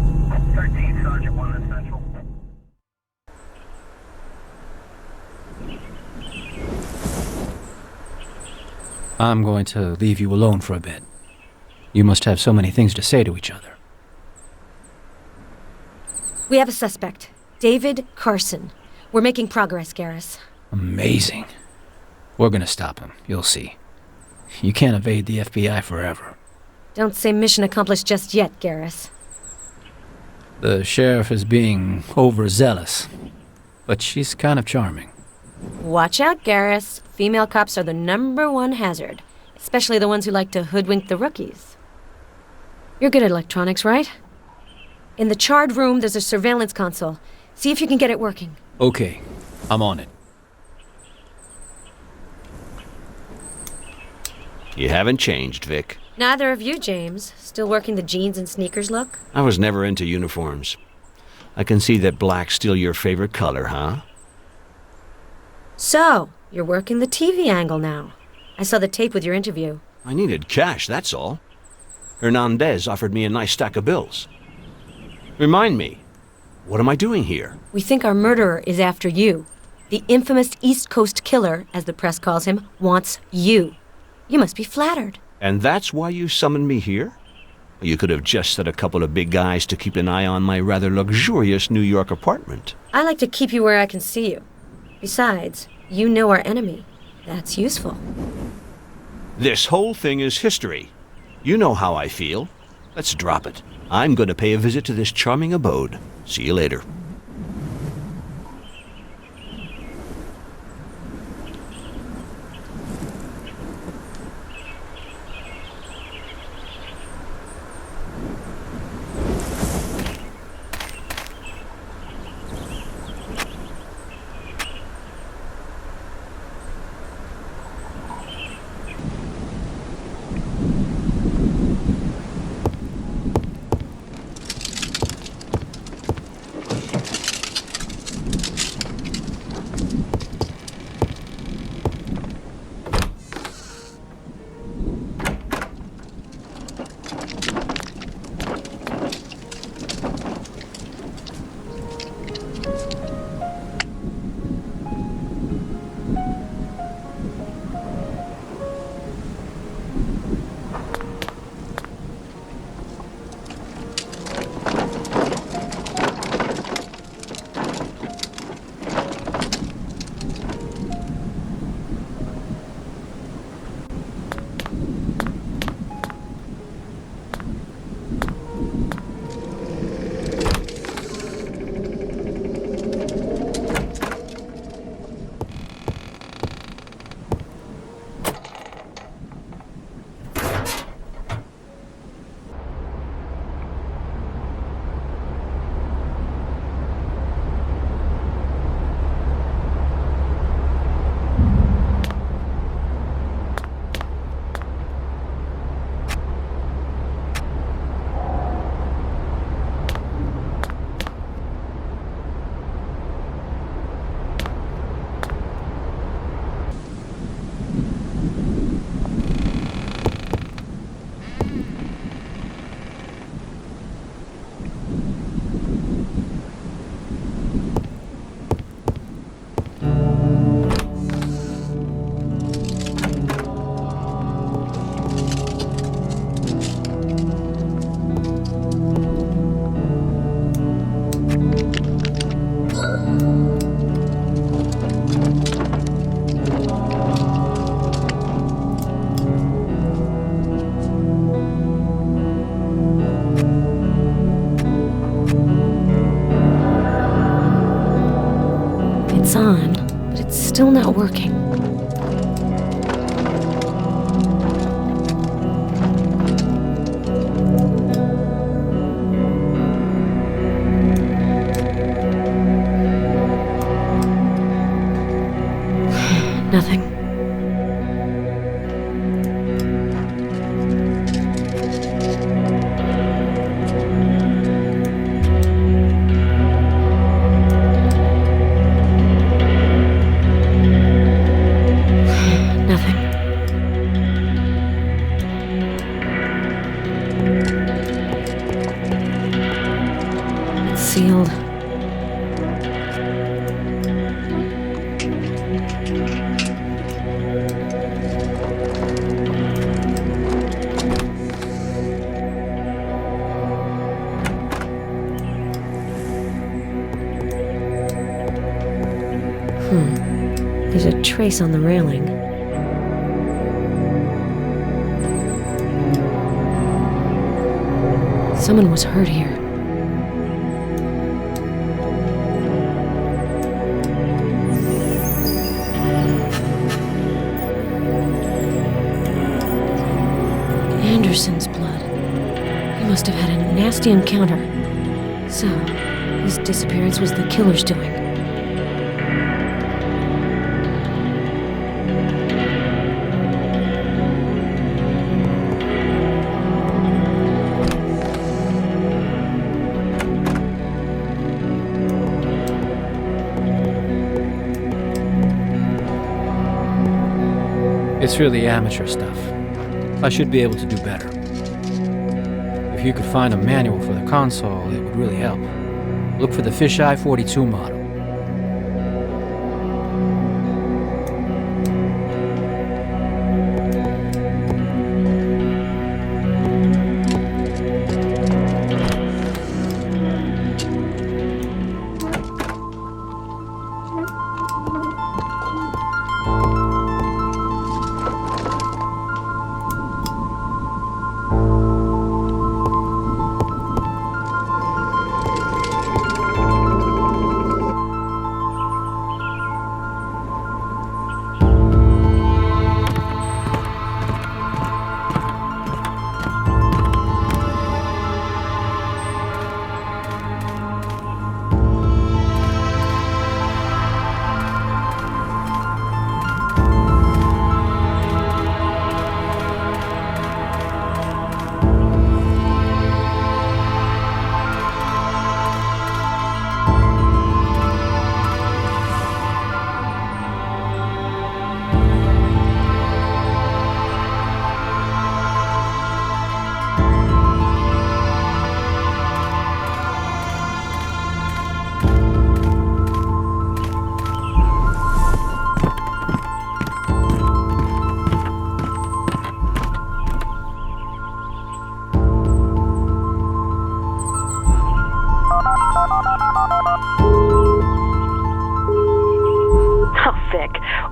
I'm going to leave you alone for a bit. You must have so many things to say to each other. We have a suspect. David Carson. We're making progress, Garrus. Amazing. We're gonna stop him, you'll see. You can't evade the FBI forever. Don't say mission accomplished just yet, Garrus. The sheriff is being overzealous, but she's kind of charming. Watch out, Garrus. Female cops are the #1 hazard, especially the ones who like to hoodwink the rookies. You're good at electronics, right? In the charred room, there's a surveillance console. See if you can get it working. Okay, I'm on it. You haven't changed, Vic. Neither of you, James. Still working the jeans and sneakers look? I was never into uniforms. I can see that black's still your favorite color, huh? So, you're working the TV angle now. I saw the tape with your interview. I needed cash, that's all. Hernandez offered me a nice stack of bills. Remind me, what am I doing here? We think our murderer is after you. The infamous East Coast killer, as the press calls him, wants you. You must be flattered. And that's why you summoned me here? You could have just set a couple of big guys to keep an eye on my rather luxurious New York apartment. I like to keep you where I can see you. Besides, you know our enemy. That's useful. This whole thing is history. You know how I feel. Let's drop it. I'm going to pay a visit to this charming abode. See you later. It's on, but it's still not working. Nothing. Sealed. There's a trace on the railing. Someone was hurt here. Anderson's blood. He must have had a nasty encounter. So, his disappearance was the killer's doing. It's really amateur stuff. I should be able to do better. If you could find a manual for the console, it would really help. Look for the Fisheye 42 model.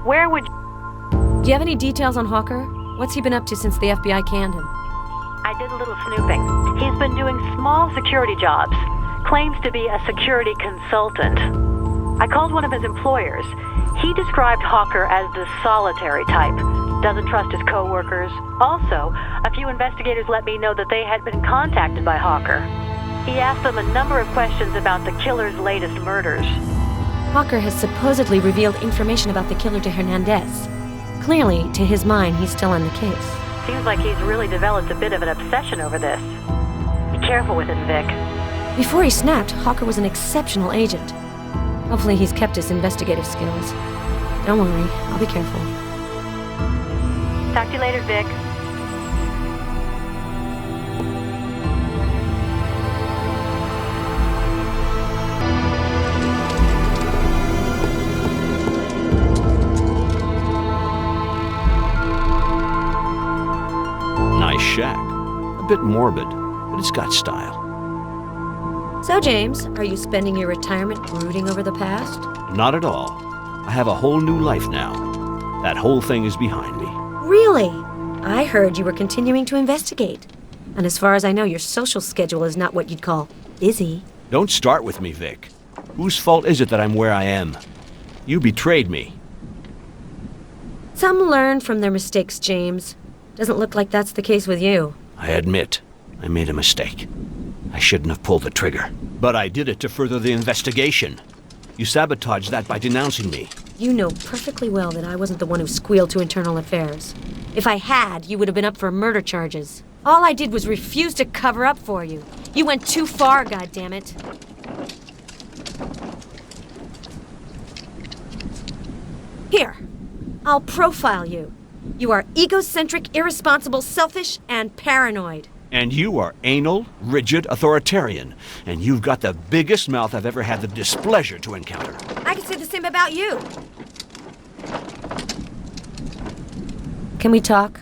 Where would... Do you have any details on Hawker? What's he been up to since the FBI canned him? I did a little snooping. He's been doing small security jobs. Claims to be a security consultant. I called one of his employers. He described Hawker as the solitary type. Doesn't trust his co-workers. Also, a few investigators let me know that they had been contacted by Hawker. He asked them a number of questions about the killer's latest murders. Hawker has supposedly revealed information about the killer to Hernandez. Clearly, to his mind, he's still on the case. Seems like he's really developed a bit of an obsession over this. Be careful with him, Vic. Before he snapped, Hawker was an exceptional agent. Hopefully he's kept his investigative skills. Don't worry, I'll be careful. Talk to you later, Vic. Nice shack. A bit morbid, but it's got style. So, James, are you spending your retirement brooding over the past? Not at all. I have a whole new life now. That whole thing is behind me. Really? I heard you were continuing to investigate. And as far as I know, your social schedule is not what you'd call busy. Don't start with me, Vic. Whose fault is it that I'm where I am? You betrayed me. Some learn from their mistakes, James. Doesn't look like that's the case with you. I admit, I made a mistake. I shouldn't have pulled the trigger. But I did it to further the investigation. You sabotaged that by denouncing me. You know perfectly well that I wasn't the one who squealed to Internal Affairs. If I had, you would have been up for murder charges. All I did was refuse to cover up for you. You went too far, goddammit. Here, I'll profile you. You are egocentric, irresponsible, selfish, and paranoid. And you are anal, rigid, authoritarian. And you've got the biggest mouth I've ever had the displeasure to encounter. I can say the same about you. Can we talk?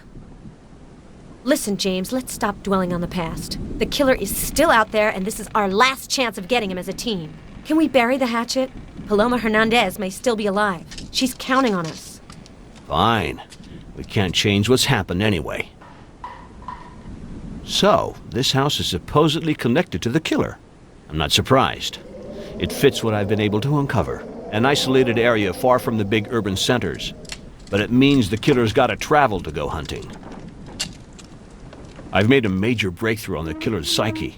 Listen, James, let's stop dwelling on the past. The killer is still out there, and this is our last chance of getting him as a team. Can we bury the hatchet? Paloma Hernandez may still be alive. She's counting on us. Fine. We can't change what's happened anyway. So, this house is supposedly connected to the killer. I'm not surprised. It fits what I've been able to uncover. An isolated area far from the big urban centers. But it means the killer's gotta travel to go hunting. I've made a major breakthrough on the killer's psyche.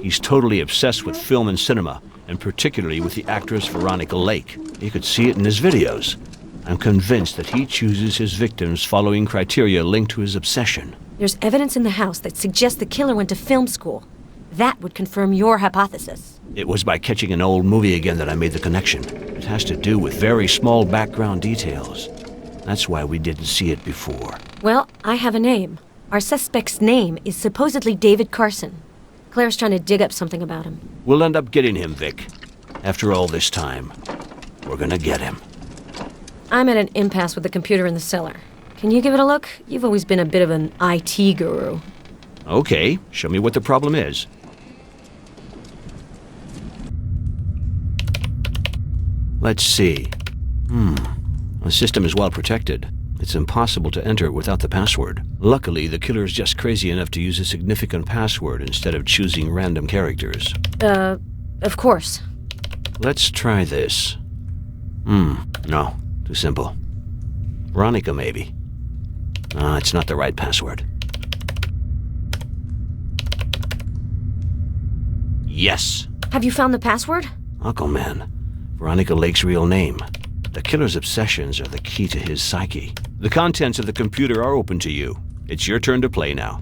He's totally obsessed with film and cinema, and particularly with the actress Veronica Lake. You could see it in his videos. I'm convinced that he chooses his victims following criteria linked to his obsession. There's evidence in the house that suggests the killer went to film school. That would confirm your hypothesis. It was by catching an old movie again that I made the connection. It has to do with very small background details. That's why we didn't see it before. Well, I have a name. Our suspect's name is supposedly David Carson. Claire's trying to dig up something about him. We'll end up getting him, Vic. After all this time, we're gonna get him. I'm at an impasse with the computer in the cellar. Can you give it a look? You've always been a bit of an IT guru. Okay, show me what the problem is. Let's see. The system is well protected. It's impossible to enter without the password. Luckily, the killer's just crazy enough to use a significant password instead of choosing random characters. Of course. Let's try this. No, too simple. Veronica, maybe. It's not the right password. Yes! Have you found the password? Ackerman. Veronica Lake's real name. The killer's obsessions are the key to his psyche. The contents of the computer are open to you. It's your turn to play now.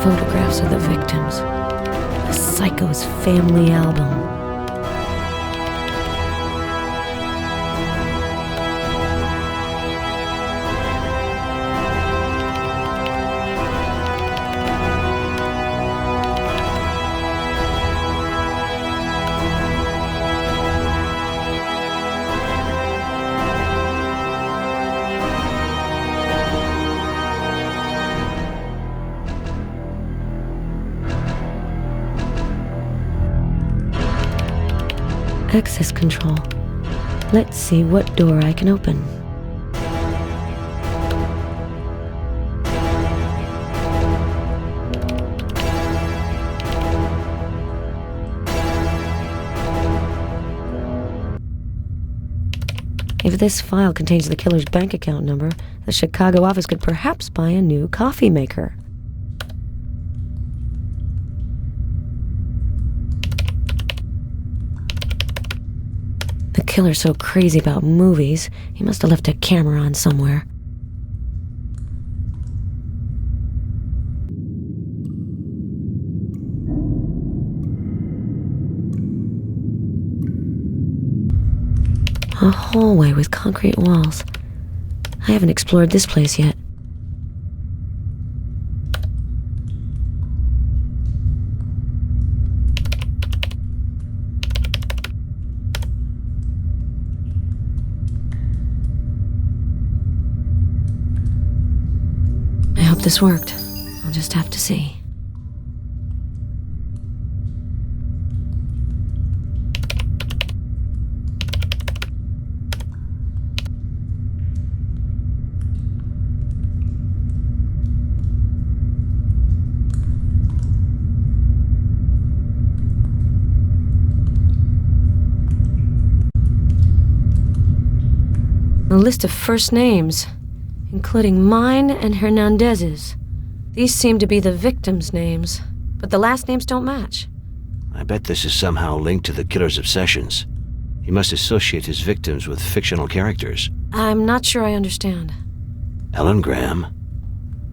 Photographs of the victims. The Psycho's family album. Access control. Let's see what door I can open. If this file contains the killer's bank account number, the Chicago office could perhaps buy a new coffee maker. The killer's so crazy about movies, he must have left a camera on somewhere. A hallway with concrete walls. I haven't explored this place yet. I hope this worked. I'll just have to see. A list of first names, including mine and Hernandez's. These seem to be the victims' names, but the last names don't match. I bet this is somehow linked to the killer's obsessions. He must associate his victims with fictional characters. I'm not sure I understand. Ellen Graham,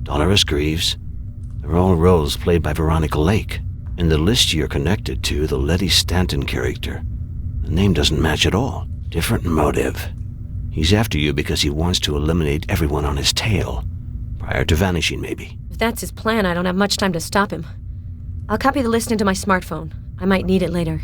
Dolores Greaves, they're all roles played by Veronica Lake. In the list you're connected to, the Letty Stanton character, the name doesn't match at all. Different motive. He's after you because he wants to eliminate everyone on his tail. Prior to vanishing, maybe. If that's his plan, I don't have much time to stop him. I'll copy the list into my smartphone. I might need it later.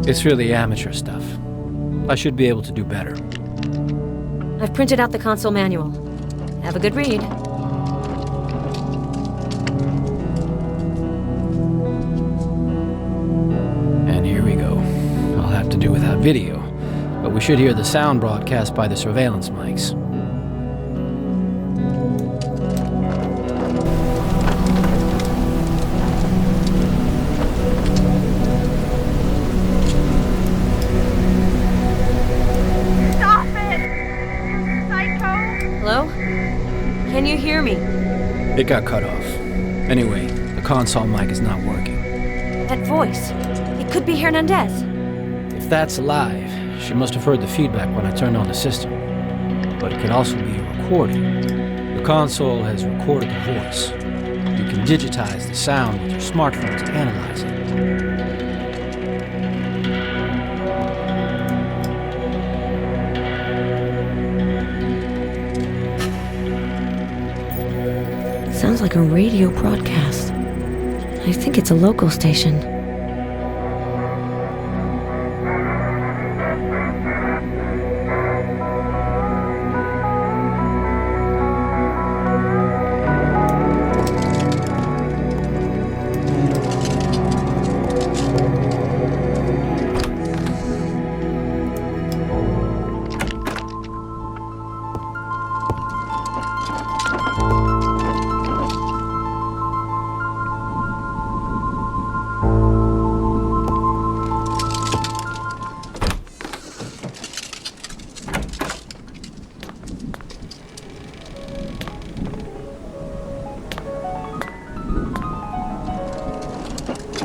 It's really amateur stuff. I should be able to do better. I've printed out the console manual. Have a good read. And here we go. I'll have to do without video, but we should hear the sound broadcast by the surveillance mics. Can you hear me? It got cut off. Anyway, the console mic is not working. That voice. It could be Hernandez. If that's alive, she must have heard the feedback when I turned on the system. But it could also be a recording. The console has recorded the voice. You can digitize the sound with your smartphone to analyze it. Sounds like a radio broadcast. I think it's a local station.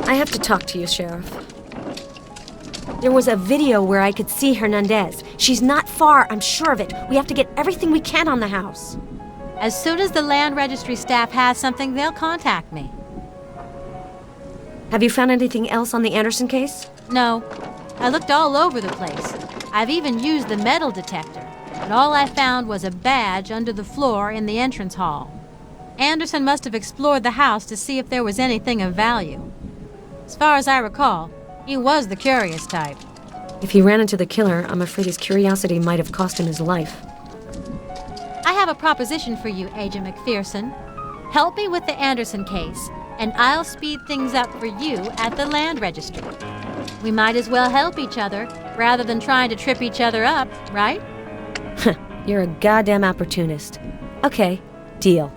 I have to talk to you, Sheriff. There was a video where I could see Hernandez. She's not far, I'm sure of it. We have to get everything we can on the house. As soon as the land registry staff has something, they'll contact me. Have you found anything else on the Anderson case? No. I looked all over the place. I've even used the metal detector, but all I found was a badge under the floor in the entrance hall. Anderson must have explored the house to see if there was anything of value. As far as I recall, he was the curious type. If he ran into the killer, I'm afraid his curiosity might have cost him his life. I have a proposition for you, Agent McPherson. Help me with the Anderson case. and I'll speed things up for you at the land registry. We might as well help each other rather than trying to trip each other up, right? You're a goddamn opportunist. Okay, deal.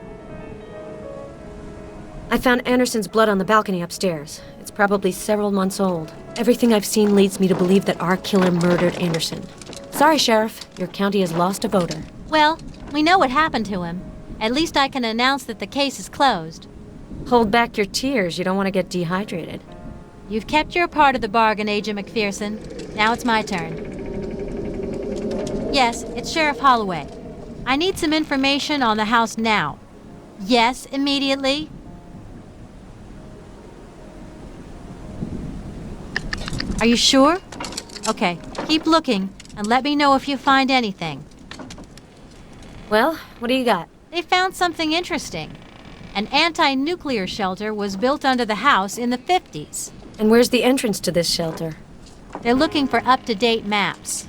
I found Anderson's blood on the balcony upstairs. It's probably several months old. Everything I've seen leads me to believe that our killer murdered Anderson. Sorry, Sheriff. Your county has lost a voter. Well, we know what happened to him. At least I can announce that the case is closed. Hold back your tears. You don't want to get dehydrated. You've kept your part of the bargain, Agent McPherson. Now it's my turn. Yes, it's Sheriff Holloway. I need some information on the house now. Yes, immediately. Are you sure? Okay, keep looking and let me know if you find anything. Well, what do you got? They found something interesting. An anti-nuclear shelter was built under the house in the 50s. And where's the entrance to this shelter? They're looking for up-to-date maps.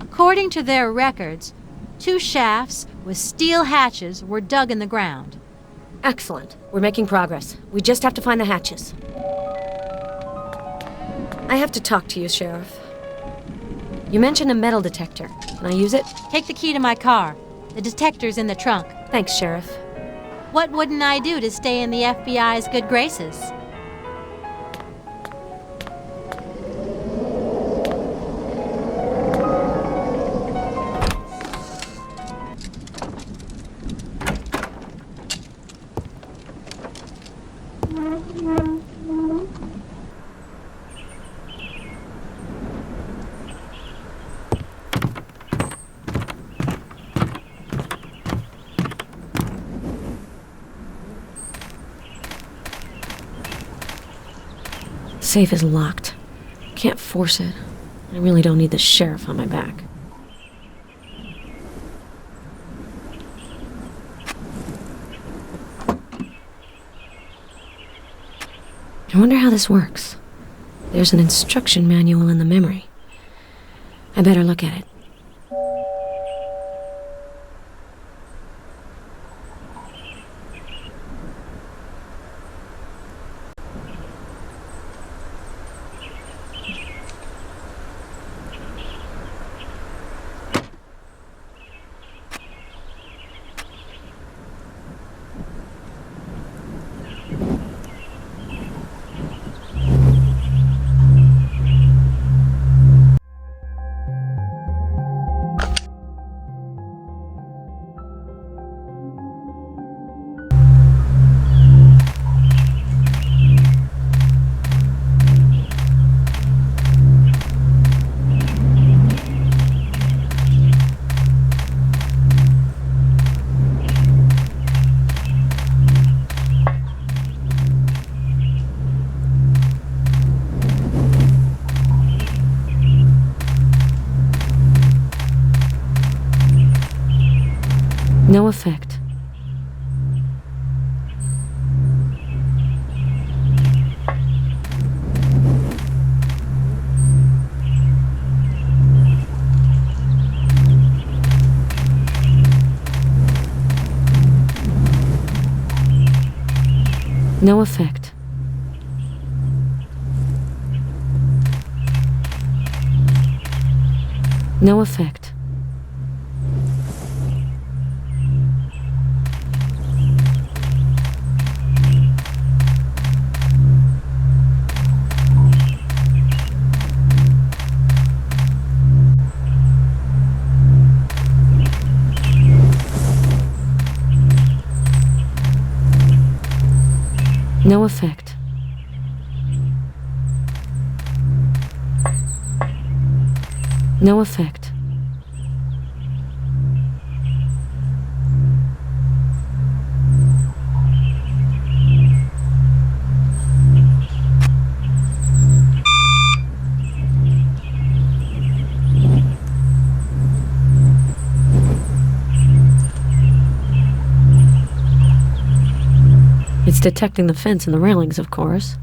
According to their records, 2 shafts with steel hatches were dug in the ground. Excellent. We're making progress. We just have to find the hatches. I have to talk to you, Sheriff. You mentioned a metal detector. Can I use it? Take the key to my car. The detector's in the trunk. Thanks, Sheriff. What wouldn't I do to stay in the FBI's good graces? Safe is locked. Can't force it. I really don't need the sheriff on my back. I wonder how this works. There's an instruction manual in the memory. I better look at it. No effect. No effect. No effect. No effect. No effect. It's detecting the fence and the railings, of course.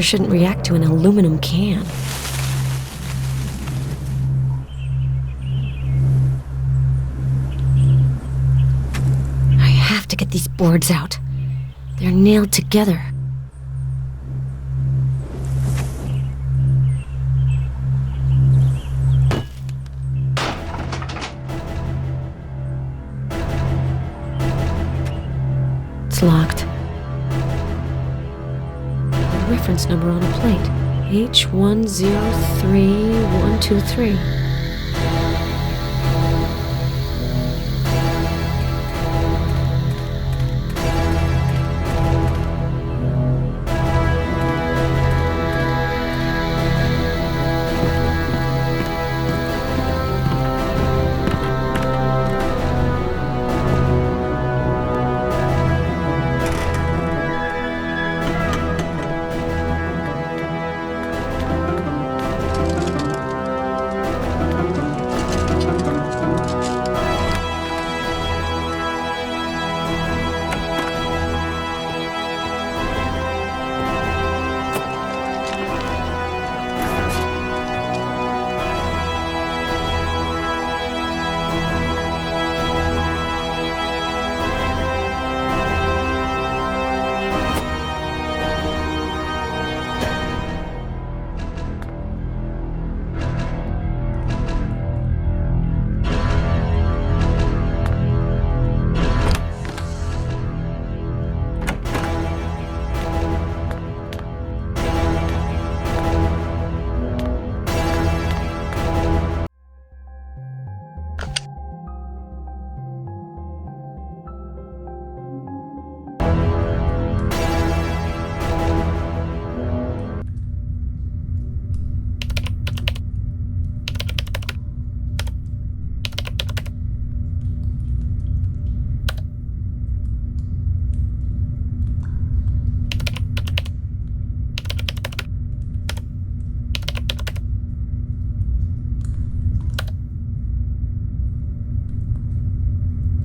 reactor shouldn't react to an aluminum can. I have to get these boards out. They're nailed together. It's locked. A reference number on a plate. H103123.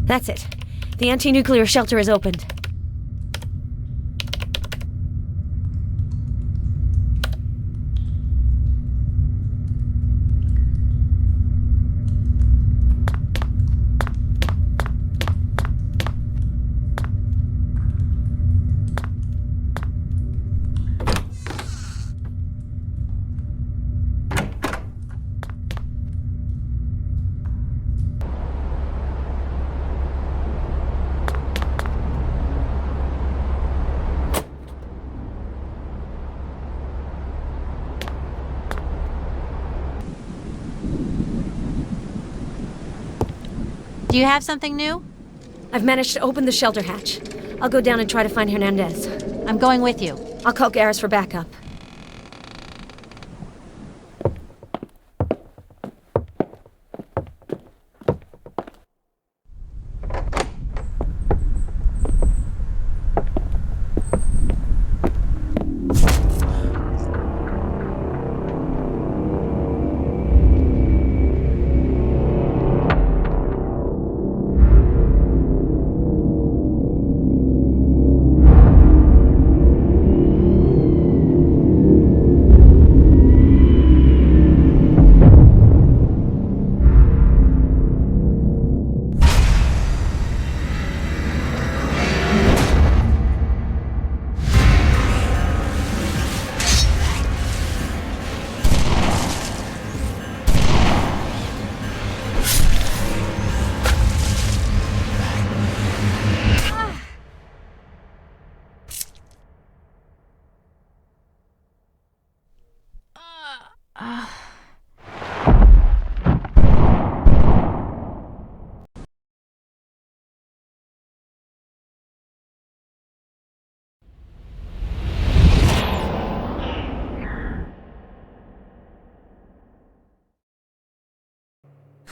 That's it. The anti-nuclear shelter is opened. Do you have something new? I've managed to open the shelter hatch. I'll go down and try to find Hernandez. I'm going with you. I'll call Garrus for backup.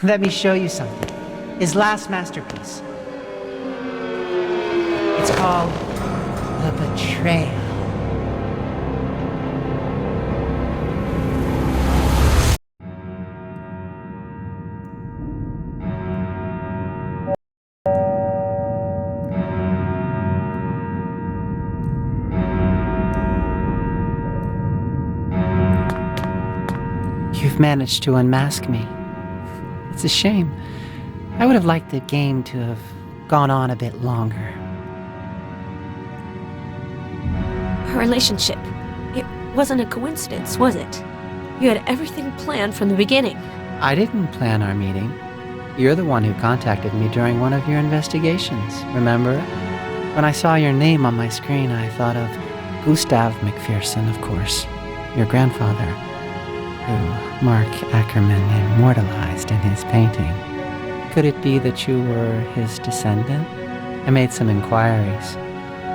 Let me show you something. His last masterpiece. It's called The Betrayal. You've managed to unmask me. It's a shame. I would have liked the game to have gone on a bit longer. Our relationship, it wasn't a coincidence, was it? You had everything planned from the beginning. I didn't plan our meeting. You're the one who contacted me during one of your investigations, remember? When I saw your name on my screen, I thought of Gustav McPherson, of course, your grandfather, who Mark Ackerman immortalized in his painting. Could it be that you were his descendant? I made some inquiries,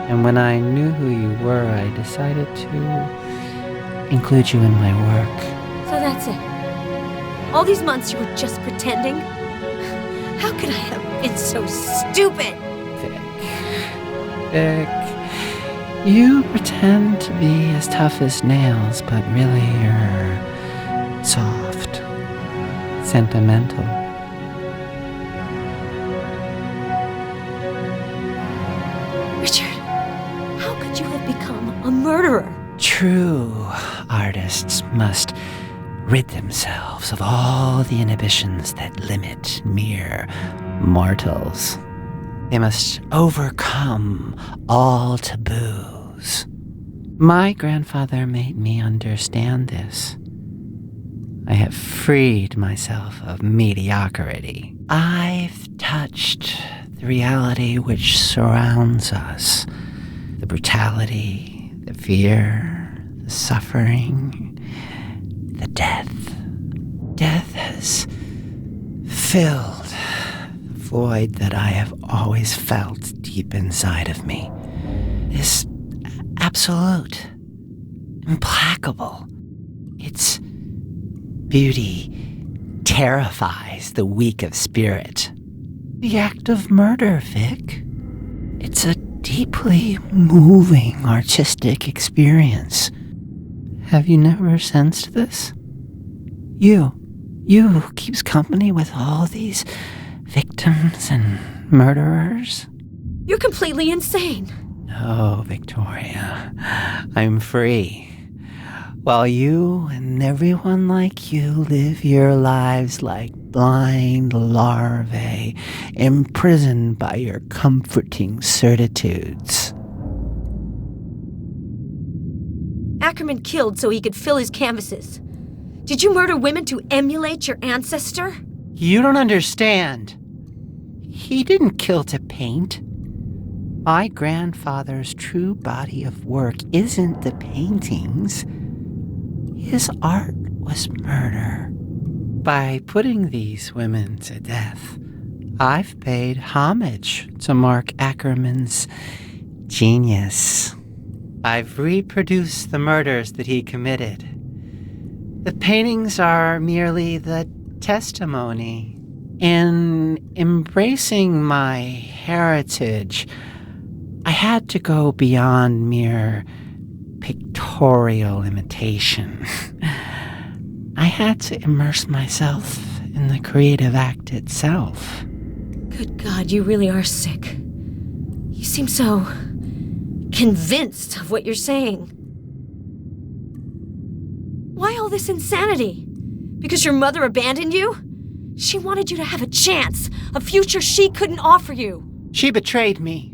and when I knew who you were, I decided to include you in my work. So that's it. All these months you were just pretending? How could I have been so stupid? Vic, you pretend to be as tough as nails, but really you're soft, sentimental. Richard, how could you have become a murderer? True artists must rid themselves of all the inhibitions that limit mere mortals. They must overcome all taboos. My grandfather made me understand this. I have freed myself of mediocrity. I've touched the reality which surrounds us. The brutality, the fear, the suffering, the death. Death has filled the void that I have always felt deep inside of me. This absolute, implacable. Its beauty terrifies the weak of spirit. The act of murder, Vic. It's a deeply moving artistic experience. Have you never sensed this? You who keeps company with all these victims and murderers? You're completely insane. No, Victoria. I'm free. While you and everyone like you live your lives like blind larvae, imprisoned by your comforting certitudes. Ackerman killed so he could fill his canvases. Did you murder women to emulate your ancestor? You don't understand. He didn't kill to paint. My grandfather's true body of work isn't the paintings. His art was murder. By putting these women to death, I've paid homage to Mark Ackerman's genius. I've reproduced the murders that he committed. The paintings are merely the testimony. In embracing my heritage, I had to go beyond mere pictorial imitation. I had to immerse myself in the creative act itself. Good God, you really are sick. You seem so convinced of what you're saying. Why all this insanity? Because your mother abandoned you? She wanted you to have a chance, a future she couldn't offer you. She betrayed me,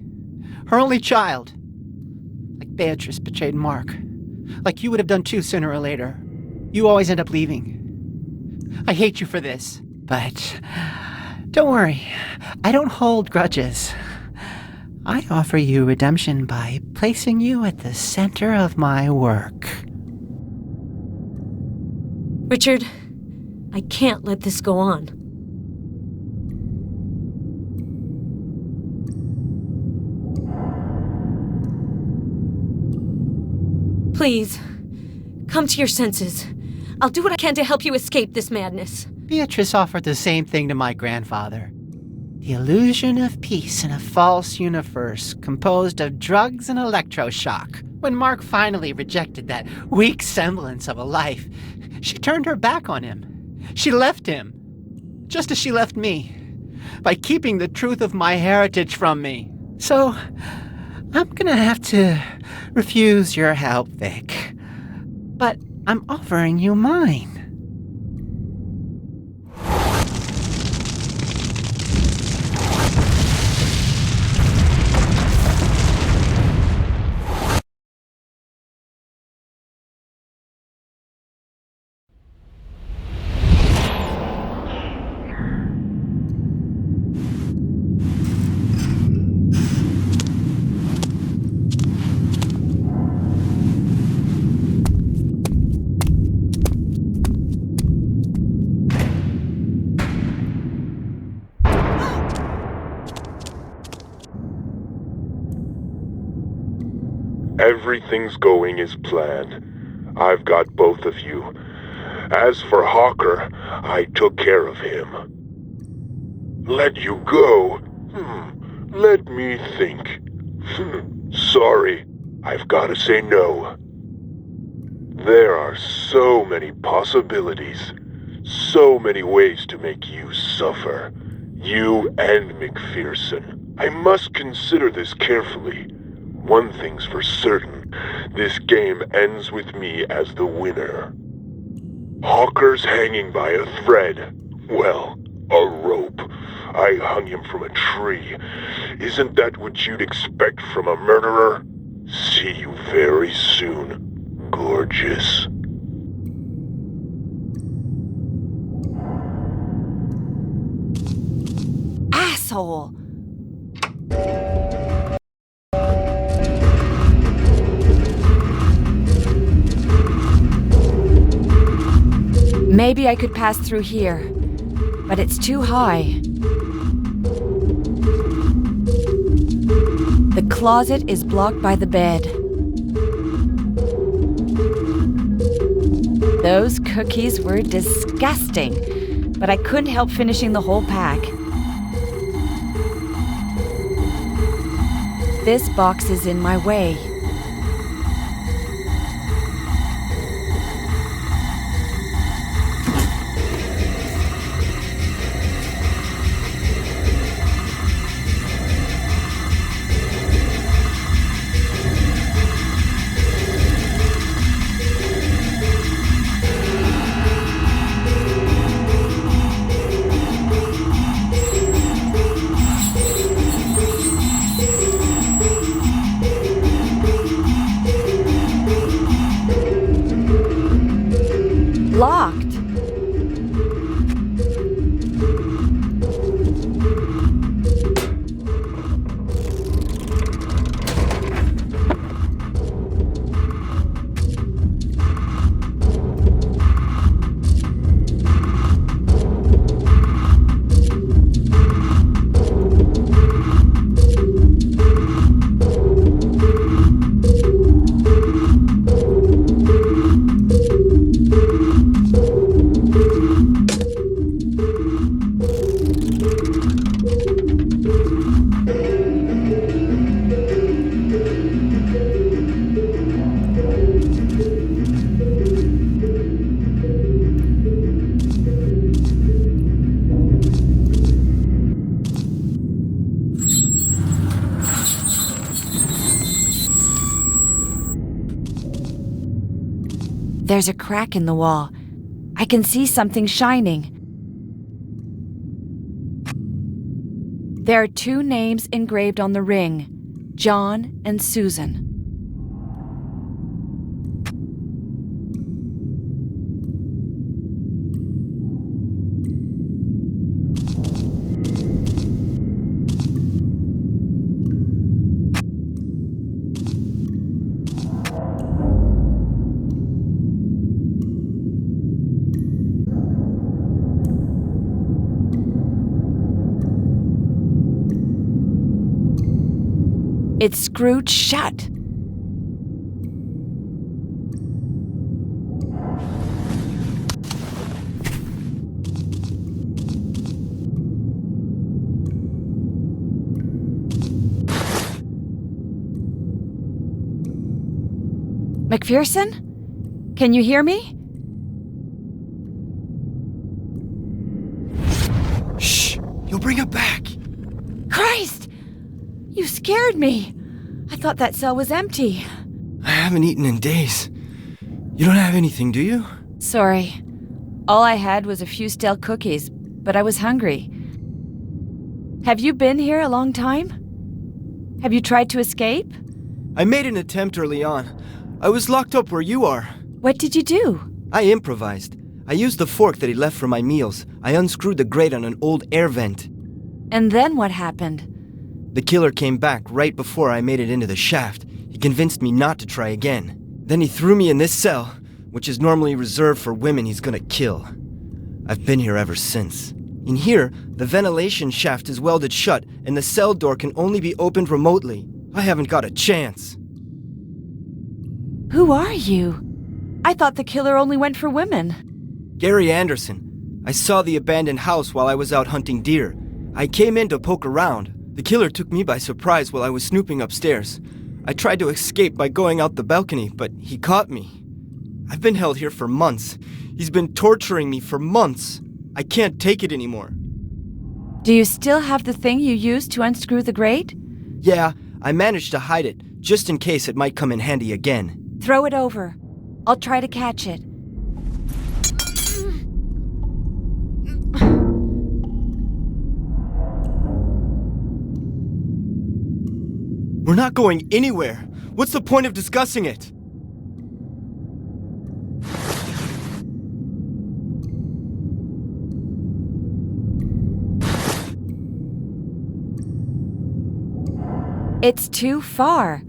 her only child. Like Beatrice betrayed Mark. Like you would have done too sooner or later. You always end up leaving. I hate you for this. But don't worry, I don't hold grudges. I offer you redemption by placing you at the center of my work. Richard, I can't let this go on. Please, come to your senses. I'll do what I can to help you escape this madness. Beatrice offered the same thing to my grandfather. The illusion of peace in a false universe composed of drugs and electroshock. When Mark finally rejected that weak semblance of a life, she turned her back on him. She left him, just as she left me, by keeping the truth of my heritage from me. So, I'm gonna have to refuse your help, Vic. But I'm offering you mine. Everything's going as planned. I've got both of you. As for Hawker, I took care of him. Let you go? Let me think. Sorry, I've got to say no. There are so many possibilities, so many ways to make you suffer. You and McPherson. I must consider this carefully. One thing's for certain, this game ends with me as the winner. Hawker's hanging by a thread. Well, a rope. I hung him from a tree. Isn't that what you'd expect from a murderer? See you very soon, gorgeous. Asshole! Maybe I could pass through here, but it's too high. The closet is blocked by the bed. Those cookies were disgusting, but I couldn't help finishing the whole pack. This box is in my way. Locked. There's a crack in the wall. I can see something shining. There are 2 names engraved on the ring, John and Susan. It's screwed shut. McPherson? Can you hear me? Shh! You'll bring her back! Christ! You scared me. I thought that cell was empty. I haven't eaten in days. You don't have anything, do you? Sorry. All I had was a few stale cookies, but I was hungry. Have you been here a long time? Have you tried to escape? I made an attempt early on. I was locked up where you are. What did you do? I improvised. I used the fork that he left for my meals. I unscrewed the grate on an old air vent. And then what happened? The killer came back right before I made it into the shaft. He convinced me not to try again. Then he threw me in this cell, which is normally reserved for women he's gonna kill. I've been here ever since. In here, the ventilation shaft is welded shut, and the cell door can only be opened remotely. I haven't got a chance. Who are you? I thought the killer only went for women. Gary Anderson. I saw the abandoned house while I was out hunting deer. I came in to poke around. The killer took me by surprise while I was snooping upstairs. I tried to escape by going out the balcony, but he caught me. I've been held here for months. He's been torturing me for months. I can't take it anymore. Do you still have the thing you used to unscrew the grate? Yeah, I managed to hide it, just in case it might come in handy again. Throw it over. I'll try to catch it. We're not going anywhere. What's the point of discussing it? It's too far.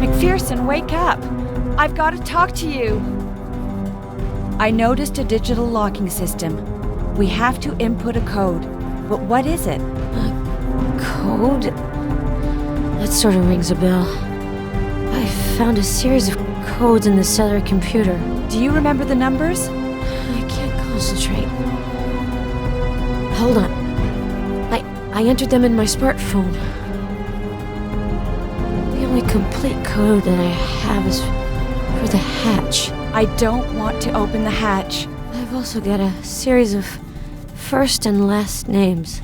McPherson, wake up! I've got to talk to you! I noticed a digital locking system. We have to input a code. But what is it? A code? That sort of rings a bell. I found a series of codes in the cellular computer. Do you remember the numbers? I can't concentrate. Hold on. I entered them in my smartphone. The only complete code that I have is for the hatch. I don't want to open the hatch. I've also got a series of first and last names.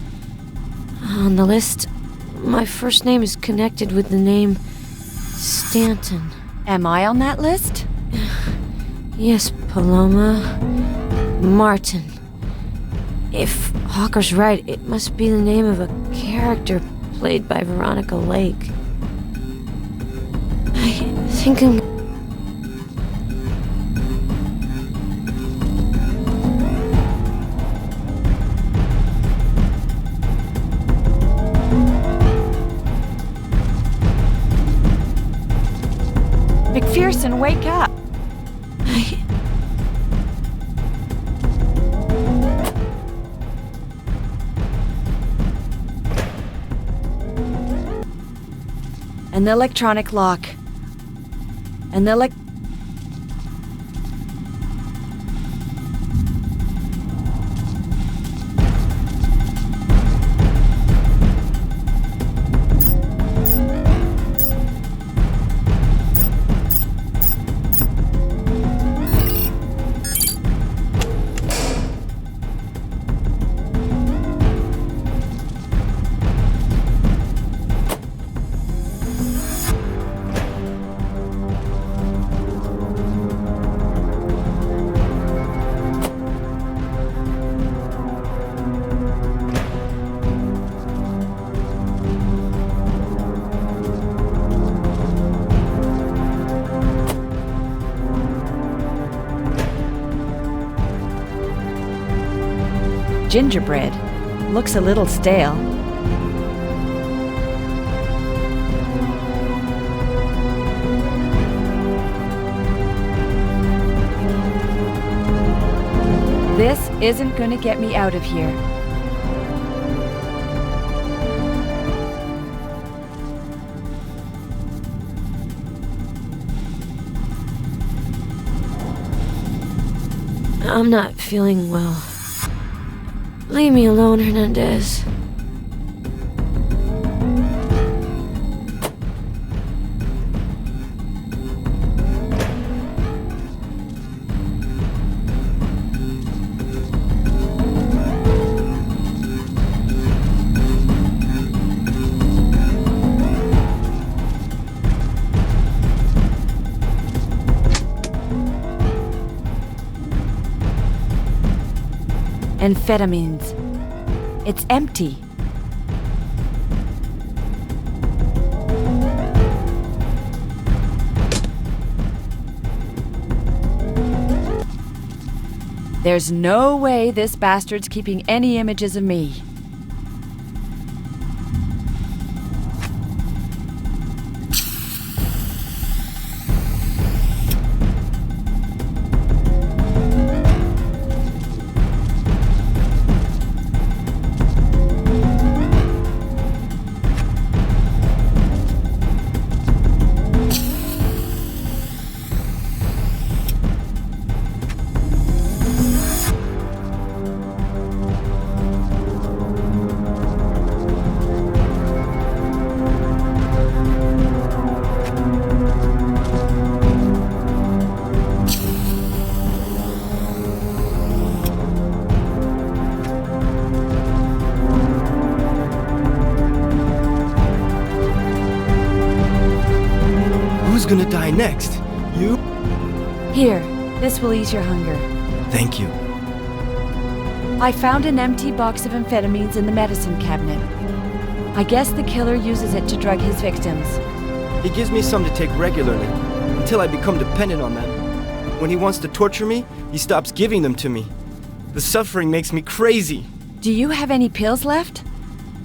On the list, my first name is connected with the name Stanton. Am I on that list? Yes, Paloma. Martin. If Hawker's right, it must be the name of a character played by Veronica Lake. I think I'm... McPherson, wake up! An electronic lock. An gingerbread. Looks a little stale. This isn't gonna get me out of here. I'm not feeling well. Leave me alone, Hernandez. Amphetamines. It's empty. There's no way this bastard's keeping any images of me. Who's gonna die next? You? Here, this will ease your hunger. Thank you. I found an empty box of amphetamines in the medicine cabinet. I guess the killer uses it to drug his victims. He gives me some to take regularly, until I become dependent on them. When he wants to torture me, he stops giving them to me. The suffering makes me crazy. Do you have any pills left?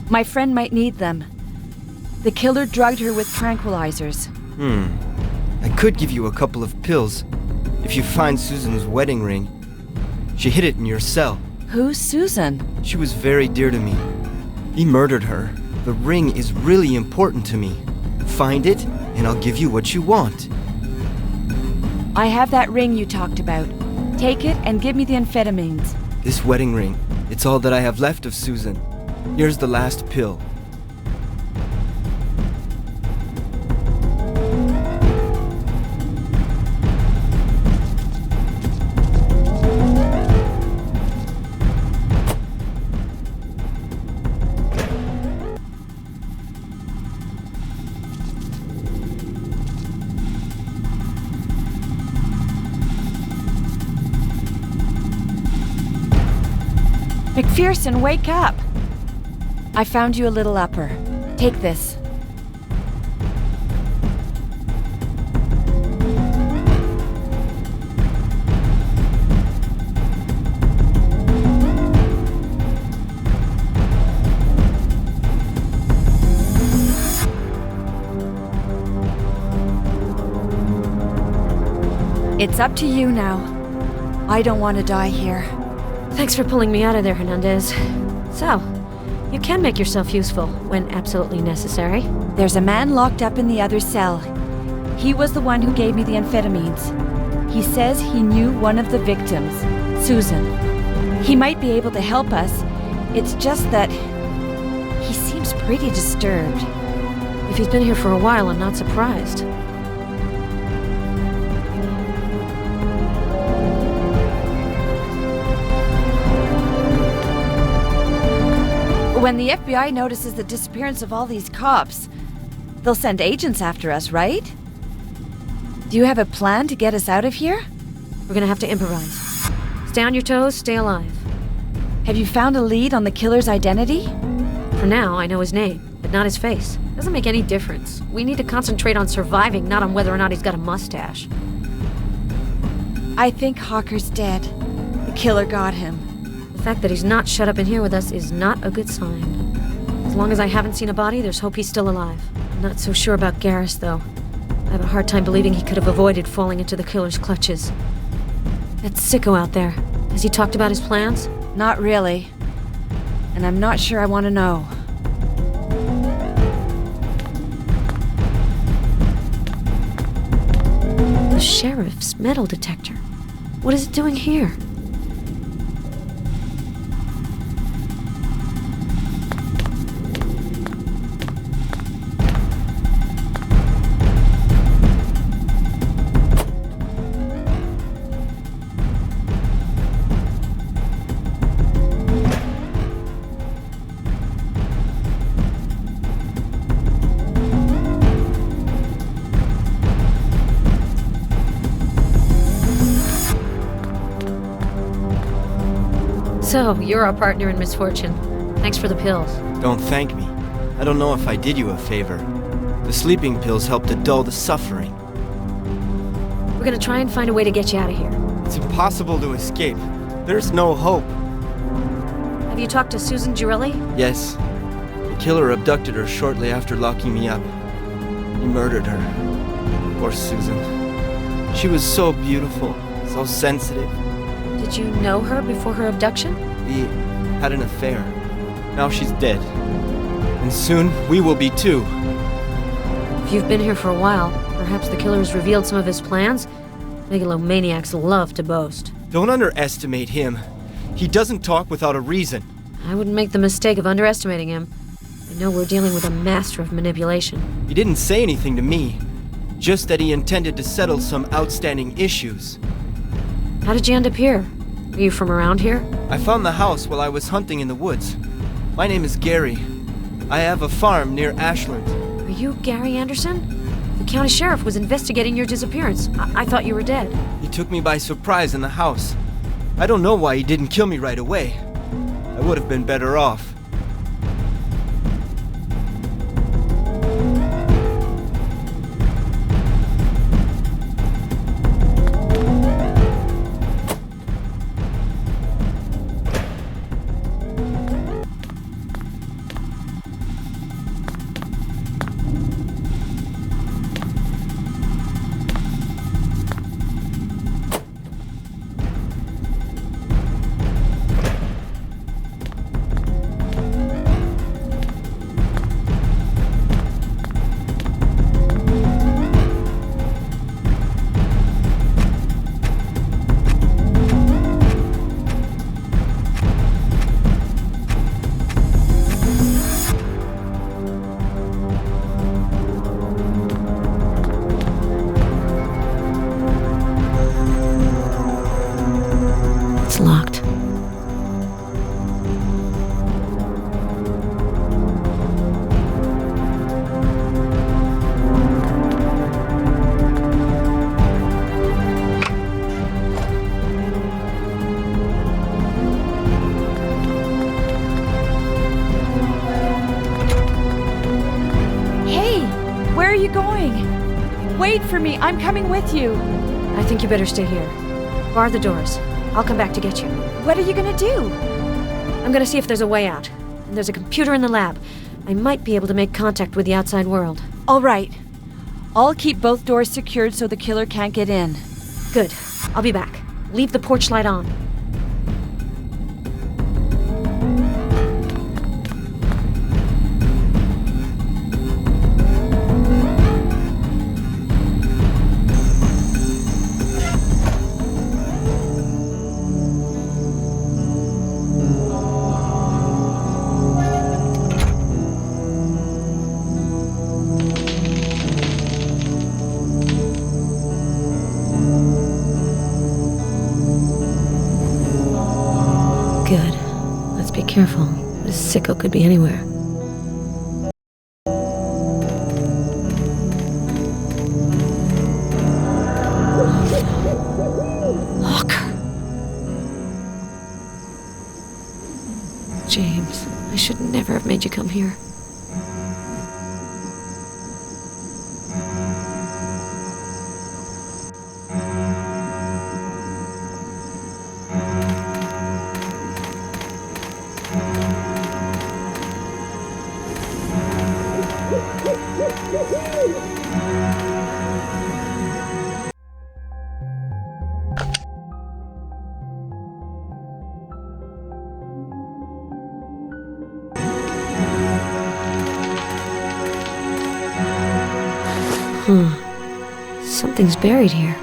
My friend might need them. The killer drugged her with tranquilizers. I could give you a couple of pills, if you find Susan's wedding ring. She hid it in your cell. Who's Susan? She was very dear to me. He murdered her. The ring is really important to me. Find it, and I'll give you what you want. I have that ring you talked about. Take it and give me the amphetamines. This wedding ring, it's all that I have left of Susan. Here's the last pill. McPherson, wake up! I found you a little upper. Take this. It's up to you now. I don't want to die here. Thanks for pulling me out of there, Hernandez. So, you can make yourself useful when absolutely necessary. There's a man locked up in the other cell. He was the one who gave me the amphetamines. He says he knew one of the victims, Susan. He might be able to help us. It's just that he seems pretty disturbed. If he's been here for a while, I'm not surprised. When the FBI notices the disappearance of all these cops, they'll send agents after us, right? Do you have a plan to get us out of here? We're gonna have to improvise. Stay on your toes, stay alive. Have you found a lead on the killer's identity? For now, I know his name, but not his face. Doesn't make any difference. We need to concentrate on surviving, not on whether or not he's got a mustache. I think Hawker's dead. The killer got him. The The fact that he's not shut up in here with us is not a good sign. As long as I haven't seen a body, there's hope he's still alive. I'm not so sure about Garrus, though. I have a hard time believing he could have avoided falling into the killer's clutches. That sicko out there, has he talked about his plans? Not really. And I'm not sure I want to know. The sheriff's metal detector. What is it doing here? So, you're our partner in misfortune. Thanks for the pills. Don't thank me. I don't know if I did you a favor. The sleeping pills help to dull the suffering. We're gonna try and find a way to get you out of here. It's impossible to escape. There's no hope. Have you talked to Susan Girelli? Yes. The killer abducted her shortly after locking me up. He murdered her. Poor Susan. She was so beautiful, so sensitive. Did you know her before her abduction? We had an affair. Now she's dead. And soon, we will be too. If you've been here for a while, perhaps the killer has revealed some of his plans? Megalomaniacs love to boast. Don't underestimate him. He doesn't talk without a reason. I wouldn't make the mistake of underestimating him. I know we're dealing with a master of manipulation. He didn't say anything to me. Just that he intended to settle some outstanding issues. How did you end up here? Are you from around here? I found the house while I was hunting in the woods. My name is Gary. I have a farm near Ashland. Are you Gary Anderson? The county sheriff was investigating your disappearance. I thought you were dead. He took me by surprise in the house. I don't know why he didn't kill me right away. I would have been better off. Wait for me. I'm coming with you. I think you better stay here. Bar the doors. I'll come back to get you. What are you gonna do? I'm gonna see if there's a way out. And there's a computer in the lab. I might be able to make contact with the outside world. All right. I'll keep both doors secured so the killer can't get in. Good. I'll be back. Leave the porch light on. Careful. This sicko could be anywhere. Hawker. James, I should never have made you come here. Something's buried here.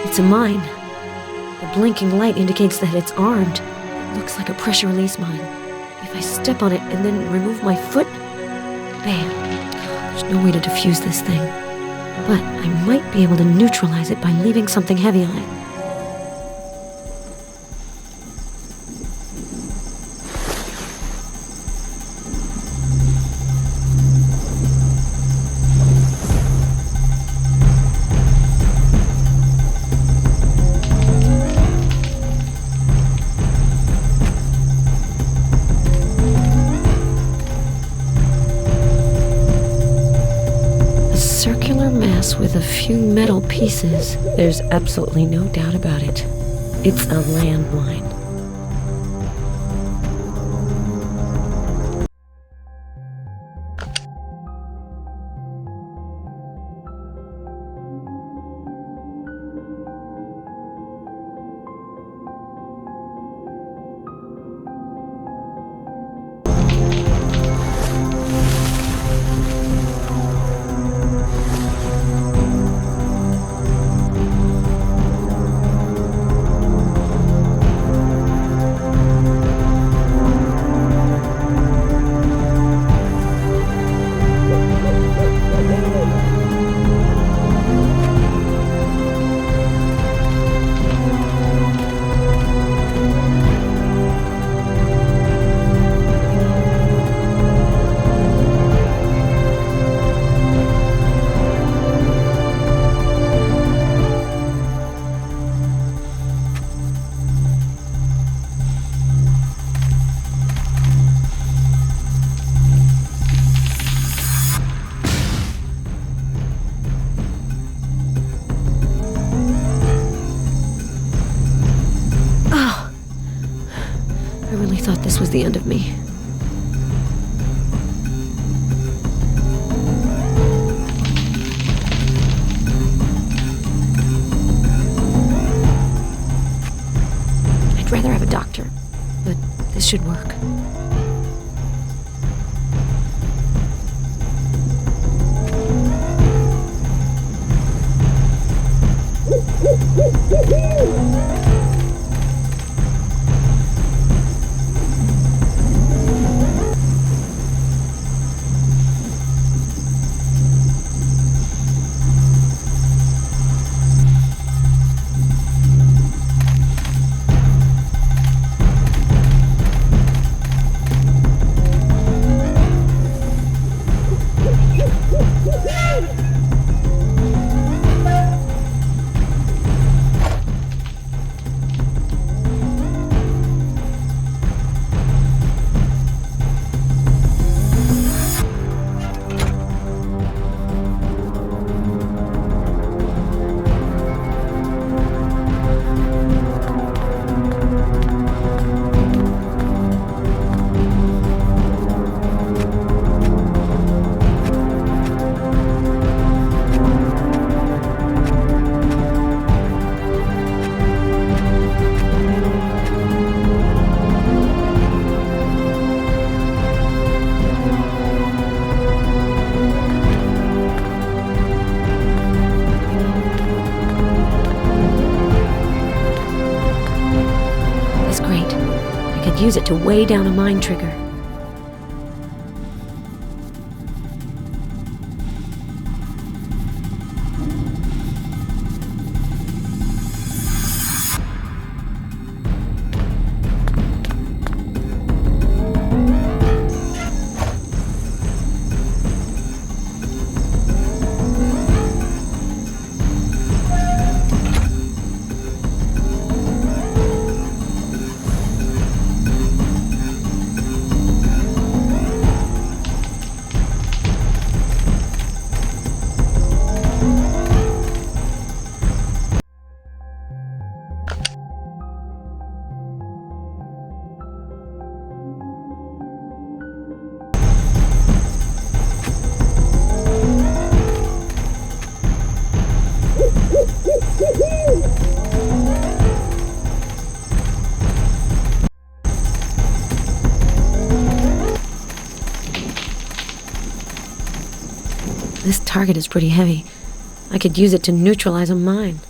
It's a mine. The blinking light indicates that it's armed. It looks like a pressure release mine. If I step on it and then remove my foot, bam. There's no way to defuse this thing. But I might be able to neutralize it by leaving something heavy on it. With a few metal pieces. There's absolutely no doubt about it. It's a landmine. This was the end of me. I'd rather have a doctor, but this should work. Use it to weigh down a mine trigger. target is pretty heavy. I could use it to neutralize a mine.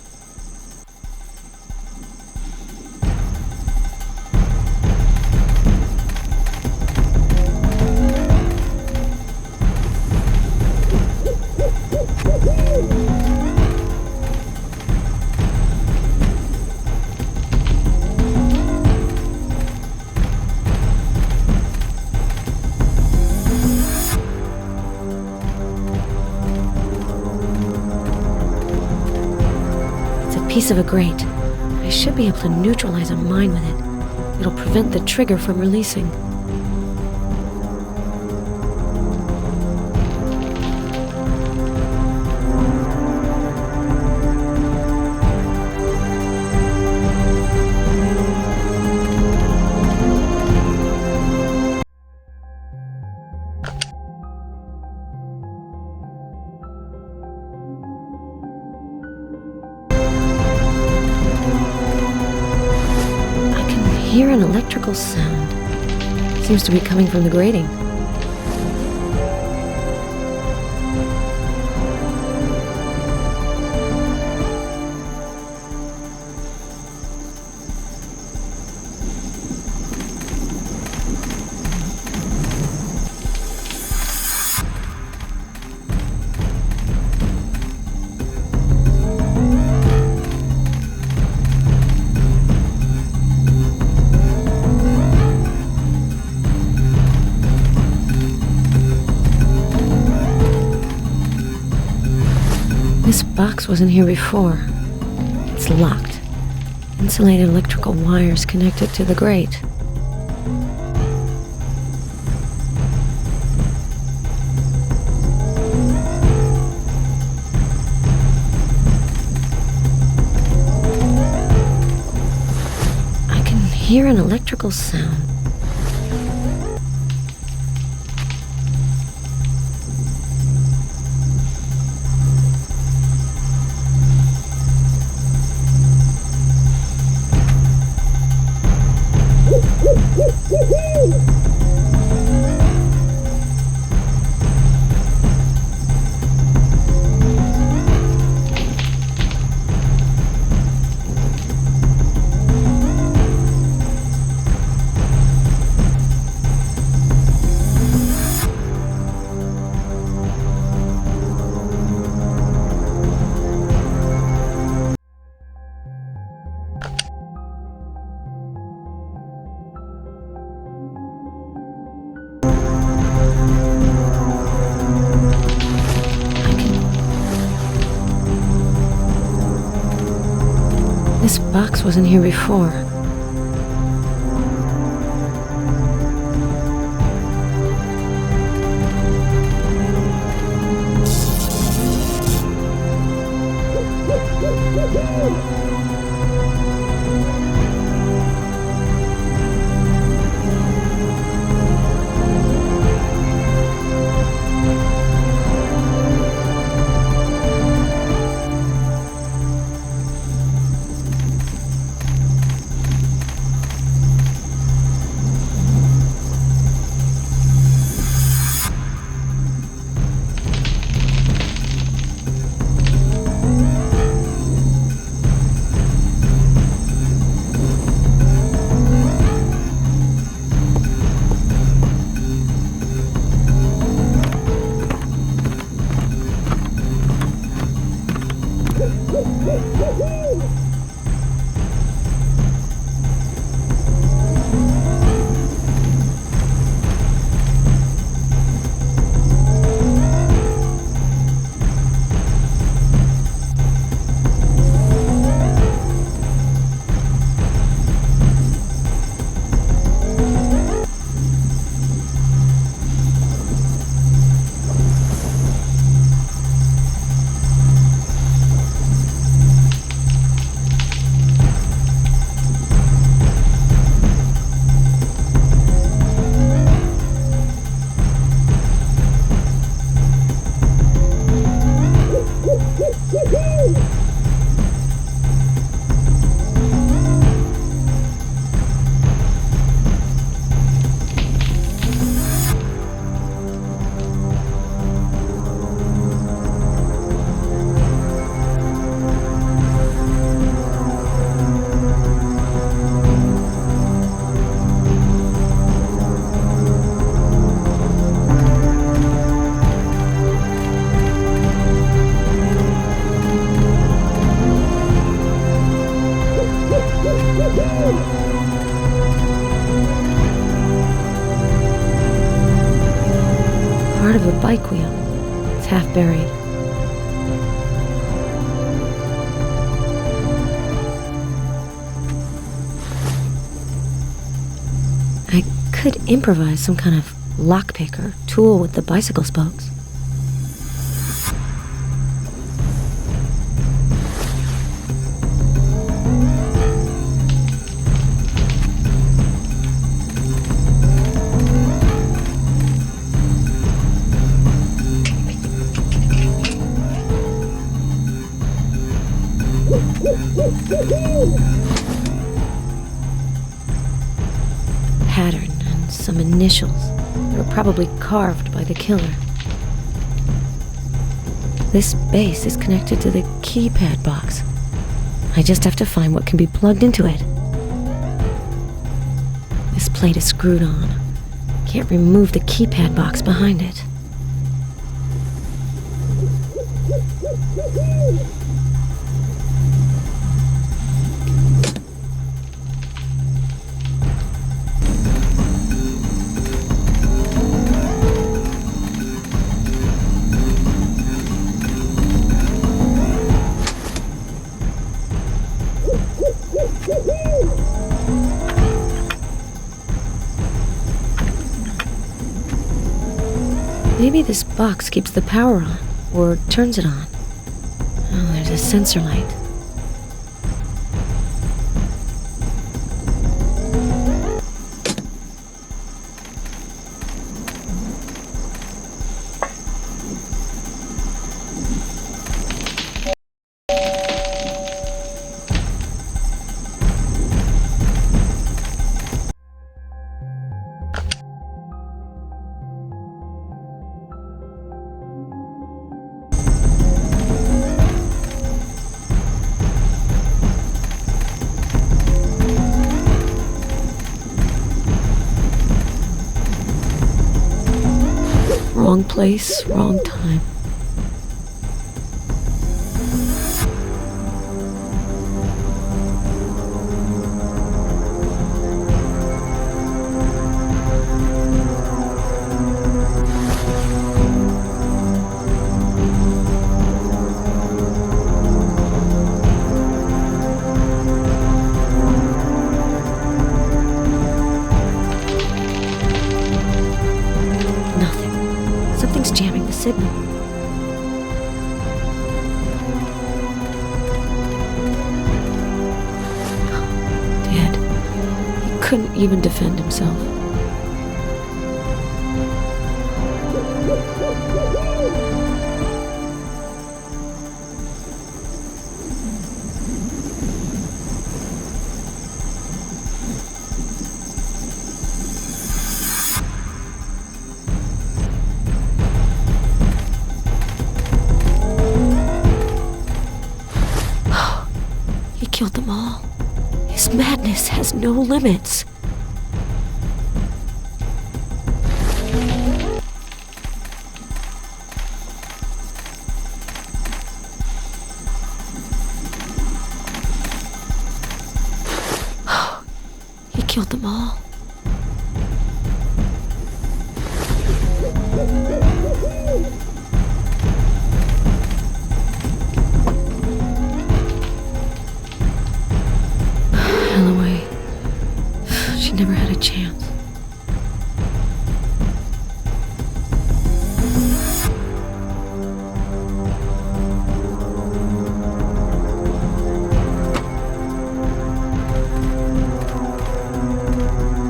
Piece of a grate. I should be able to neutralize a mine with it. It'll prevent the trigger from releasing. I hear an electrical sound. Seems to be coming from the grating. This box wasn't here before. It's locked. Insulated electrical wires connected to the grate. I can hear an electrical sound. This box wasn't here before. bike wheel. It's half buried. I could improvise some kind of lockpick or tool with the bicycle spokes. Pattern and some initials. They were probably carved by the killer. This base is connected to the keypad box. I just have to find what can be plugged into it. This plate is screwed on. Can't remove the keypad box behind it. Maybe this box keeps the power on, or turns it on. Oh, there's a sensor light. Wrong place, wrong time. Jamming the signal. Dead. He couldn't even defend himself. Killed them all. His madness has no limits. He killed them all. Never had a chance.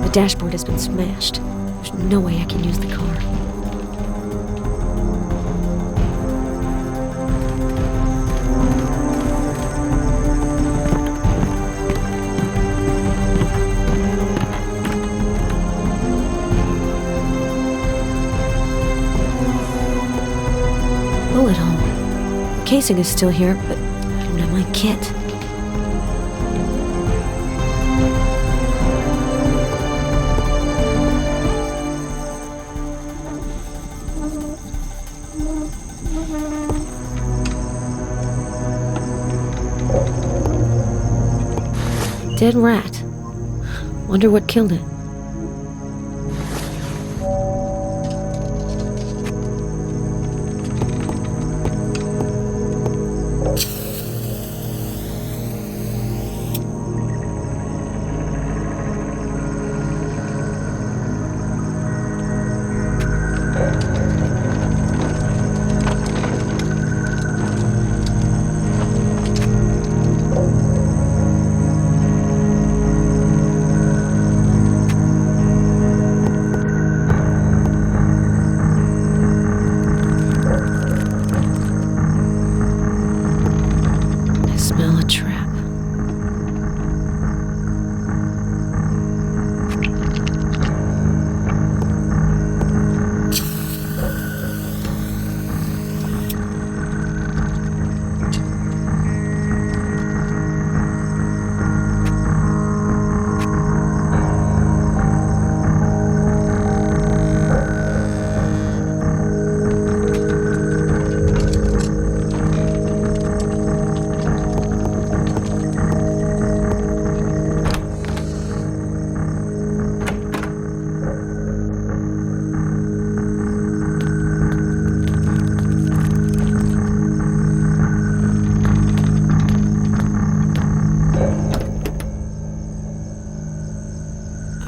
The dashboard has been smashed. There's no way I can use the car. Bullet hole. The casing is still here, but I don't have my kit. Dead rat. Wonder what killed it.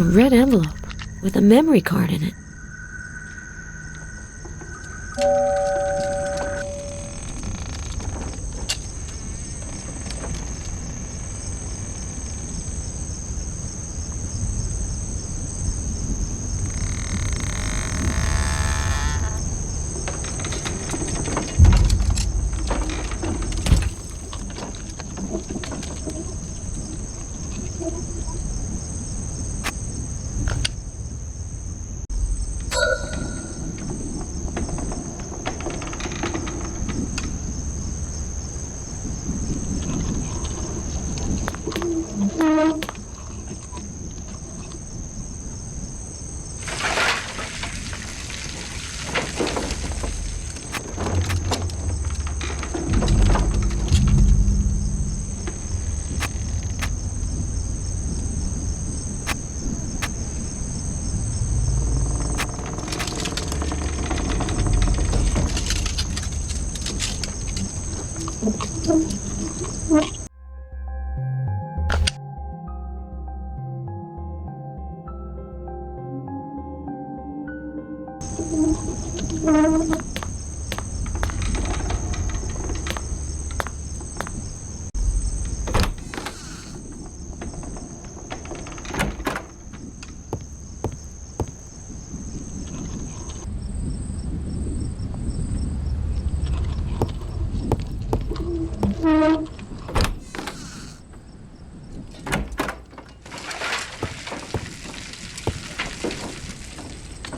A red envelope with a memory card in it.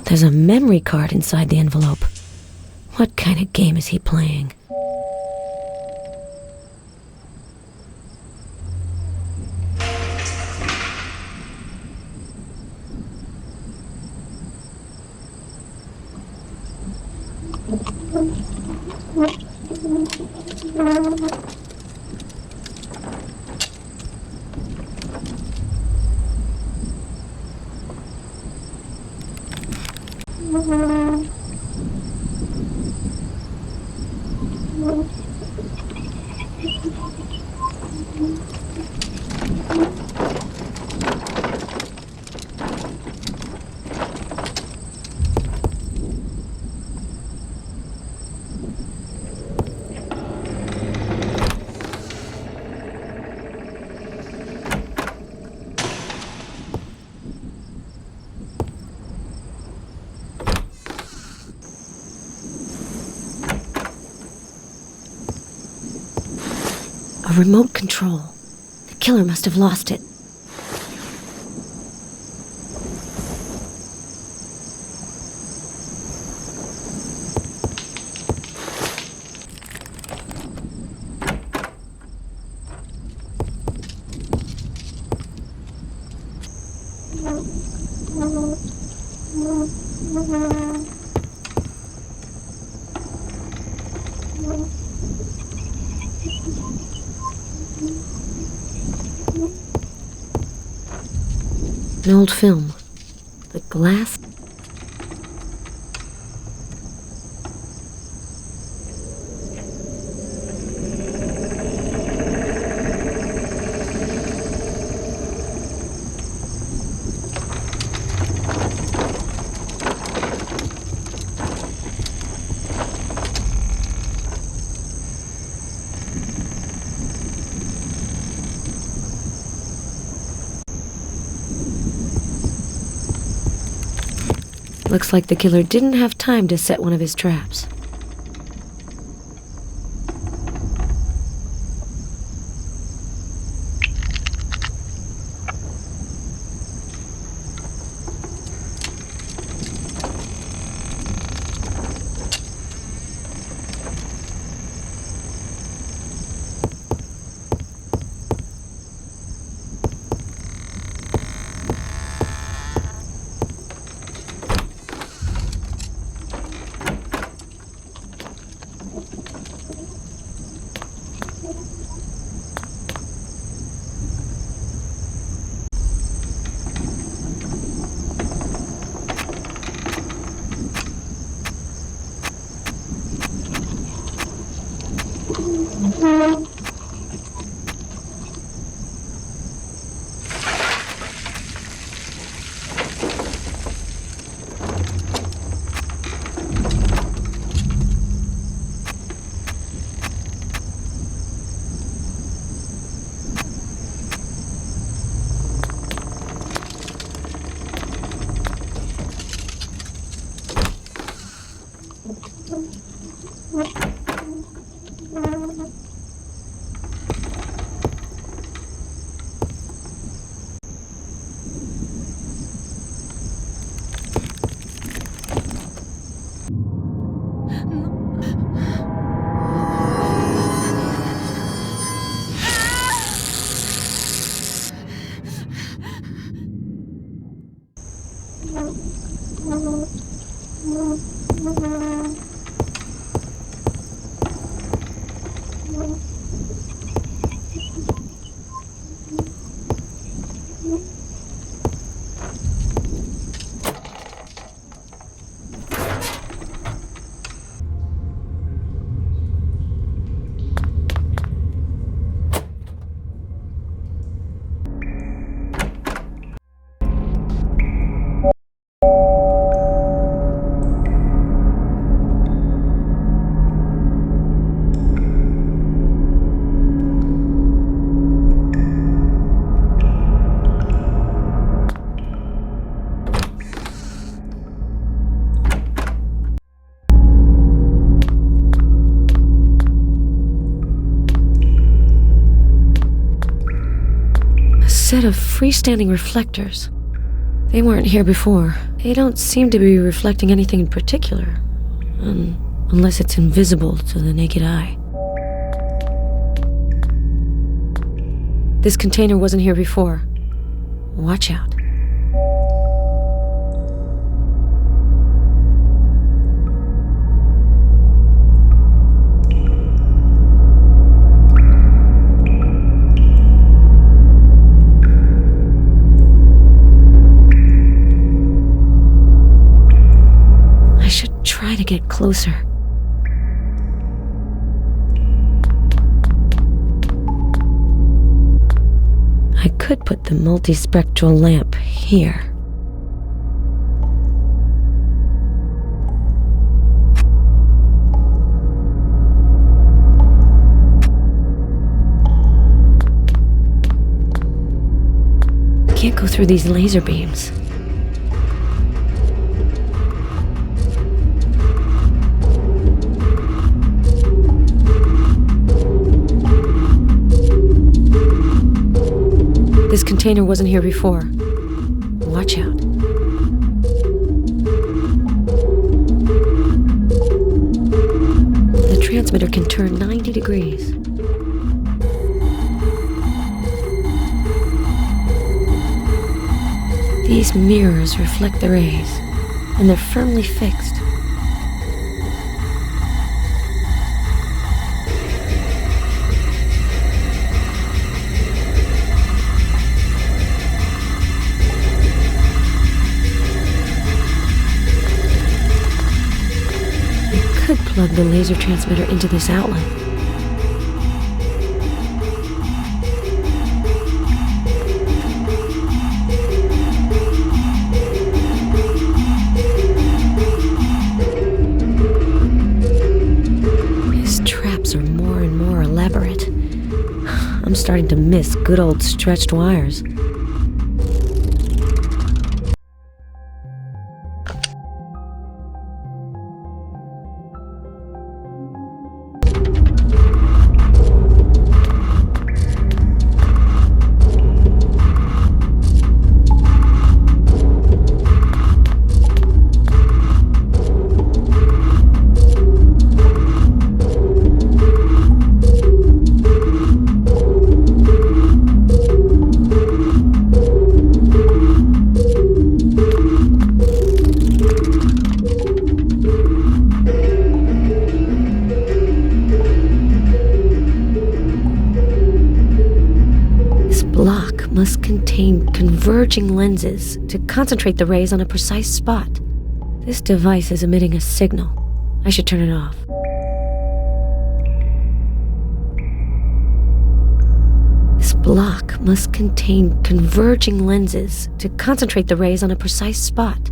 There's a memory card inside the envelope. What kind of game is he playing? A remote control. The killer must have lost it. An old film. The glass. Looks like the killer didn't have time to set one of his traps. Set of freestanding reflectors. They weren't here before. They don't seem to be reflecting anything in particular, unless it's invisible to the naked eye. This container wasn't here before. Watch out. Try to get closer. I could put the multispectral lamp here. Can't go through these laser beams. This container wasn't here before. Watch out. The transmitter can turn 90 degrees. These mirrors reflect the rays, and they're firmly fixed. Plug the laser transmitter into this outlet. His traps are more and more elaborate. I'm starting to miss good old stretched wires. Must contain converging lenses to concentrate the rays on a precise spot. This device is emitting a signal. I should turn it off. This block must contain converging lenses to concentrate the rays on a precise spot.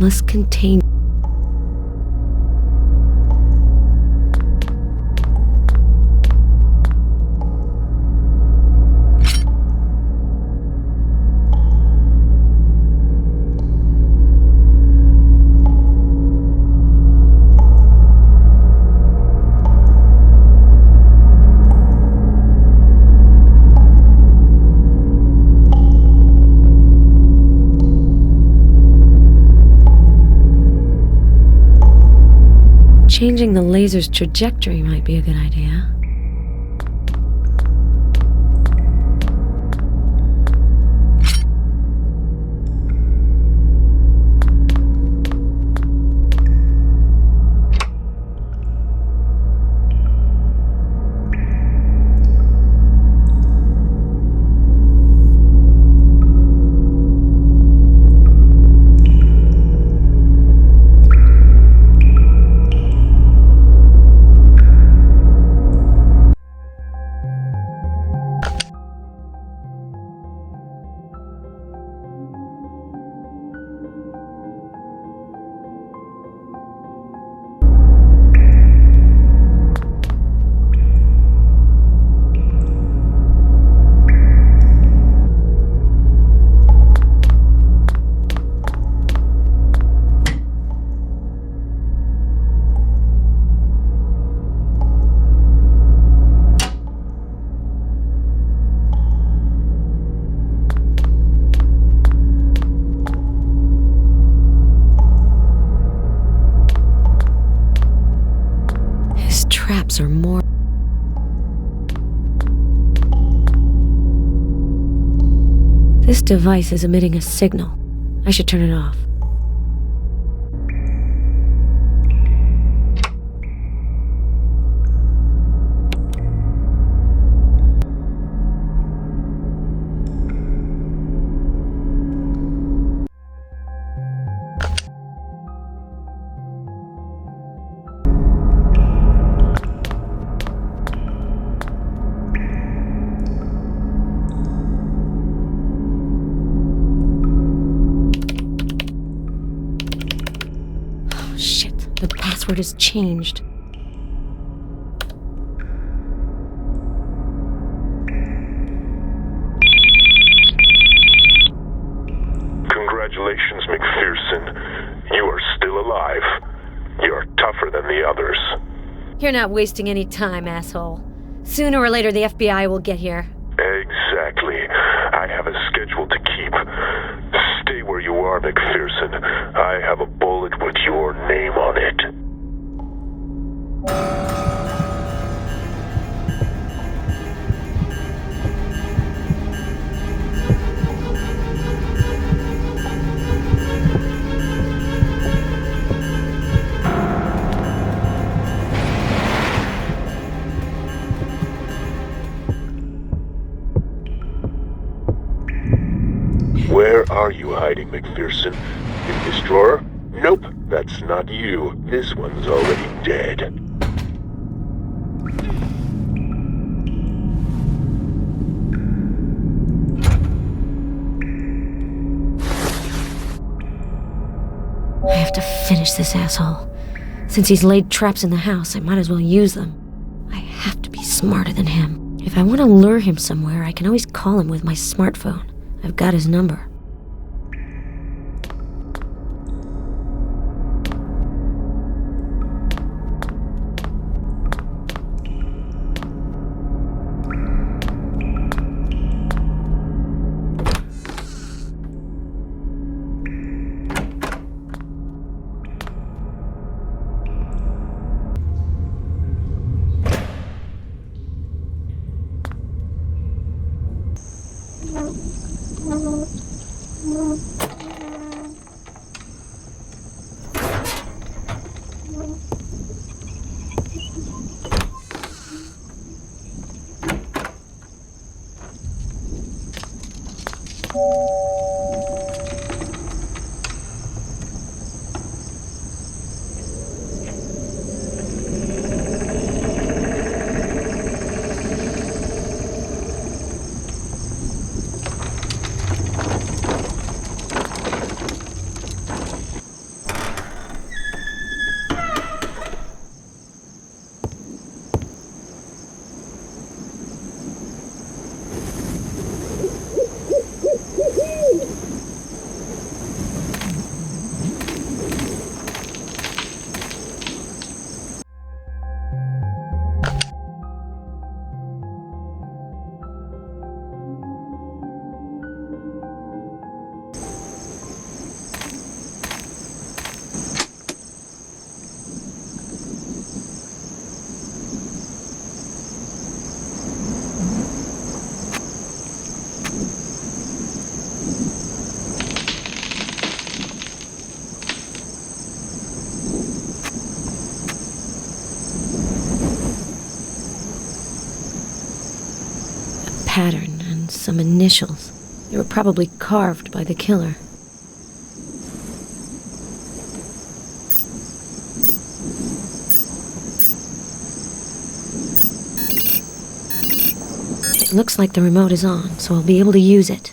must contain... Changing the laser's trajectory might be a good idea. Traps are more... This device is emitting a signal. I should turn it off. The password has changed. Congratulations, McPherson. You are still alive. You're tougher than the others. You're not wasting any time, asshole. Sooner or later, the FBI will get here. Exactly. I have a schedule to keep. Stay where you are, McPherson. I have a bullet with your name on it. Where are you hiding, McPherson? In this drawer? Nope, that's not you. This one's already dead. I have to finish this asshole. Since he's laid traps in the house, I might as well use them. I have to be smarter than him. If I want to lure him somewhere, I can always call him with my smartphone. I've got his number. pattern and some initials. They were probably carved by the killer. It looks like the remote is on, so I'll be able to use it.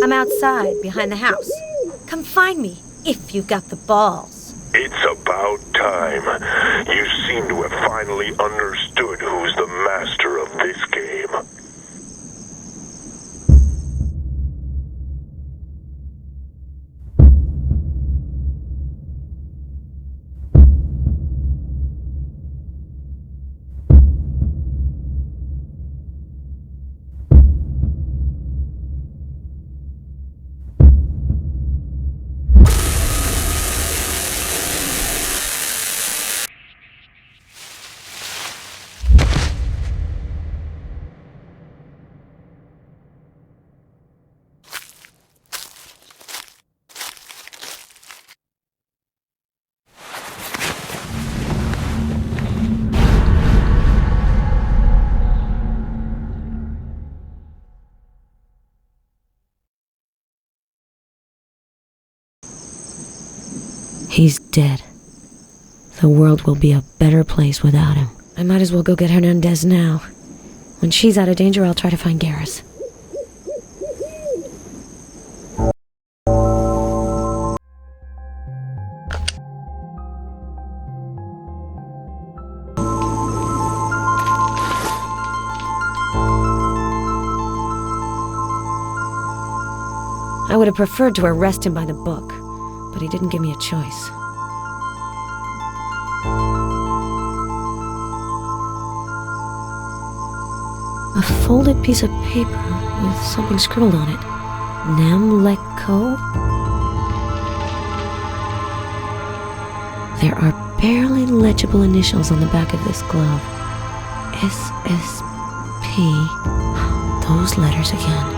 I'm outside, behind the house. Come find me, if you've got the balls. It's about time. You seem to have finally understood who's the master of this game. He's dead. The world will be a better place without him. I might as well go get Hernandez now. When she's out of danger, I'll try to find Garrus. I would have preferred to arrest him by the book, but he didn't give me a choice. A folded piece of paper with something scribbled on it. NVENC. There are barely legible initials on the back of this glove. SSP. Those letters again.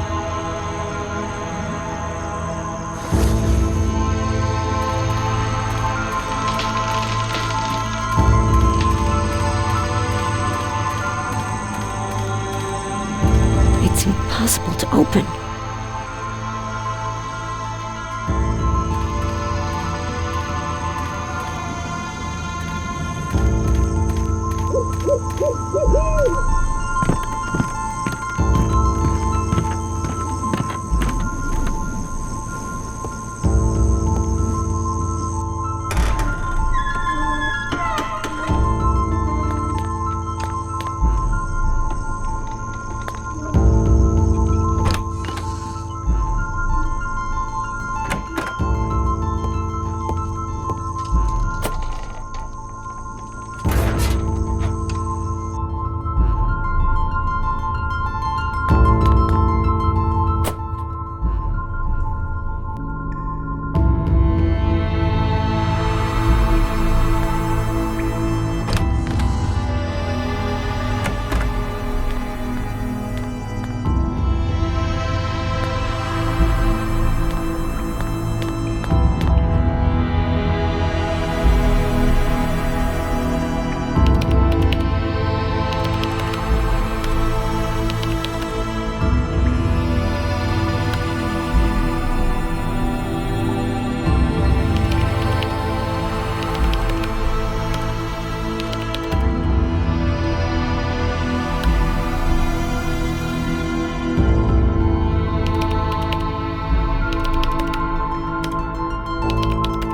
It's impossible to open.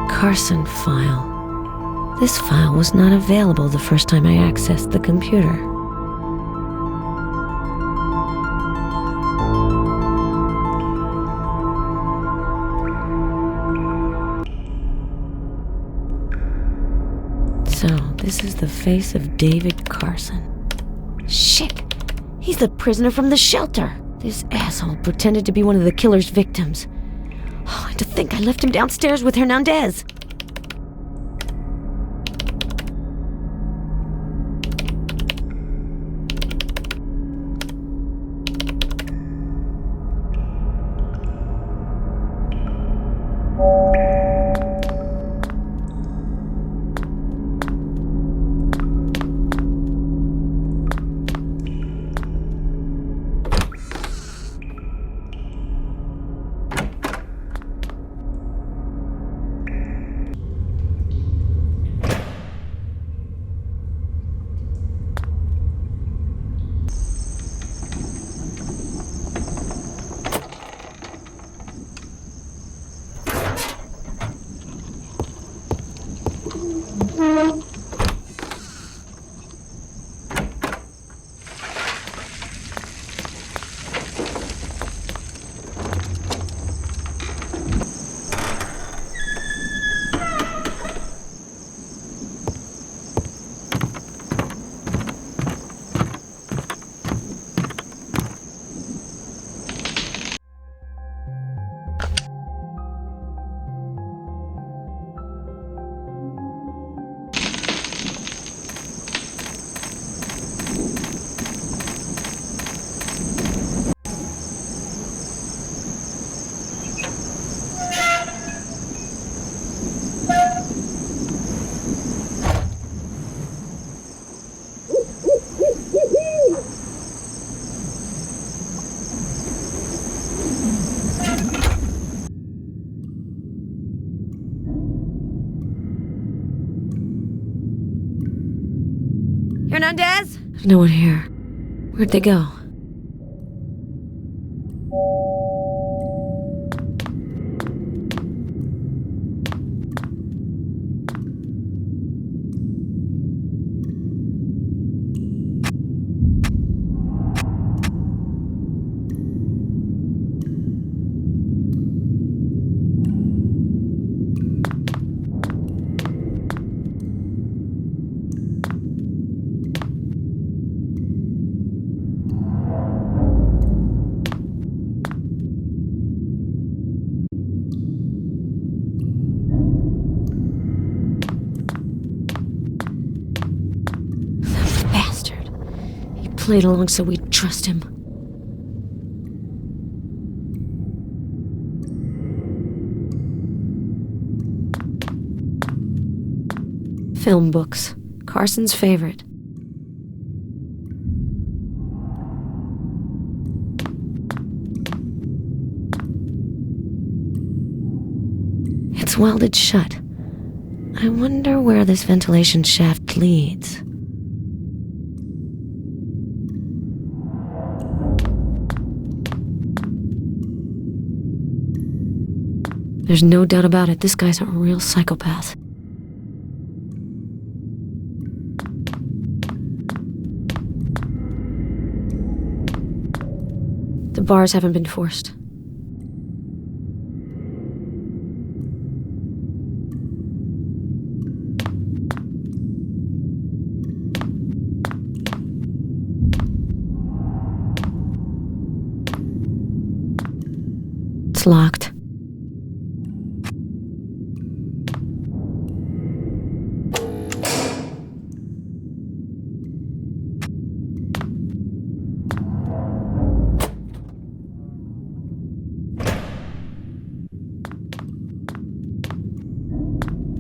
Carson file. This file was not available the first time I accessed the computer. This is the face of David Carson. Shit! He's the prisoner from the shelter! This asshole pretended to be one of the killer's victims. Oh, and to think I left him downstairs with Hernandez! Hernandez? There's no one here. Where'd they go? Played along so we'd trust him. Film books. Carson's favorite. It's welded shut. I wonder where this ventilation shaft leads. There's no doubt about it, this guy's a real psychopath. The bars haven't been forced. It's locked.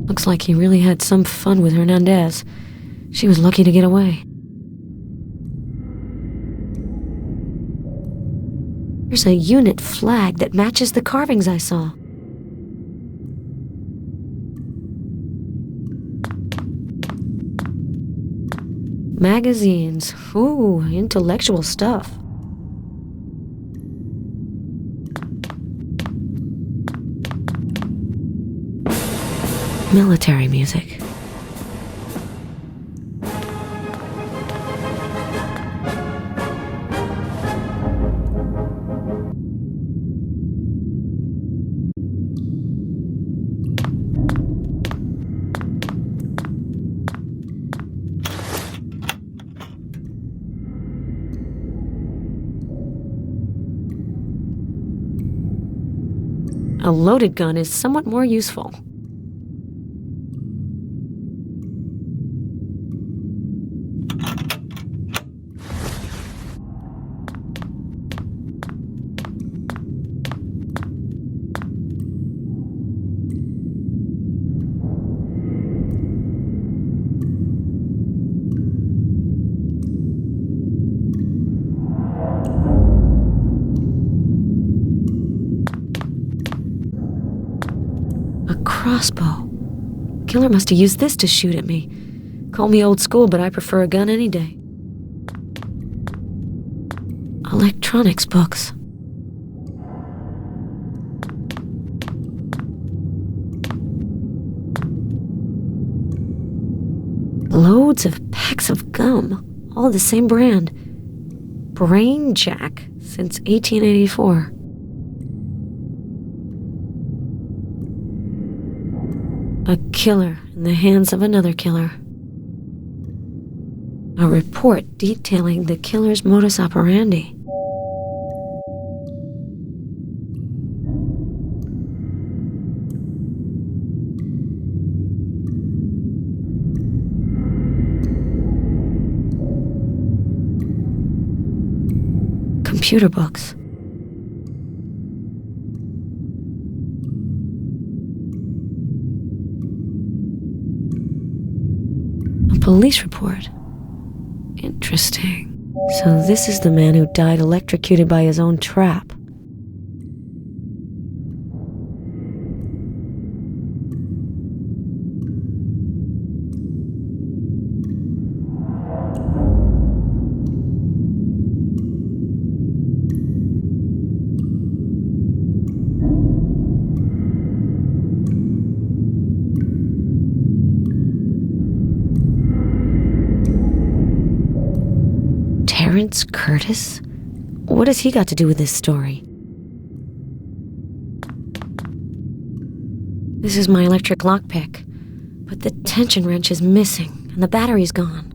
Looks like he really had some fun with Hernandez. She was lucky to get away. There's a unit flag that matches the carvings I saw. Magazines. Ooh, intellectual stuff. Military music. A loaded gun is somewhat more useful. Crossbow. Killer must have used this to shoot at me. Call me old school, but I prefer a gun any day. Electronics books. Loads of packs of gum, all the same brand. Brain Jack since 1884. A killer in the hands of another killer. A report detailing the killer's modus operandi. Computer books. Police report. Interesting. So this is the man who died electrocuted by his own trap. Terrence Curtis? What has he got to do with this story? This is my electric lockpick, but the tension wrench is missing and the battery's gone.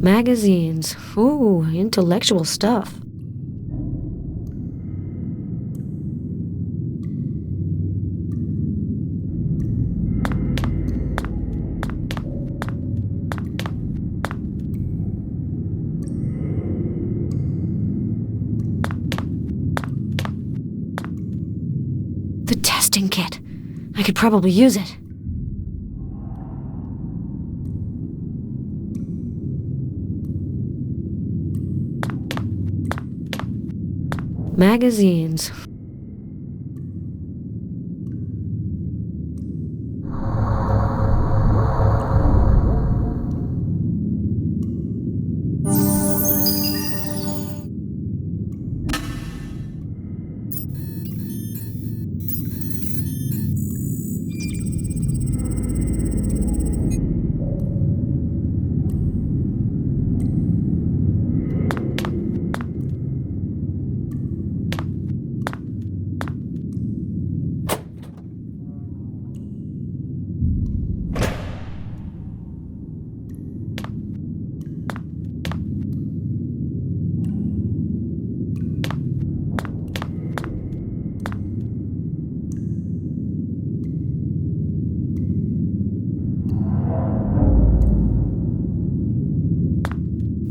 Magazines. Ooh, intellectual stuff. The testing kit. I could probably use it. Magazines.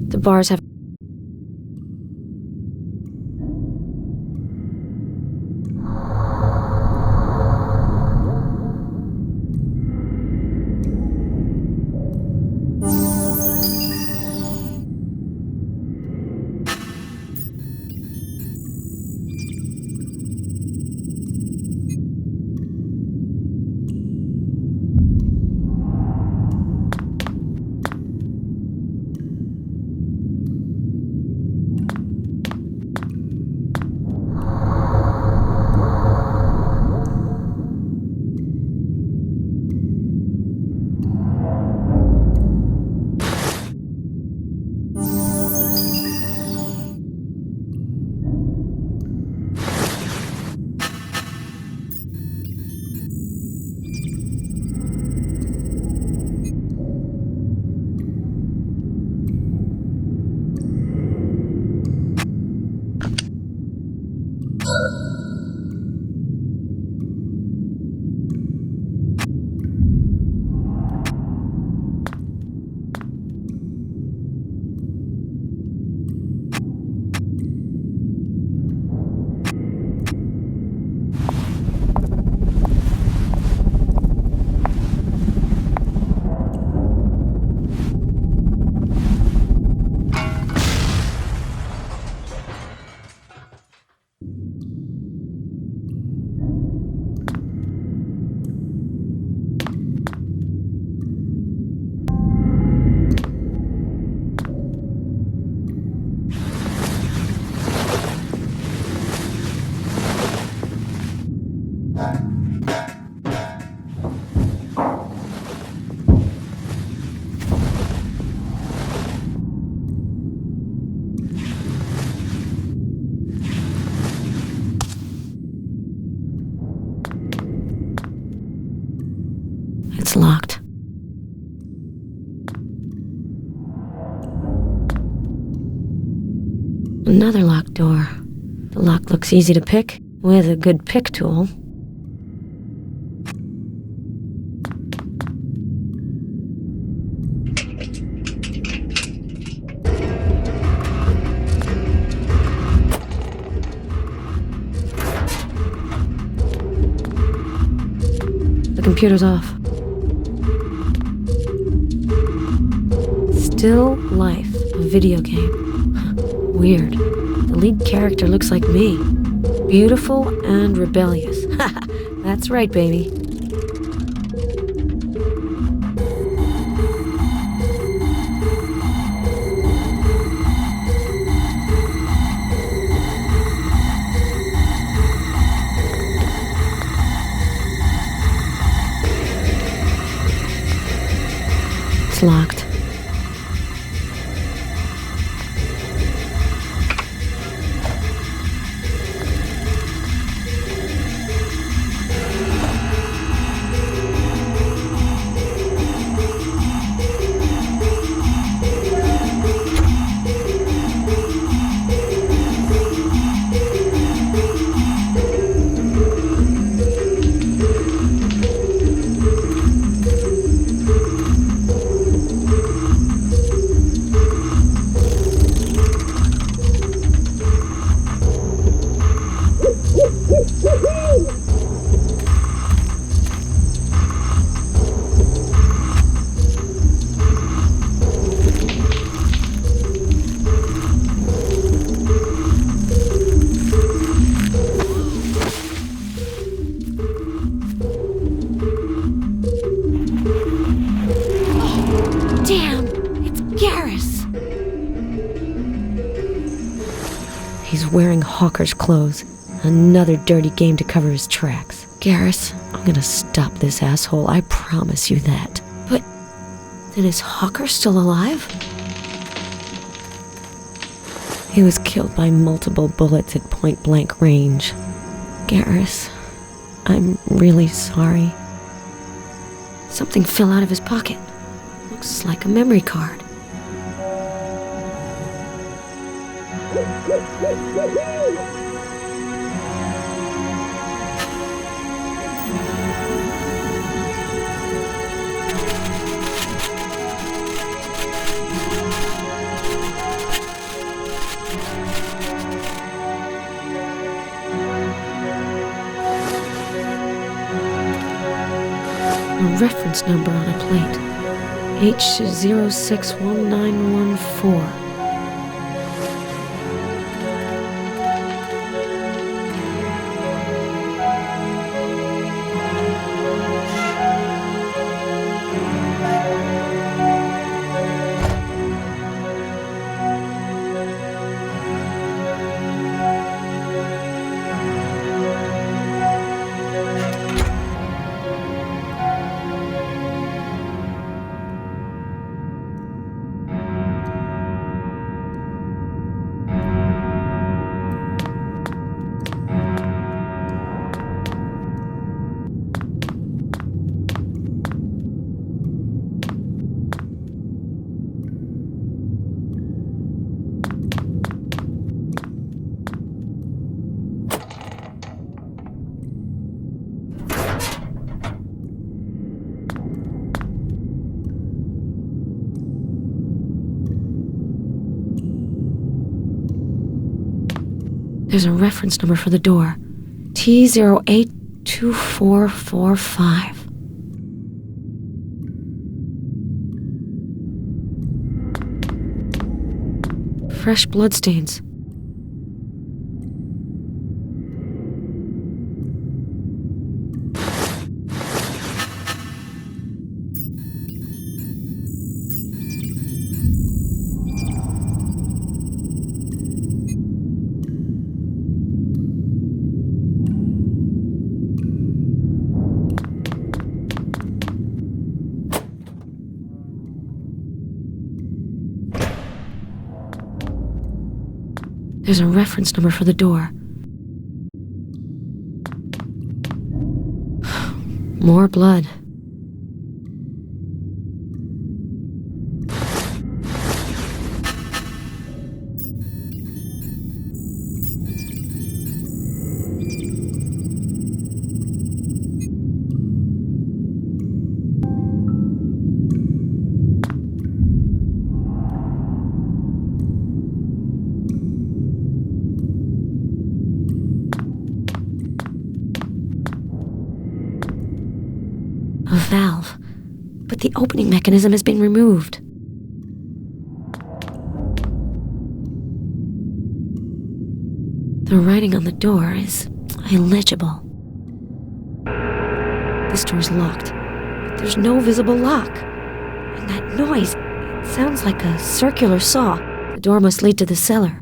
The bars have It's locked. Another locked door. The lock looks easy to pick, with a good pick tool. The computer's off. Still Life, a video game. Weird. The lead character looks like me. Beautiful and rebellious. That's right, baby. It's locked. Wearing Hawker's clothes. Another dirty game to cover his tracks. Garrus, I'm gonna stop this asshole, I promise you that. But then is Hawker still alive? He was killed by multiple bullets at point-blank range. Garrus, I'm really sorry. Something fell out of his pocket. Looks like a memory card. A reference number on a plate. H061914. There's a reference number for the door. T082445. Fresh bloodstains. There's a reference number for the door. More blood. A valve, but the opening mechanism has been removed. The writing on the door is illegible. This door's locked, but there's no visible lock. And that noise, it sounds like a circular saw. The door must lead to the cellar.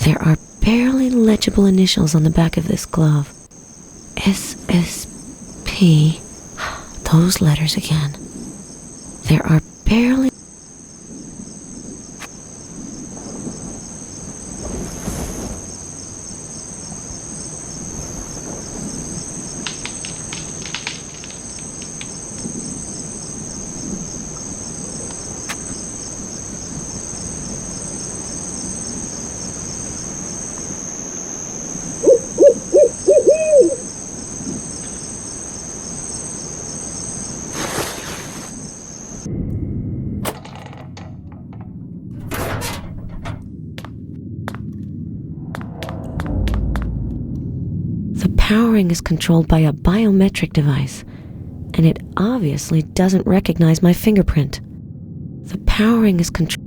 There are barely legible initials on the back of this glove. SSP. Those letters again. There are barely... Powering is controlled by a biometric device, and it obviously doesn't recognize my fingerprint. The powering is controlled...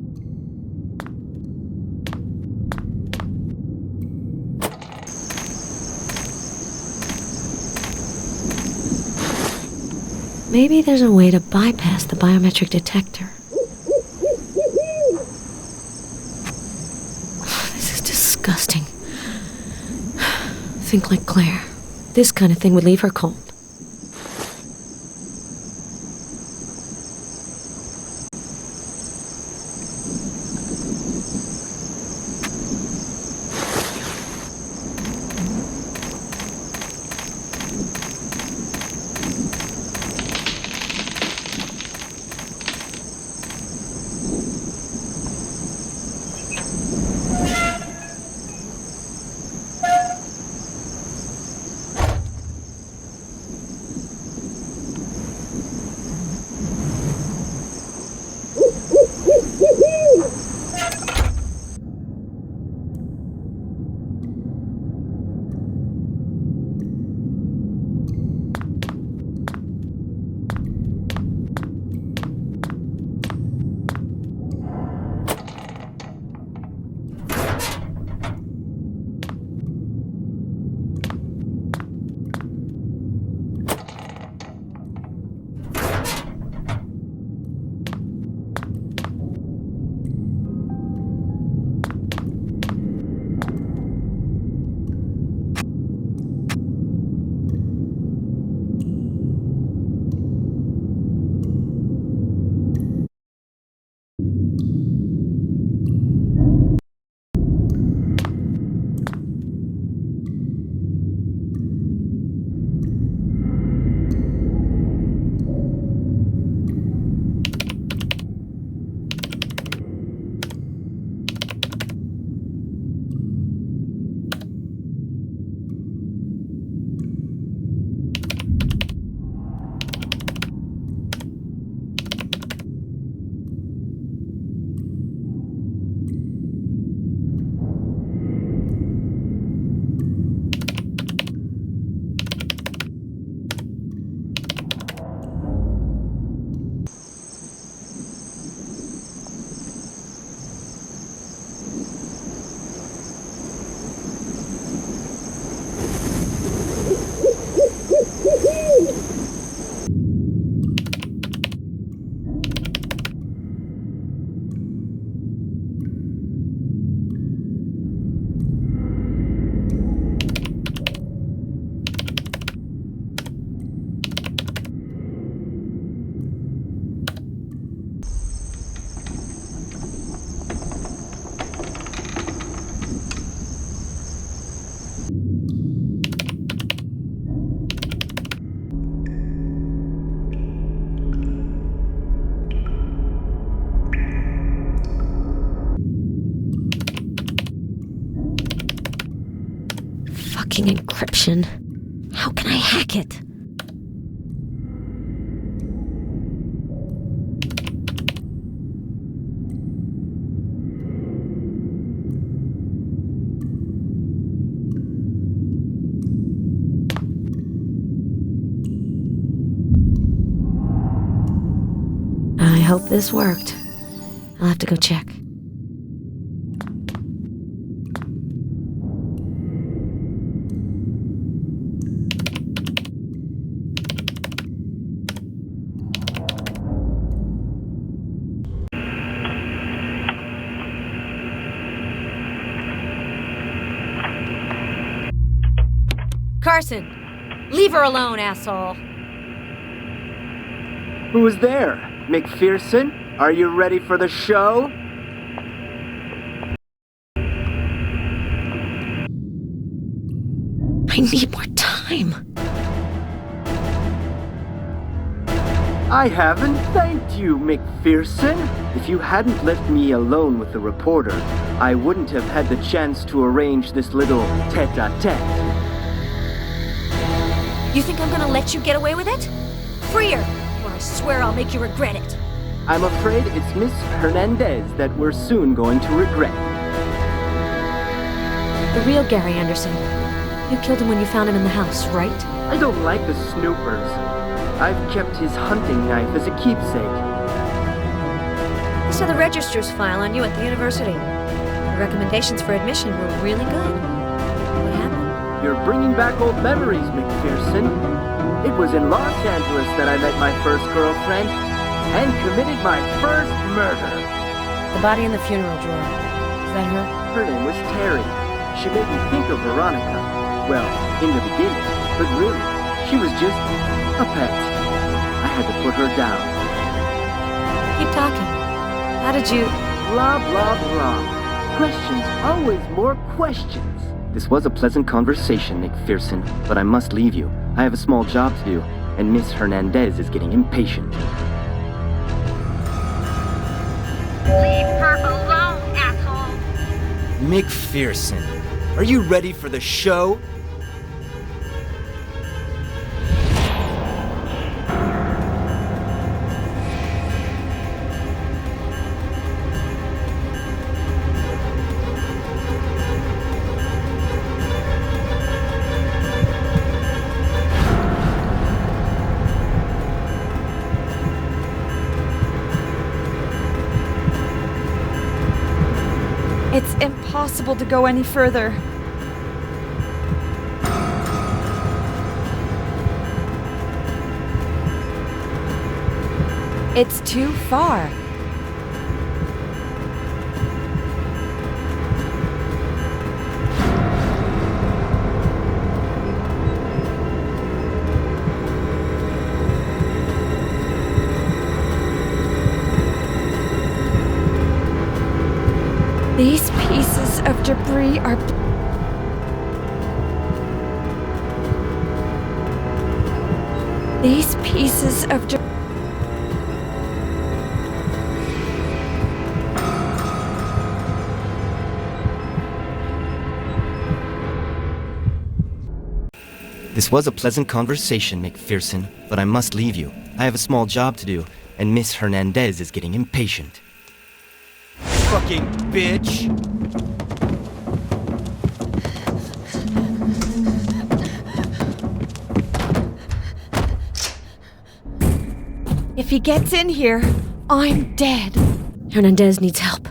Maybe there's a way to bypass the biometric detector. This is disgusting. Think like Claire. This kind of thing would leave her cold. Fucking encryption. How can I hack it? I hope this worked. I'll have to go check. Carson! Leave her alone, asshole! Who's there? McPherson? Are you ready for the show? I need more time. I haven't thanked you, McPherson. If you hadn't left me alone with the reporter, I wouldn't have had the chance to arrange this little tete-a-tete. You think I'm gonna let you get away with it? Free her, or I swear I'll make you regret it. I'm afraid it's Miss Hernandez that we're soon going to regret. The real Gary Anderson. You killed him when you found him in the house, right? I don't like the snoopers. I've kept his hunting knife as a keepsake. I saw the registrar's file on you at the university. The recommendations for admission were really good. What happened? You're bringing back old memories, McPherson. It was in Los Angeles that I met my first girlfriend and committed my first murder. The body in the funeral drawer. Is that her? Her name was Terry. She made me think of Veronica. Well, in the beginning, but really, she was just a pet. I had to put her down. Keep talking. How did you... Blah, blah, blah. Questions, always more questions. This was a pleasant conversation, McPherson, but I must leave you. I have a small job to do, and Miss Hernandez is getting impatient. Leave her alone, asshole! McPherson, are you ready for the show? It's impossible to go any further. It's too far. These pieces of debris are... These pieces of debris... This was a pleasant conversation, McPherson, but I must leave you. I have a small job to do, and Miss Hernandez is getting impatient. Fucking bitch! If he gets in here, I'm dead. Hernandez needs help.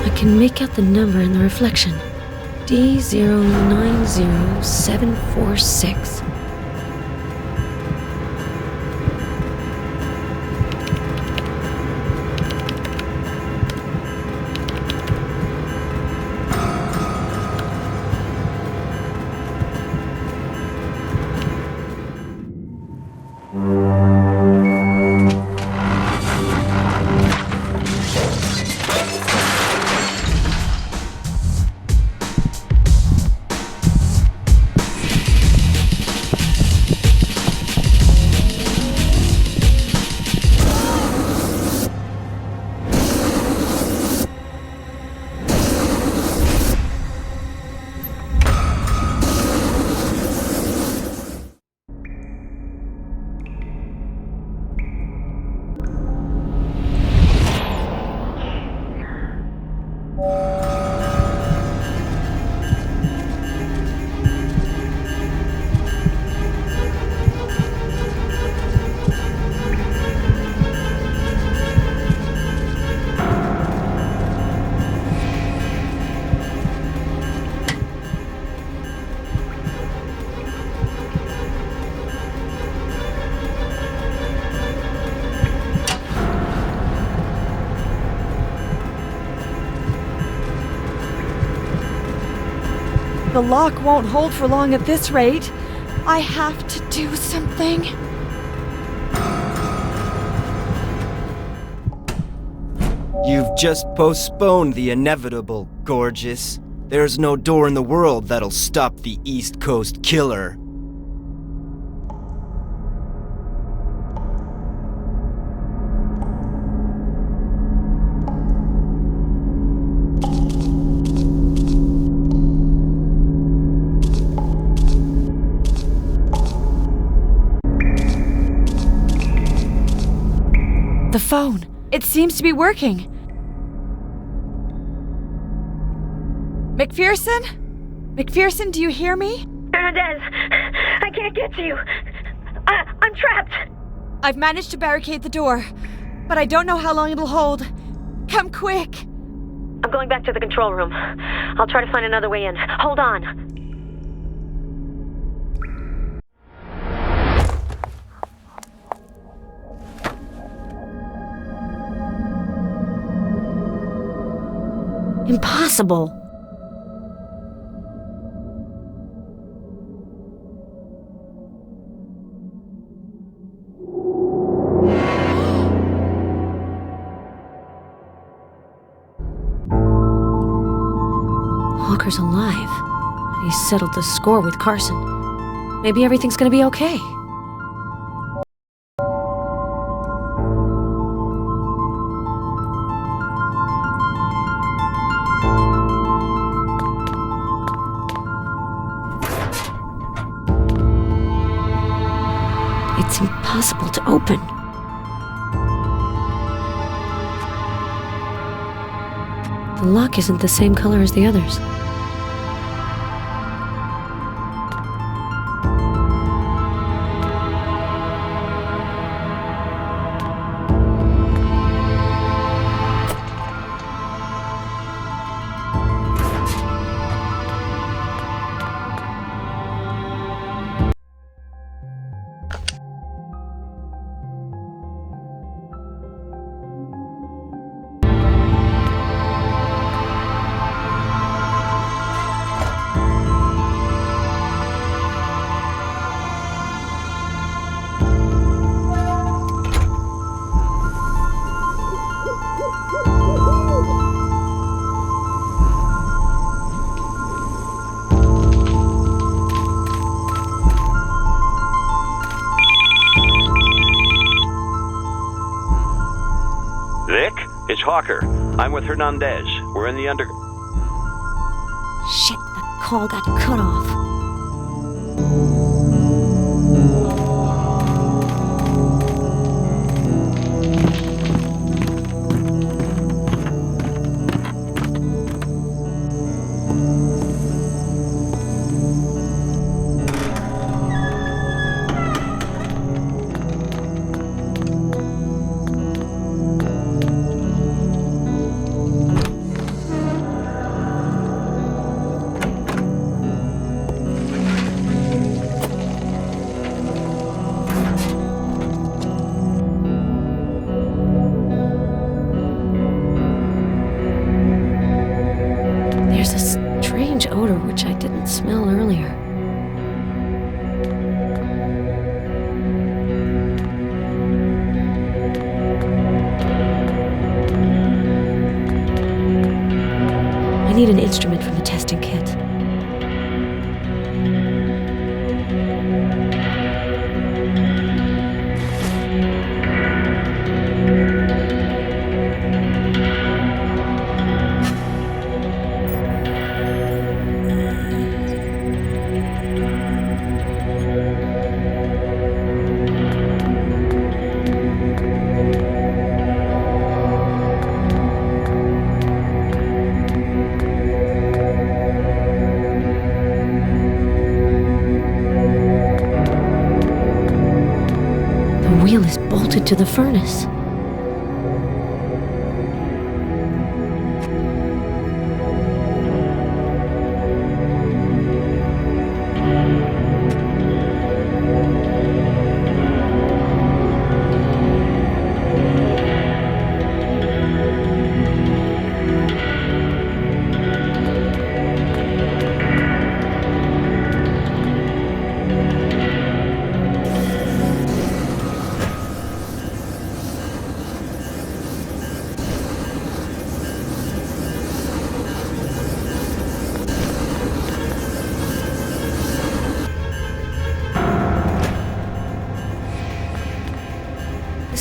I can make out the number in the reflection. D090746. The lock won't hold for long at this rate. I have to do something. You've just postponed the inevitable, gorgeous. There's no door in the world that'll stop the East Coast Killer. The phone. It seems to be working. McPherson? McPherson, do you hear me? Hernandez, I can't get to you. I'm trapped. I've managed to barricade the door, but I don't know how long it'll hold. Come quick. I'm going back to the control room. I'll try to find another way in. Hold on. Impossible. Hawker's alive. He settled the score with Carson. Maybe everything's gonna be okay. It's impossible to open. The lock isn't the same color as the others. It's Hawker. I'm with Hernandez. We're in the Shit, the call got cut off. There's a strange odor which I didn't smell earlier. I need an instrument from the testing kit. The wheel is bolted to the furnace.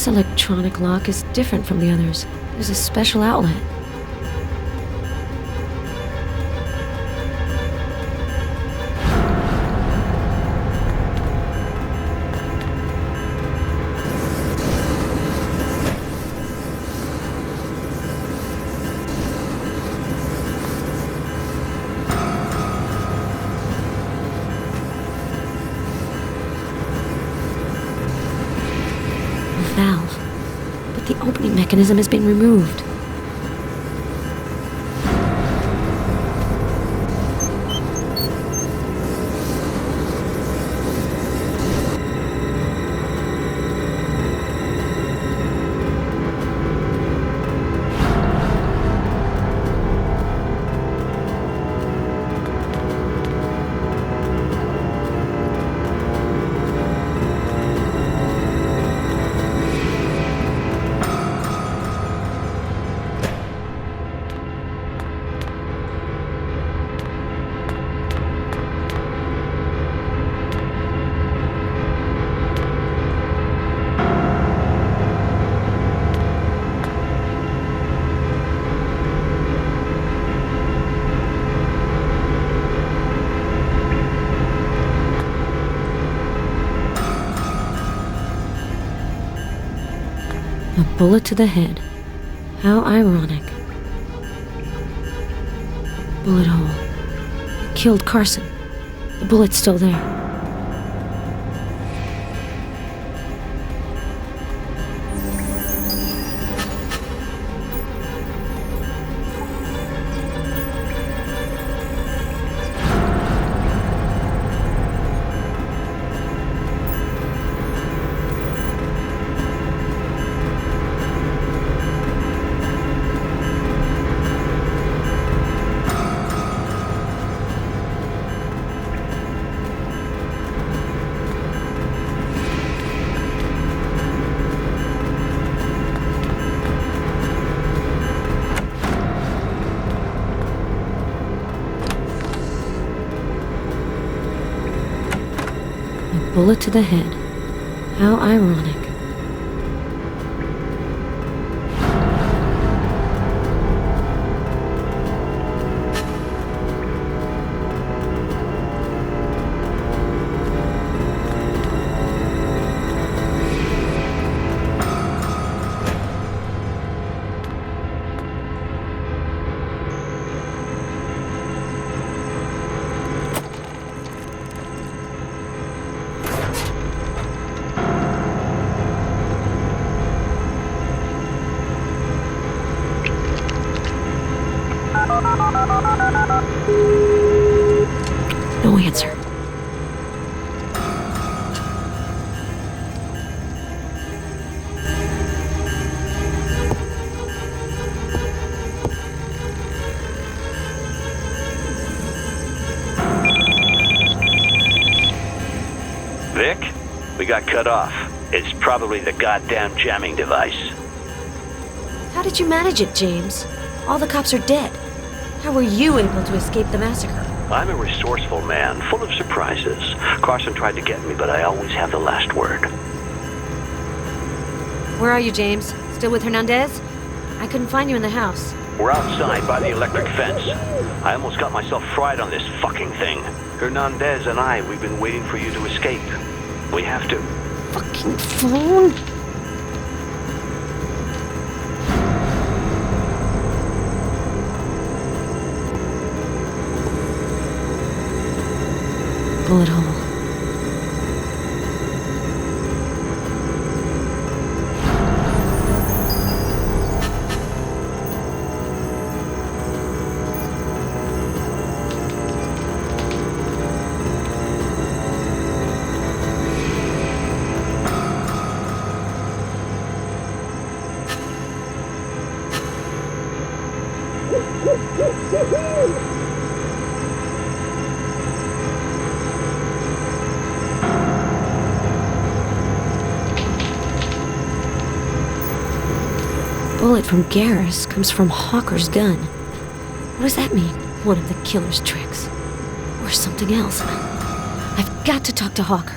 This electronic lock is different from the others. There's a special outlet. Valve, but the opening mechanism has been removed. A bullet to the head. How ironic. Bullet hole. It killed Carson. The bullet's still there. Bullet to the head. How ironic. No answer. Vic, we got cut off. It's probably the goddamn jamming device. How did you manage it, James? All the cops are dead. How were you able to escape the massacre? I'm a resourceful man, full of surprises. Carson tried to get me, but I always have the last word. Where are you, James? Still with Hernandez? I couldn't find you in the house. We're outside by the electric fence. I almost got myself fried on this fucking thing. Hernandez and we've been waiting for you to escape. We have to. Fucking phone? Bullet hole. Bullet from Garrus comes from Hawker's gun. What does that mean? One of the killer's tricks. Or something else. I've got to talk to Hawker.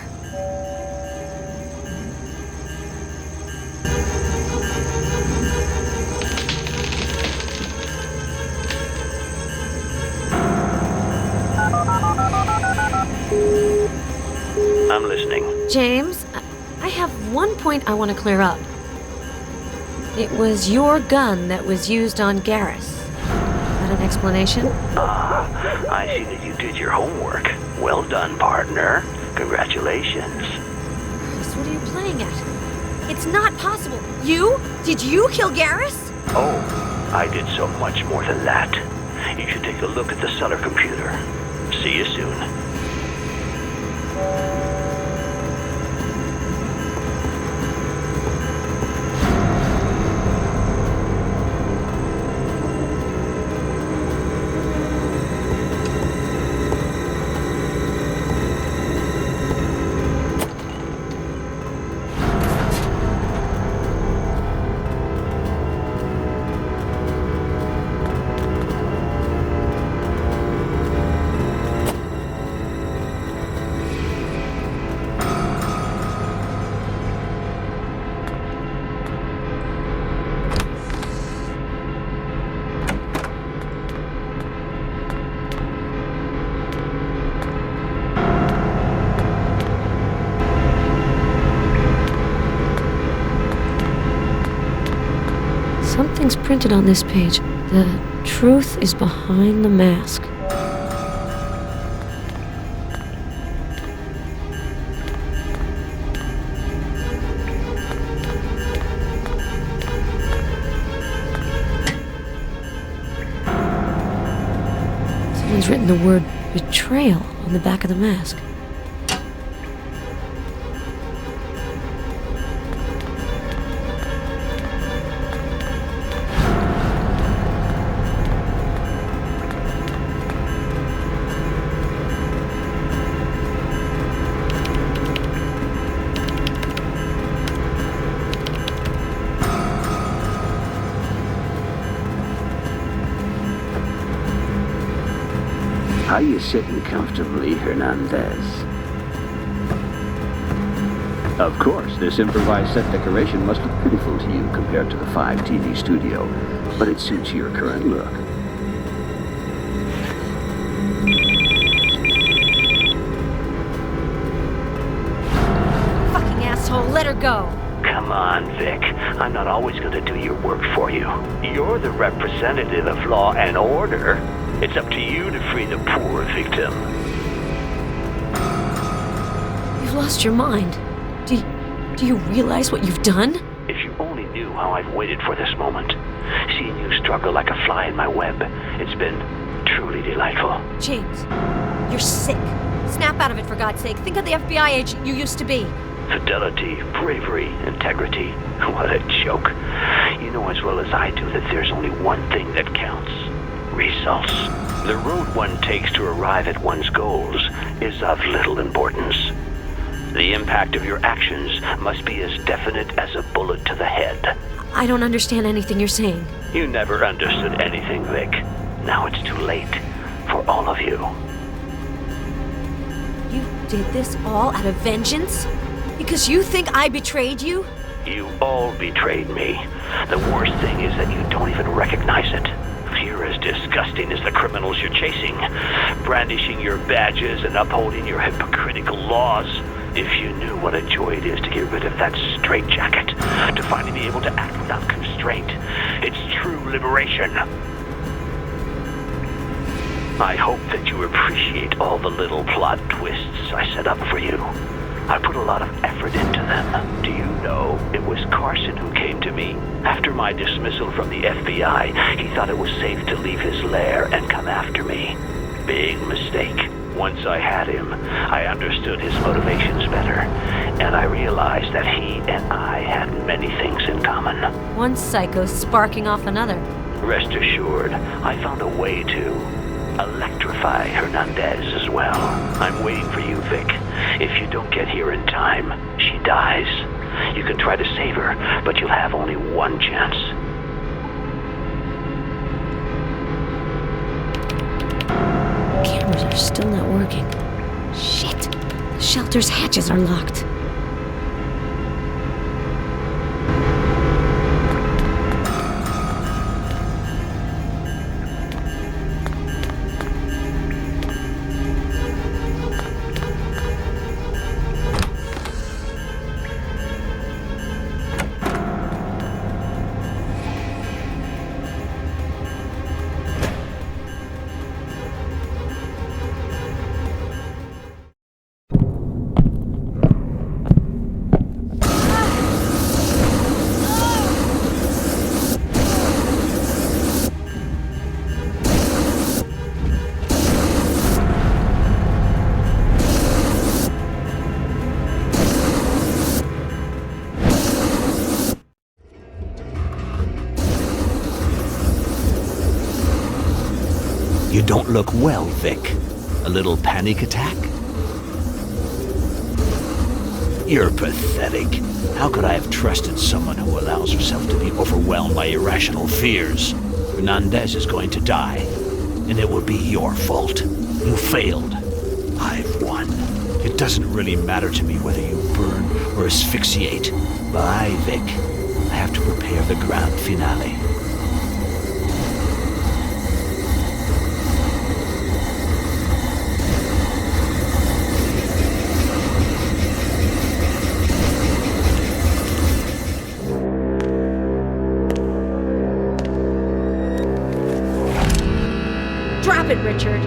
I'm listening. James, I have one point I want to clear up. It was your gun that was used on Garrus. Is that an explanation? I see that you did your homework. Well done, partner. Congratulations. Chris, what are you playing at? It's not possible. You? Did you kill Garrus? Oh, I did so much more than that. You should take a look at the cellar computer. See you soon. Something's printed on this page. The truth is behind the mask. Someone's written the word betrayal on the back of the mask. Are you sitting comfortably, Hernandez? Of course, this improvised set decoration must look pitiful to you compared to the 5 TV studio, but it suits your current look. Fucking asshole, let her go! Come on, Vic. I'm not always going to do your work for you. You're the representative of law and order. It's up to you to free the poor victim. You've lost your mind. Do you realize what you've done? If you only knew how I've waited for this moment. Seeing you struggle like a fly in my web, it's been truly delightful. James, you're sick. Snap out of it, for God's sake. Think of the FBI agent you used to be. Fidelity, bravery, integrity. What a joke. You know as well as I do that there's only one thing that counts. Results. The road one takes to arrive at one's goals is of little importance. The impact of your actions must be as definite as a bullet to the head. I don't understand anything you're saying. You never understood anything, Vic. Now it's too late for all of you. You did this all out of vengeance? Because you think I betrayed you? You all betrayed me. The worst thing is that you don't even recognize it. You're as disgusting as the criminals you're chasing, brandishing your badges and upholding your hypocritical laws. If you knew what a joy it is to get rid of that straitjacket, to finally be able to act without constraint, it's true liberation. I hope that you appreciate all the little plot twists I set up for you. I put a lot of effort into them. Do you know, it was Carson who came to me. After my dismissal from the FBI, he thought it was safe to leave his lair and come after me. Big mistake. Once I had him, I understood his motivations better, and I realized that he and I had many things in common. One psycho sparking off another. Rest assured, I found a way to electrify Hernandez as well. I'm waiting for you, Vic. If you don't get here in time, she dies. You can try to save her, but you'll have only one chance. Cameras are still not working. Shit! The shelter's hatches are locked. don't look well, Vic. A little panic attack? You're pathetic. How could I have trusted someone who allows herself to be overwhelmed by irrational fears? Hernandez is going to die, and it will be your fault. You failed. I've won. It doesn't really matter to me whether you burn or asphyxiate. Bye, Vic. I have to prepare the grand finale. Drop it, Richard.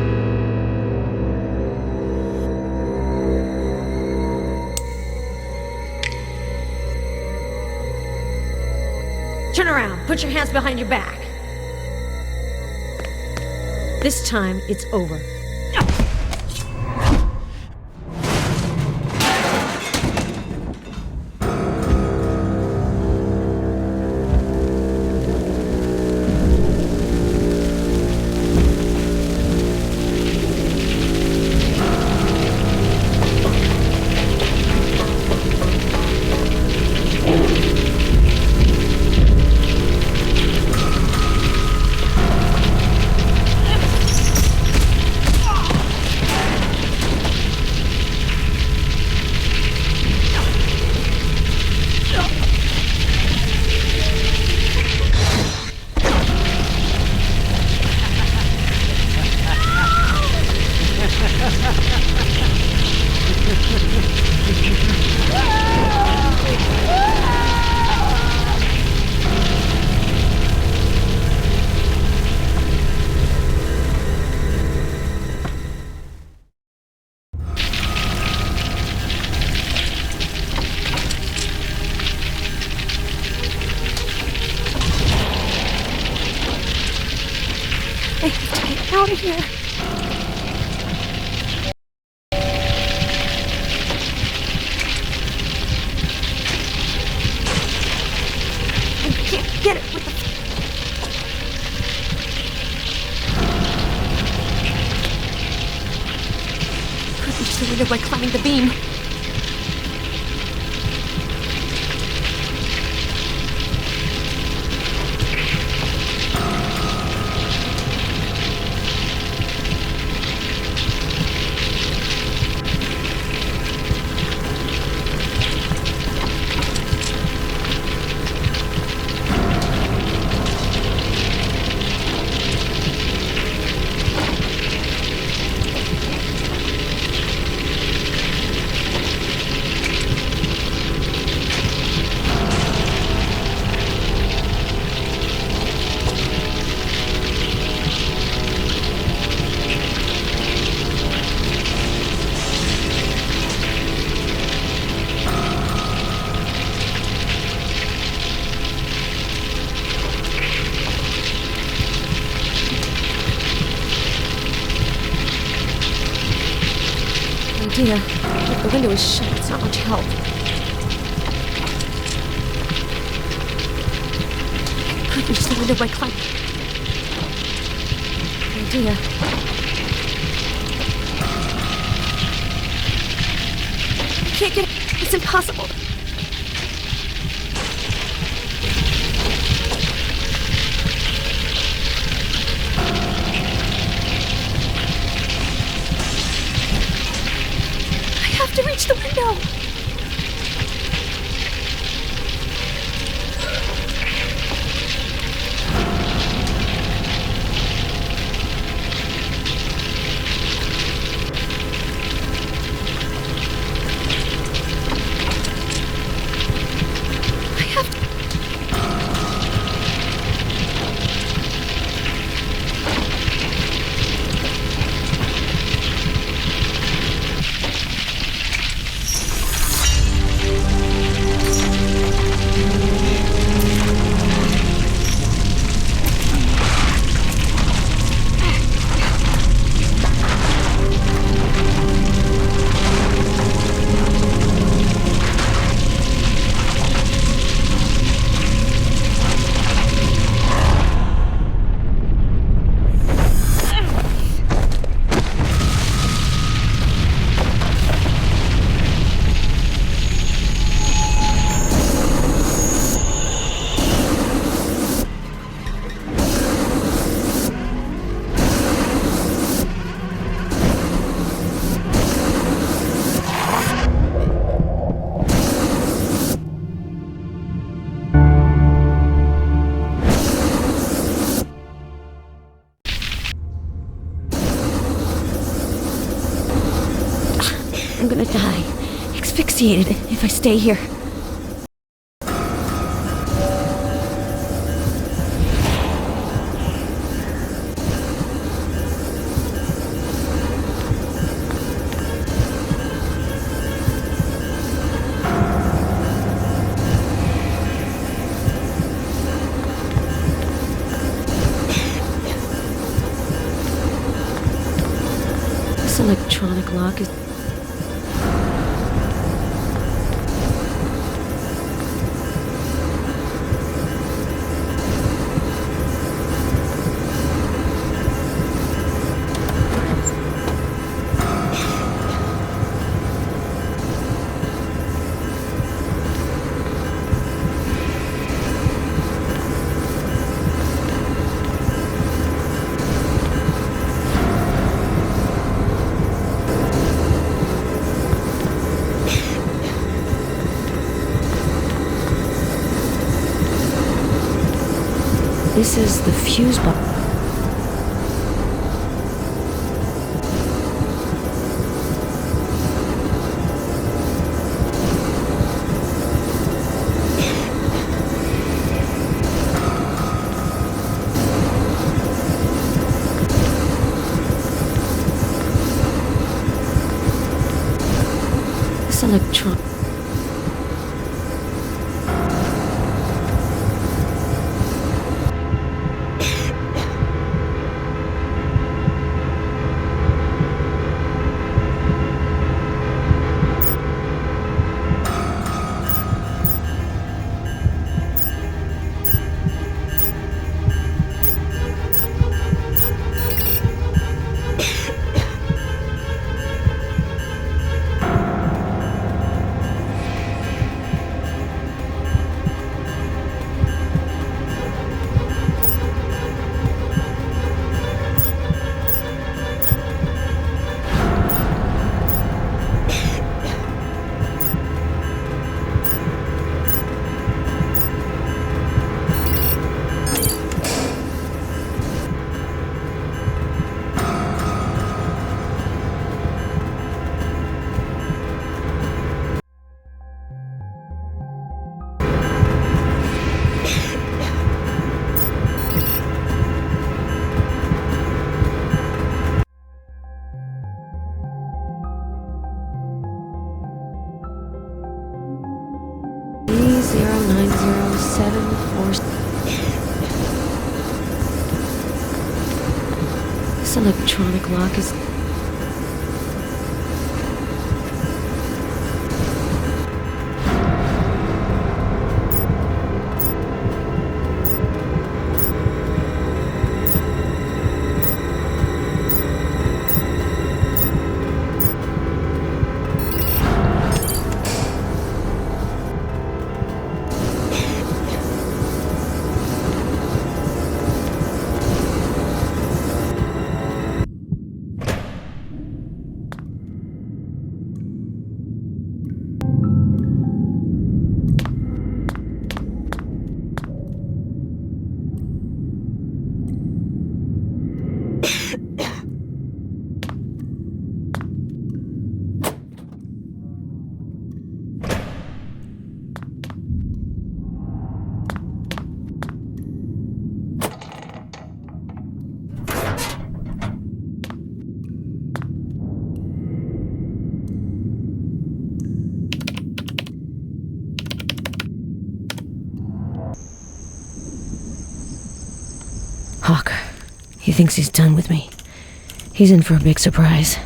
Turn around. Put your hands behind your back. This time, it's over. Out of here. I can't get it with the... Could reach the window by climbing the beam. If the window is shut, it's not much help. I could reach the window by climbing. Idea. I can't get it. It's impossible. To reach the window. I have to... I'm gonna die. Asphyxiated if I stay here. This electronic lock is... This is the fuse box. This electron... This electronic lock is... Hawker. He thinks he's done with me. He's in for a big surprise.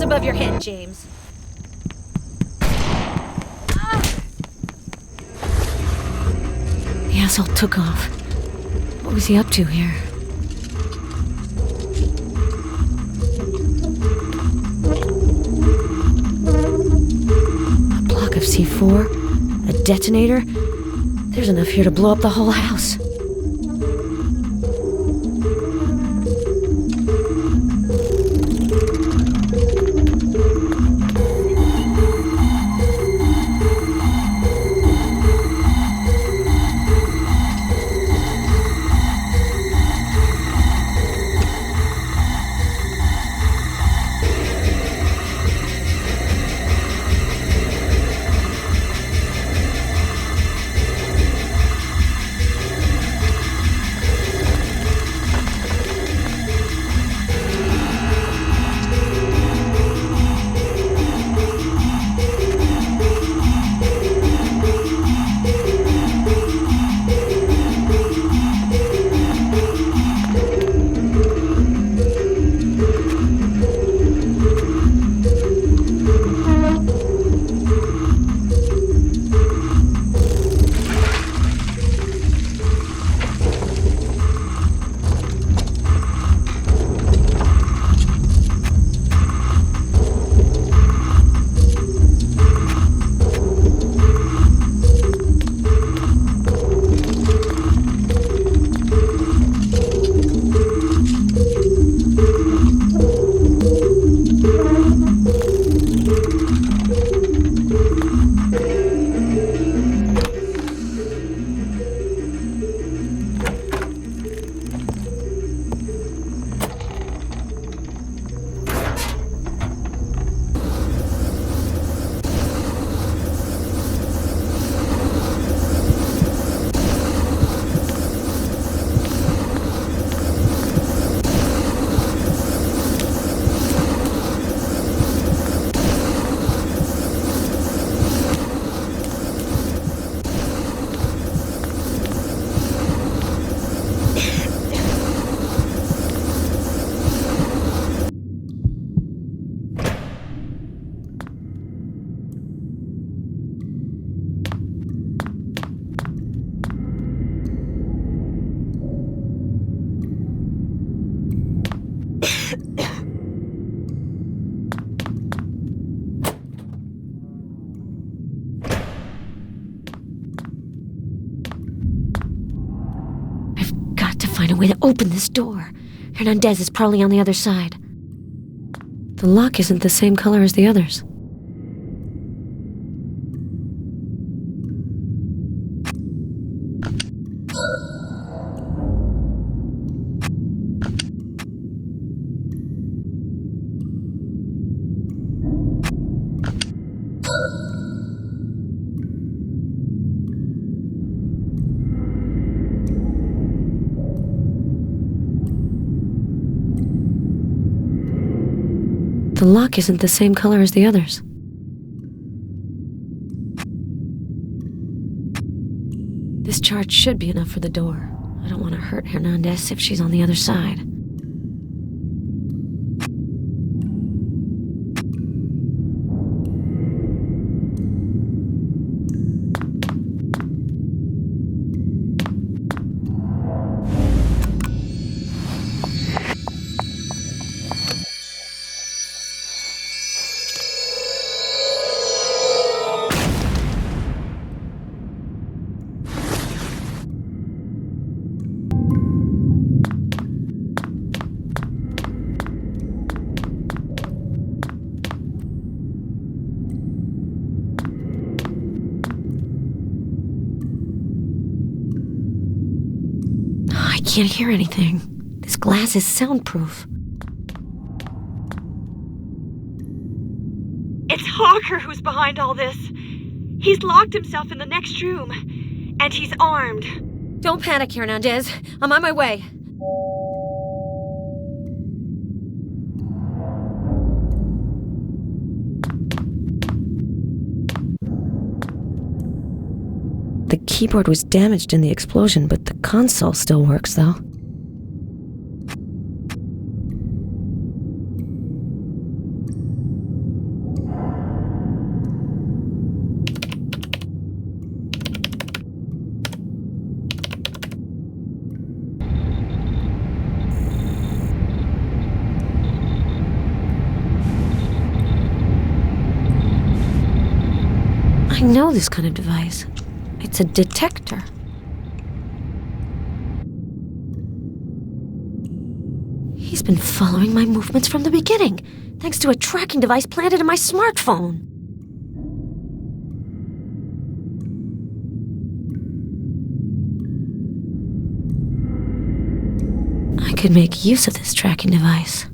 above your head, James. The asshole took off. What was he up to here? A block of C4? A detonator? There's enough here to blow up the whole house. Find a way to open this door. Hernandez is probably on the other side. The lock isn't the same color as the others. The lock isn't the same color as the others. This charge should be enough for the door. I don't want to hurt Hernandez if she's on the other side. I can't hear anything. This glass is soundproof. It's Hawker who's behind all this. He's locked himself in the next room, and he's armed. Don't panic, Hernandez. I'm on my way. The keyboard was damaged in the explosion, but the console still works, though. I know this kind of device. It's a detector. He's been following my movements from the beginning, thanks to a tracking device planted in my smartphone. I could make use of this tracking device.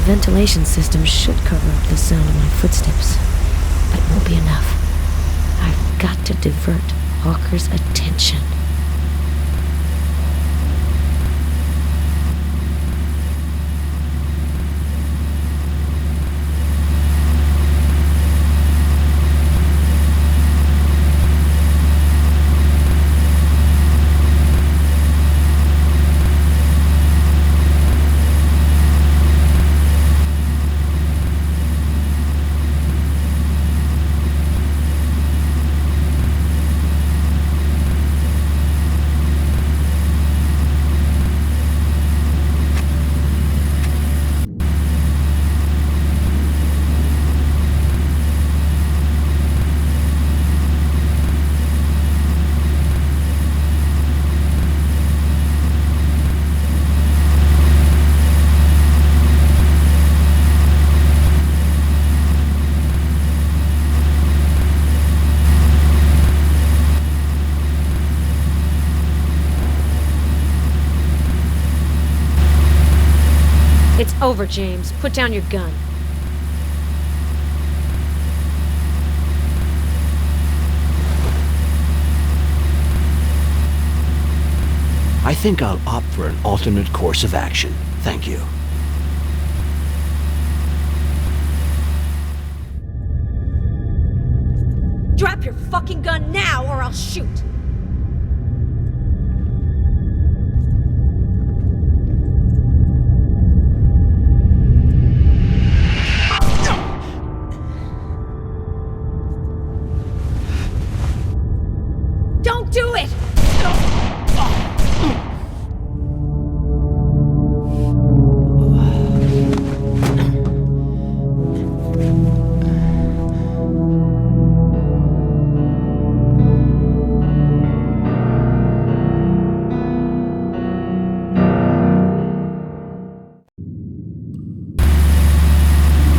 Ventilation system should cover up the sound of my footsteps, but it won't be enough. I've got to divert Hawker's attention. It's over, James. Put down your gun. I think I'll opt for an alternate course of action. Thank you. Drop your fucking gun now, or I'll shoot! Don't do it!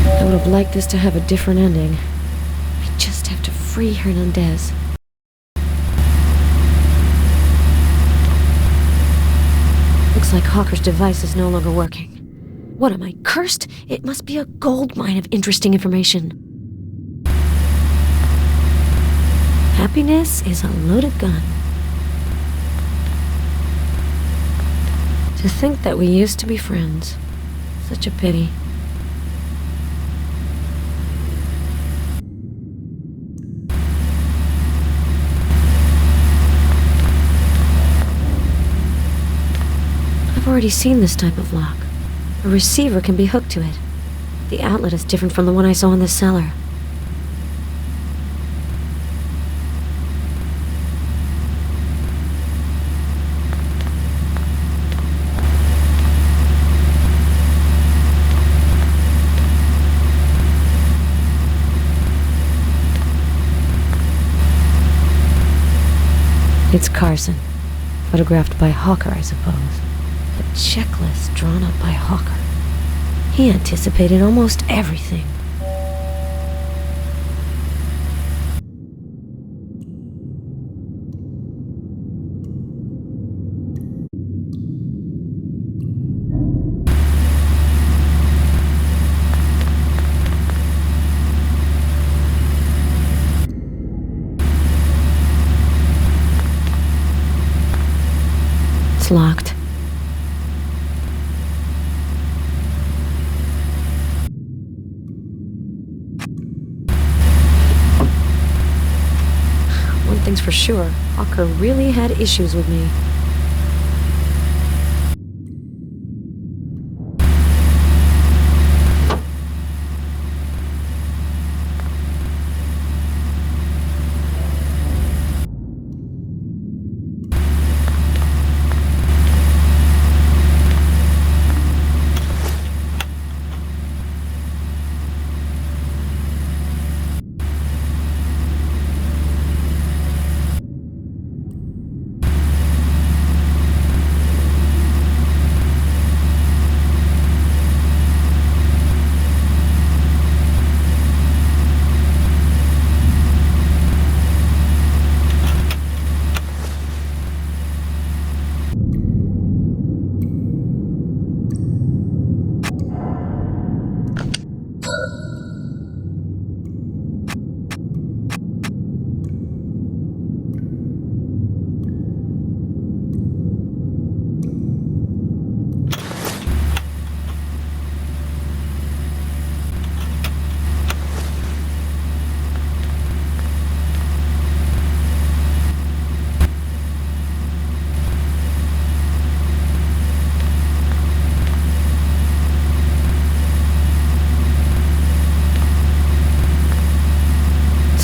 I would have liked this to have a different ending. I just have to free Hernandez. Looks like Hawker's device is no longer working. What am I, cursed? It must be a goldmine of interesting information. Happiness is a loaded gun. To think that we used to be friends. Such a pity. I've already seen this type of lock. A receiver can be hooked to it. The outlet is different from the one I saw in the cellar. It's Carson, photographed by Hawker, I suppose. A checklist drawn up by Hawker. He anticipated almost everything. It's locked. One thing's for sure, Hawker really had issues with me.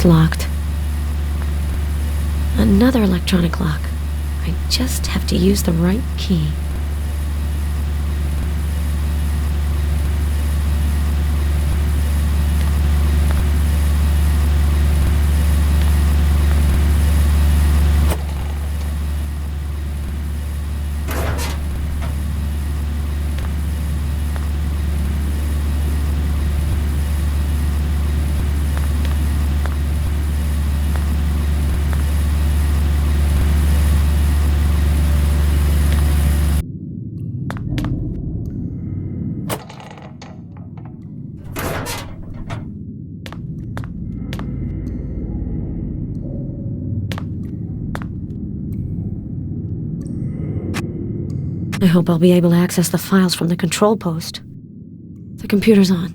It's locked. Another electronic lock. I just have to use the right key. I hope I'll be able to access the files from the control post. The computer's on.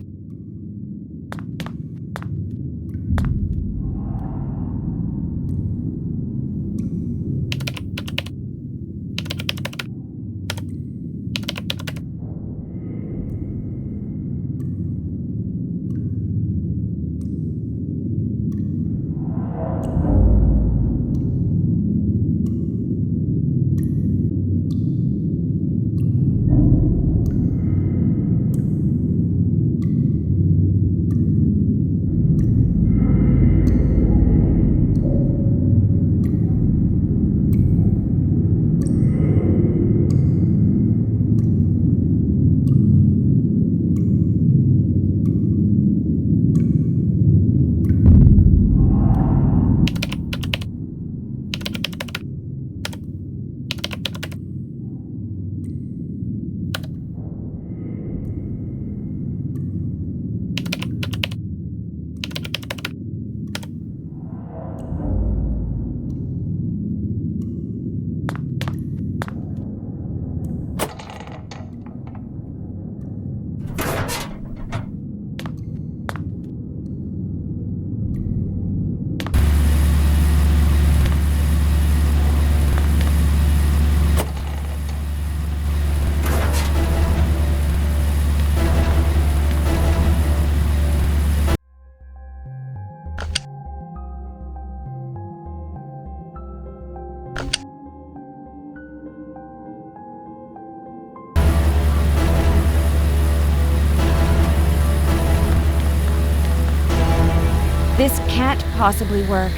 This can't possibly work.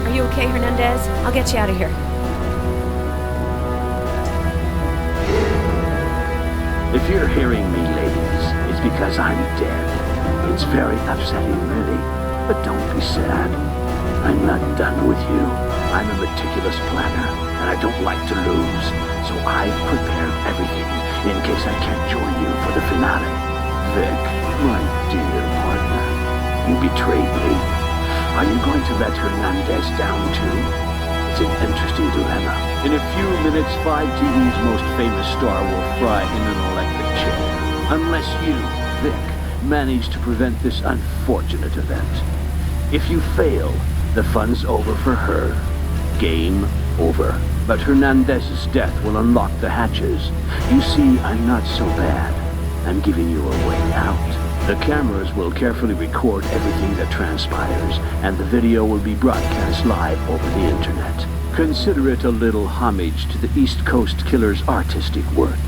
Are you okay, Hernandez? I'll get you out of here. If you're hearing me, ladies, it's because I'm dead. It's very upsetting, really, but don't be sad. I'm not done with you. I'm a meticulous planner, and I don't like to lose. So I've prepared everything in case I can't join you for the finale. Vic, my dear partner, you betrayed me. Are you going to let Hernandez down too? It's an interesting dilemma. In a few minutes, 5TV's most famous star will fry in an electric chair. Unless you, Vic, manage to prevent this unfortunate event. If you fail, the fun's over for her. Game over. But Hernandez's death will unlock the hatches. You see, I'm not so bad. I'm giving you a way out. The cameras will carefully record everything that transpires, and the video will be broadcast live over the internet. Consider it a little homage to the East Coast Killer's artistic work.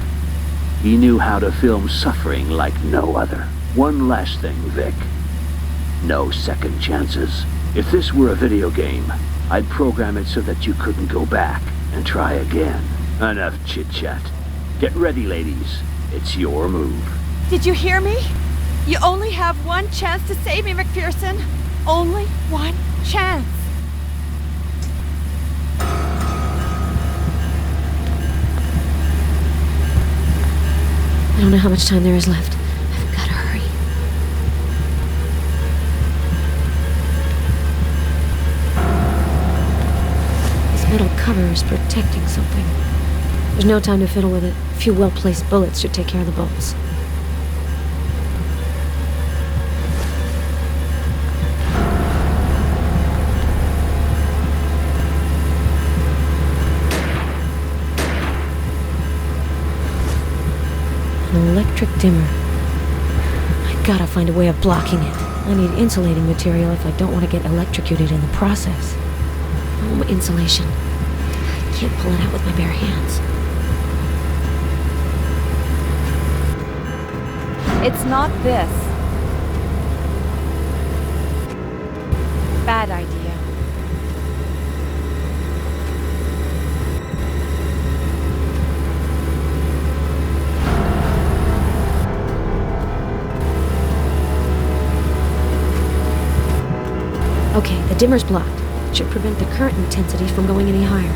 He knew how to film suffering like no other. One last thing, Vic. No second chances. If this were a video game, I'd program it so that you couldn't go back and try again. Enough chit-chat. Get ready, ladies. It's your move. Did you hear me? You only have one chance to save me, McPherson. Only one chance. I don't know how much time there is left. I've got to hurry. This metal cover is protecting something. There's no time to fiddle with it. A few well-placed bullets should take care of the bolts. An electric dimmer. I gotta find a way of blocking it. I need insulating material if I don't want to get electrocuted in the process. Home insulation. I can't pull it out with my bare hands. It's not this. Bad idea. Okay, the dimmer's blocked. It should prevent the current intensity from going any higher.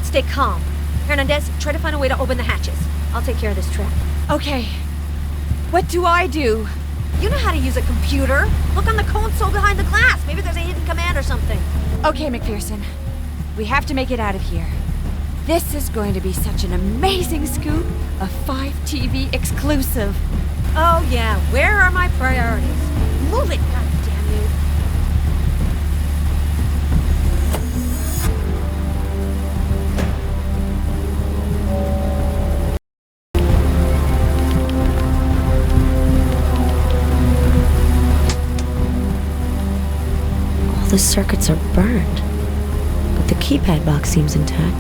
Stay calm. Hernandez, try to find a way to open the hatches. I'll take care of this trap. Okay. What do I do? You know how to use a computer. Look on the console behind the glass. Maybe there's a hidden command or something. Okay, McPherson. We have to make it out of here. This is going to be such an amazing scoop. A 5TV exclusive. Oh yeah, where are my priorities? Move it, goddammit you. The circuits are burned, but the keypad box seems intact.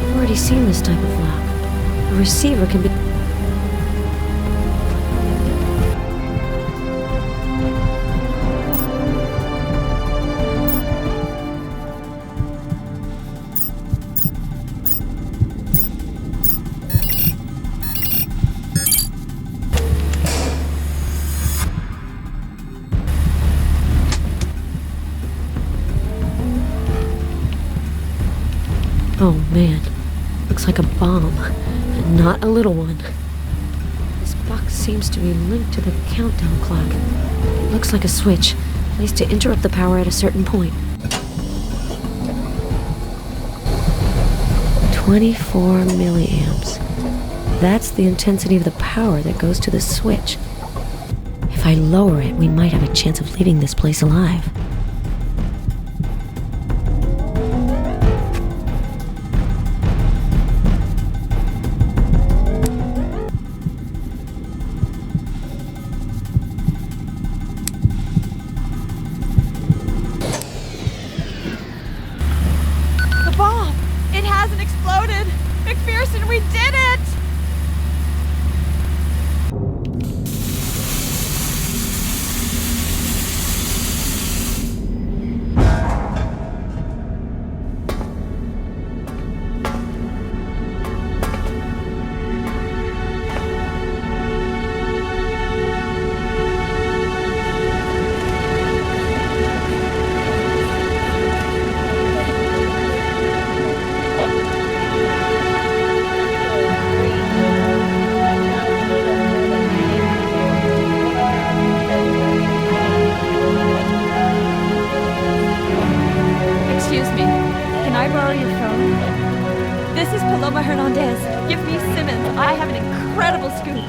I've already seen this type of lock. A receiver can be... Oh man, looks like a bomb, and not a little one. This box seems to be linked to the countdown clock. It looks like a switch, placed to interrupt the power at a certain point. 24 milliamps. that's the intensity of the power that goes to the switch. If I lower it, we might have a chance of leaving this place alive. The bomb! It hasn't exploded! McPherson, we did it! Excuse me, can I borrow your phone? This is Paloma Hernandez. Give me Simmons. I have an incredible scoop.